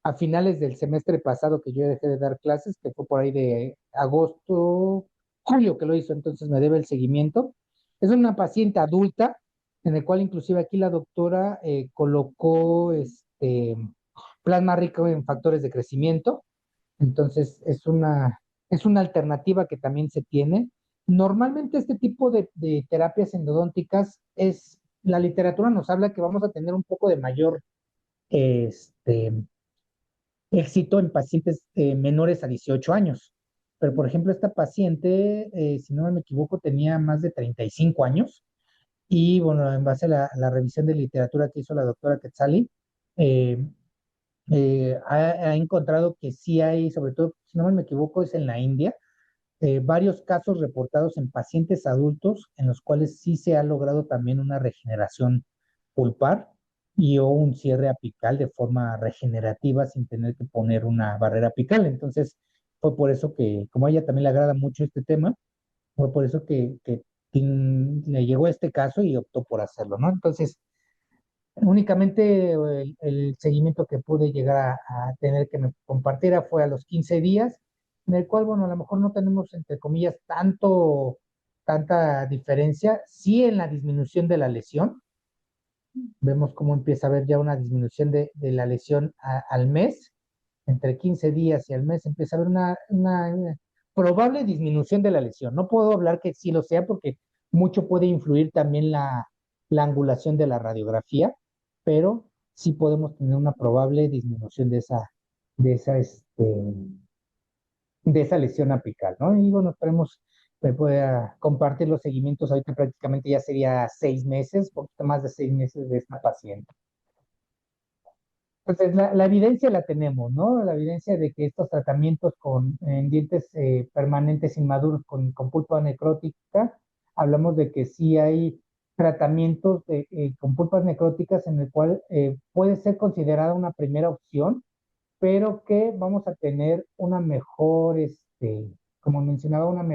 Speaker 2: a finales del semestre pasado que yo dejé de dar clases, que fue por ahí de agosto, julio que lo hizo, entonces me debe el seguimiento. Es una paciente adulta, en el cual inclusive aquí la doctora colocó plasma rico en factores de crecimiento. Entonces, es una alternativa que también se tiene. Normalmente este tipo de terapias endodónticas la literatura nos habla que vamos a tener un poco de mayor este, éxito en pacientes menores a 18 años. Pero, por ejemplo, esta paciente, si no me equivoco, tenía más de 35 años. Y bueno, en base a la revisión de literatura que hizo la doctora Quetzali, eh, ha encontrado que sí hay, sobre todo, si no me equivoco, es en la India, varios casos reportados en pacientes adultos en los cuales sí se ha logrado también una regeneración pulpar y o un cierre apical de forma regenerativa sin tener que poner una barrera apical. Entonces, fue por eso que, como a ella también le agrada mucho este tema, fue por eso que le llegó este caso y optó por hacerlo, ¿no? Entonces, únicamente el seguimiento que pude llegar a tener que me compartiera fue a los 15 días, en el cual, bueno, a lo mejor no tenemos, entre comillas, tanta diferencia. Sí en la disminución de la lesión, vemos cómo empieza a haber ya una disminución de la lesión al mes, entre 15 días y al mes empieza a haber una probable disminución de la lesión. No puedo hablar que sí lo sea porque mucho puede influir también la angulación de la radiografía, pero sí podemos tener una probable disminución de esa, de esa lesión apical, ¿no? Y bueno, esperemos me pueda compartir los seguimientos. Ahorita prácticamente ya sería 6 meses, poquito más de 6 meses de esta paciente. Entonces, la evidencia la tenemos, ¿no? La evidencia de que estos tratamientos en dientes permanentes inmaduros con pulpa necrótica, hablamos de que sí hay tratamientos con pulpas necróticas en el cual puede ser considerada una primera opción, pero que vamos a tener una mejor, como mencionaba, un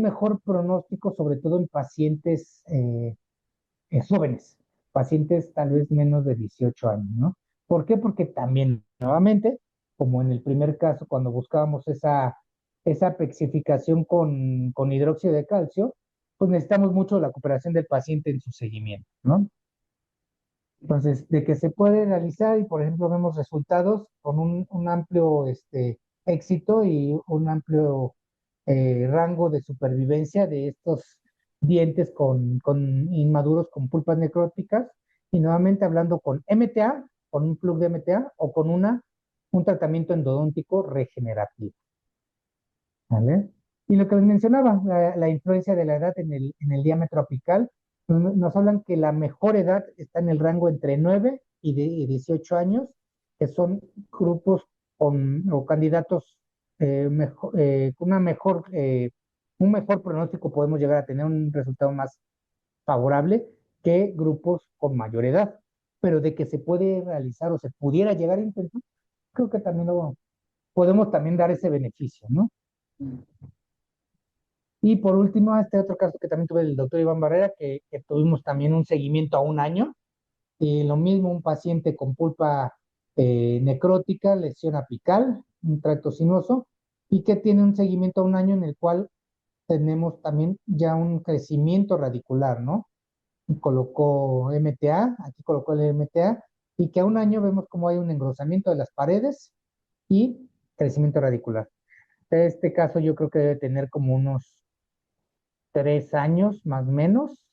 Speaker 2: mejor pronóstico, sobre todo en pacientes jóvenes, pacientes tal vez menos de 18 años, ¿no? ¿Por qué? Porque también, nuevamente, como en el primer caso, cuando buscábamos esa apexificación con hidróxido de calcio, pues necesitamos mucho la cooperación del paciente en su seguimiento, ¿no? Entonces, de que se puede realizar y, por ejemplo, vemos resultados con un amplio éxito y un amplio rango de supervivencia de estos dientes con inmaduros con pulpas necróticas y nuevamente hablando con MTA, con un plug de MTA o con un tratamiento endodóntico regenerativo. ¿Vale? Y lo que les mencionaba, la influencia de la edad en el diámetro apical, nos hablan que la mejor edad está en el rango entre 9 y 18 años, que son grupos o candidatos con un mejor pronóstico, podemos llegar a tener un resultado más favorable que grupos con mayor edad. Pero de que se puede realizar o se pudiera llegar a intentar, creo que también podemos también dar ese beneficio, ¿no? Y por último, este otro caso que también tuve del doctor Iván Barrera, que tuvimos también un seguimiento a un año. Y lo mismo, un paciente con pulpa necrótica, lesión apical, un tracto sinuoso, y que tiene un seguimiento a un año en el cual tenemos también ya un crecimiento radicular, ¿no? Y colocó MTA, aquí colocó el MTA, y que a un año vemos cómo hay un engrosamiento de las paredes y crecimiento radicular. Este caso yo creo que debe tener como unos 3 años más o menos,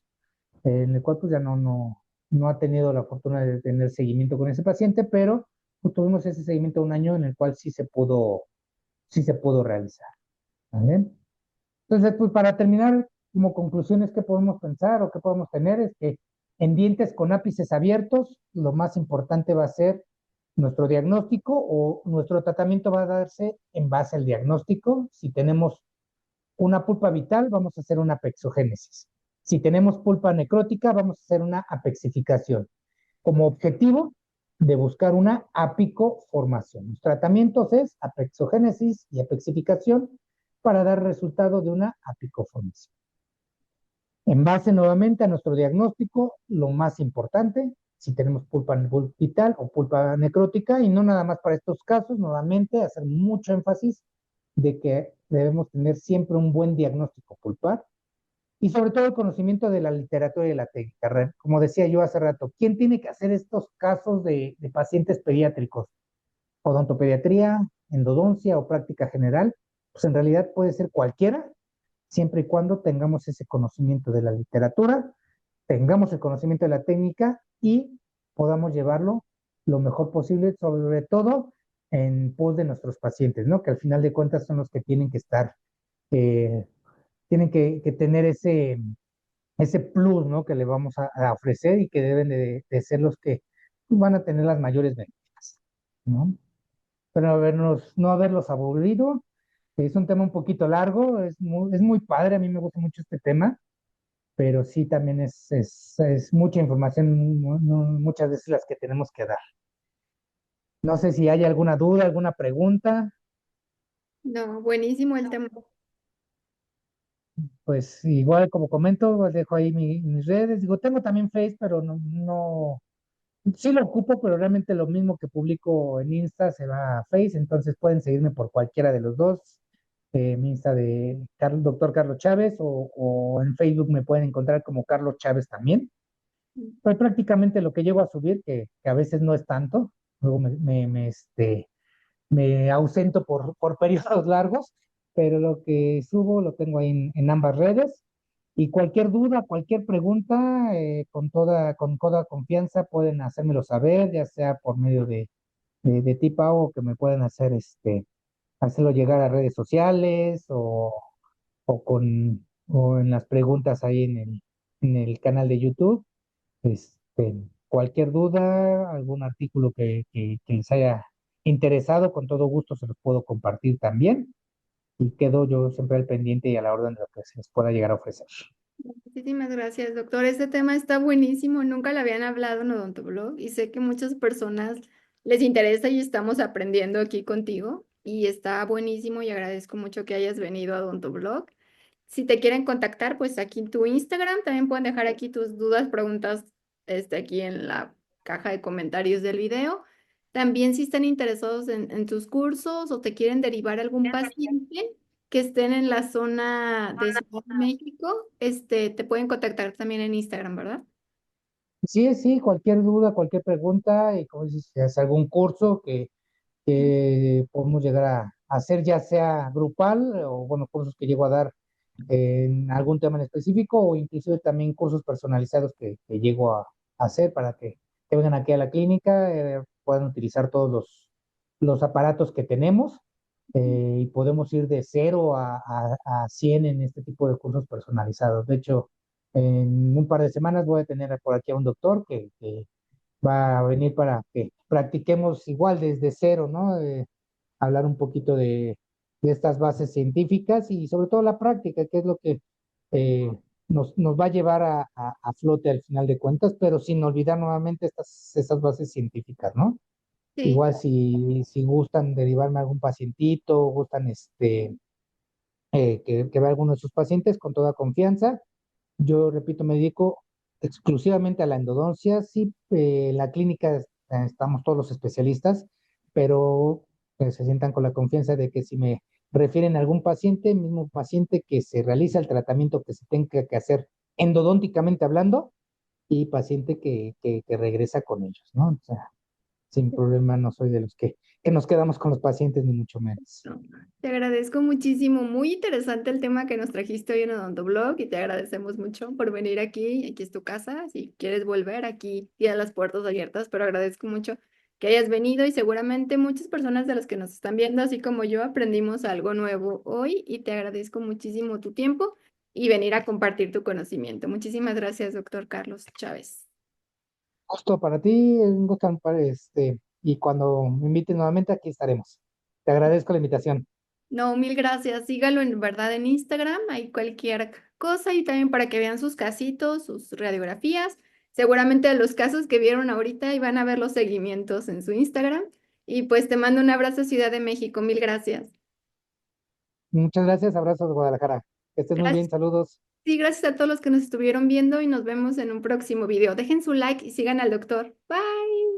Speaker 2: en el cual pues ya no ha tenido la fortuna de tener seguimiento con ese paciente, pero pues, tuvimos ese seguimiento de un año en el cual sí se pudo realizar. ¿Vale? Entonces, pues para terminar, como conclusiones que podemos pensar o que podemos tener es que en dientes con ápices abiertos, lo más importante va a ser nuestro diagnóstico o nuestro tratamiento va a darse en base al diagnóstico. Si tenemos una pulpa vital, vamos a hacer una apexogénesis. Si tenemos pulpa necrótica, vamos a hacer una apexificación. Como objetivo de buscar una apicoformación. Los tratamientos es apexogénesis y apexificación para dar resultado de una apicoformación. En base nuevamente a nuestro diagnóstico, lo más importante, si tenemos pulpa vital o pulpa necrótica, y no nada más para estos casos, nuevamente hacer mucho énfasis de que debemos tener siempre un buen diagnóstico pulpar y sobre todo el conocimiento de la literatura y de la técnica. Como decía yo hace rato, ¿quién tiene que hacer estos casos de pacientes pediátricos? Odontopediatría, endodoncia o práctica general, pues en realidad puede ser cualquiera, siempre y cuando tengamos ese conocimiento de la literatura, tengamos el conocimiento de la técnica y podamos llevarlo lo mejor posible, sobre todo en pos de nuestros pacientes, ¿no? Que al final de cuentas son los que tienen que estar, eh, tienen que tener ese plus, ¿no? Que le vamos a ofrecer y que deben de ser los que van a tener las mayores ventajas, ¿no? Pero no haberlos aburrido. Es un tema un poquito largo, es muy padre, a mí me gusta mucho este tema, pero sí también es mucha información, muchas veces las que tenemos que dar. No sé si hay alguna duda, alguna pregunta,
Speaker 1: No, buenísimo el tema.
Speaker 2: pues igual como comento, pues, dejo ahí mis redes. Digo, tengo también Face, pero sí lo ocupo, pero realmente lo mismo que publico en Insta se va a Face, entonces pueden seguirme por cualquiera de los dos. Mi Insta de Doctor Carlos Chávez o en Facebook me pueden encontrar como Carlos Chávez también. Pues prácticamente lo que llego a subir, que a veces no es tanto, luego me ausento por periodos largos, pero lo que subo lo tengo ahí en ambas redes. Y cualquier duda, cualquier pregunta, con toda confianza pueden hacérmelo saber, ya sea por medio de tipa o que me pueden hacerlo llegar a redes sociales o en las preguntas ahí en el canal de YouTube. Cualquier duda, algún artículo que les haya interesado, con todo gusto se los puedo compartir también y quedo yo siempre al pendiente y a la orden de lo que se les pueda llegar a ofrecer.
Speaker 1: Muchísimas gracias, doctor. Este tema está buenísimo. Nunca lo habían hablado en Odontoblog y sé que muchas personas les interesa y estamos aprendiendo aquí contigo. Y está buenísimo y agradezco mucho que hayas venido a Odontoblog. Si te quieren contactar, pues aquí en tu Instagram, también pueden dejar aquí tus dudas, preguntas, aquí en la caja de comentarios del video. También si están interesados en tus cursos o te quieren derivar algún paciente que estén en la zona de Ciudad de México, te pueden contactar también en Instagram, ¿verdad?
Speaker 2: Sí, sí, cualquier duda, cualquier pregunta, y como dices, si es algún curso que podemos llegar a hacer, ya sea grupal o, bueno, cursos que llego a dar en algún tema en específico o inclusive también cursos personalizados que llego a hacer para que vengan aquí a la clínica, puedan utilizar todos los aparatos que tenemos y podemos ir de 0 a 100 en este tipo de cursos personalizados. De hecho, en un par de semanas voy a tener por aquí a un doctor que va a venir para que practiquemos igual desde cero, ¿no? Hablar un poquito de estas bases científicas y sobre todo la práctica, que es lo que eh, nos va a llevar a flote al final de cuentas, pero sin olvidar nuevamente esas bases científicas, ¿no?
Speaker 1: Sí,
Speaker 2: Igual si gustan derivarme a algún pacientito, gustan que vea alguno de sus pacientes con toda confianza. Yo, repito, me dedico exclusivamente a la endodoncia. Sí, en la clínica estamos todos los especialistas, pero se sientan con la confianza de que si me refieren a algún paciente, mismo paciente que se realiza el tratamiento que se tenga que hacer endodónticamente hablando y paciente que regresa con ellos, ¿no? O sea, sin problema no soy de los que nos quedamos con los pacientes, ni mucho menos.
Speaker 1: no, te agradezco muchísimo. Muy interesante el tema que nos trajiste hoy en Odontoblog y te agradecemos mucho por venir aquí. Aquí es tu casa. Si quieres volver, aquí tienes las puertas abiertas, pero agradezco mucho que hayas venido y seguramente muchas personas de las que nos están viendo, así como yo, aprendimos algo nuevo hoy y te agradezco muchísimo tu tiempo y venir a compartir tu conocimiento. Muchísimas gracias, doctor Carlos Chávez.
Speaker 2: Gusto para ti, un gusto y cuando me inviten nuevamente aquí estaremos. Te agradezco la invitación.
Speaker 1: No, mil gracias. Sígalo en verdad en Instagram, hay cualquier cosa y también para que vean sus casitos, sus radiografías. Seguramente los casos que vieron ahorita y van a ver los seguimientos en su Instagram. Y pues te mando un abrazo, Ciudad de México. Mil gracias.
Speaker 2: Muchas gracias, abrazos Guadalajara. Que estés muy bien,
Speaker 1: Gracias.
Speaker 2: saludos.
Speaker 1: Sí, gracias a todos los que nos estuvieron viendo y nos vemos en un próximo video. Dejen su like y sigan al doctor. Bye.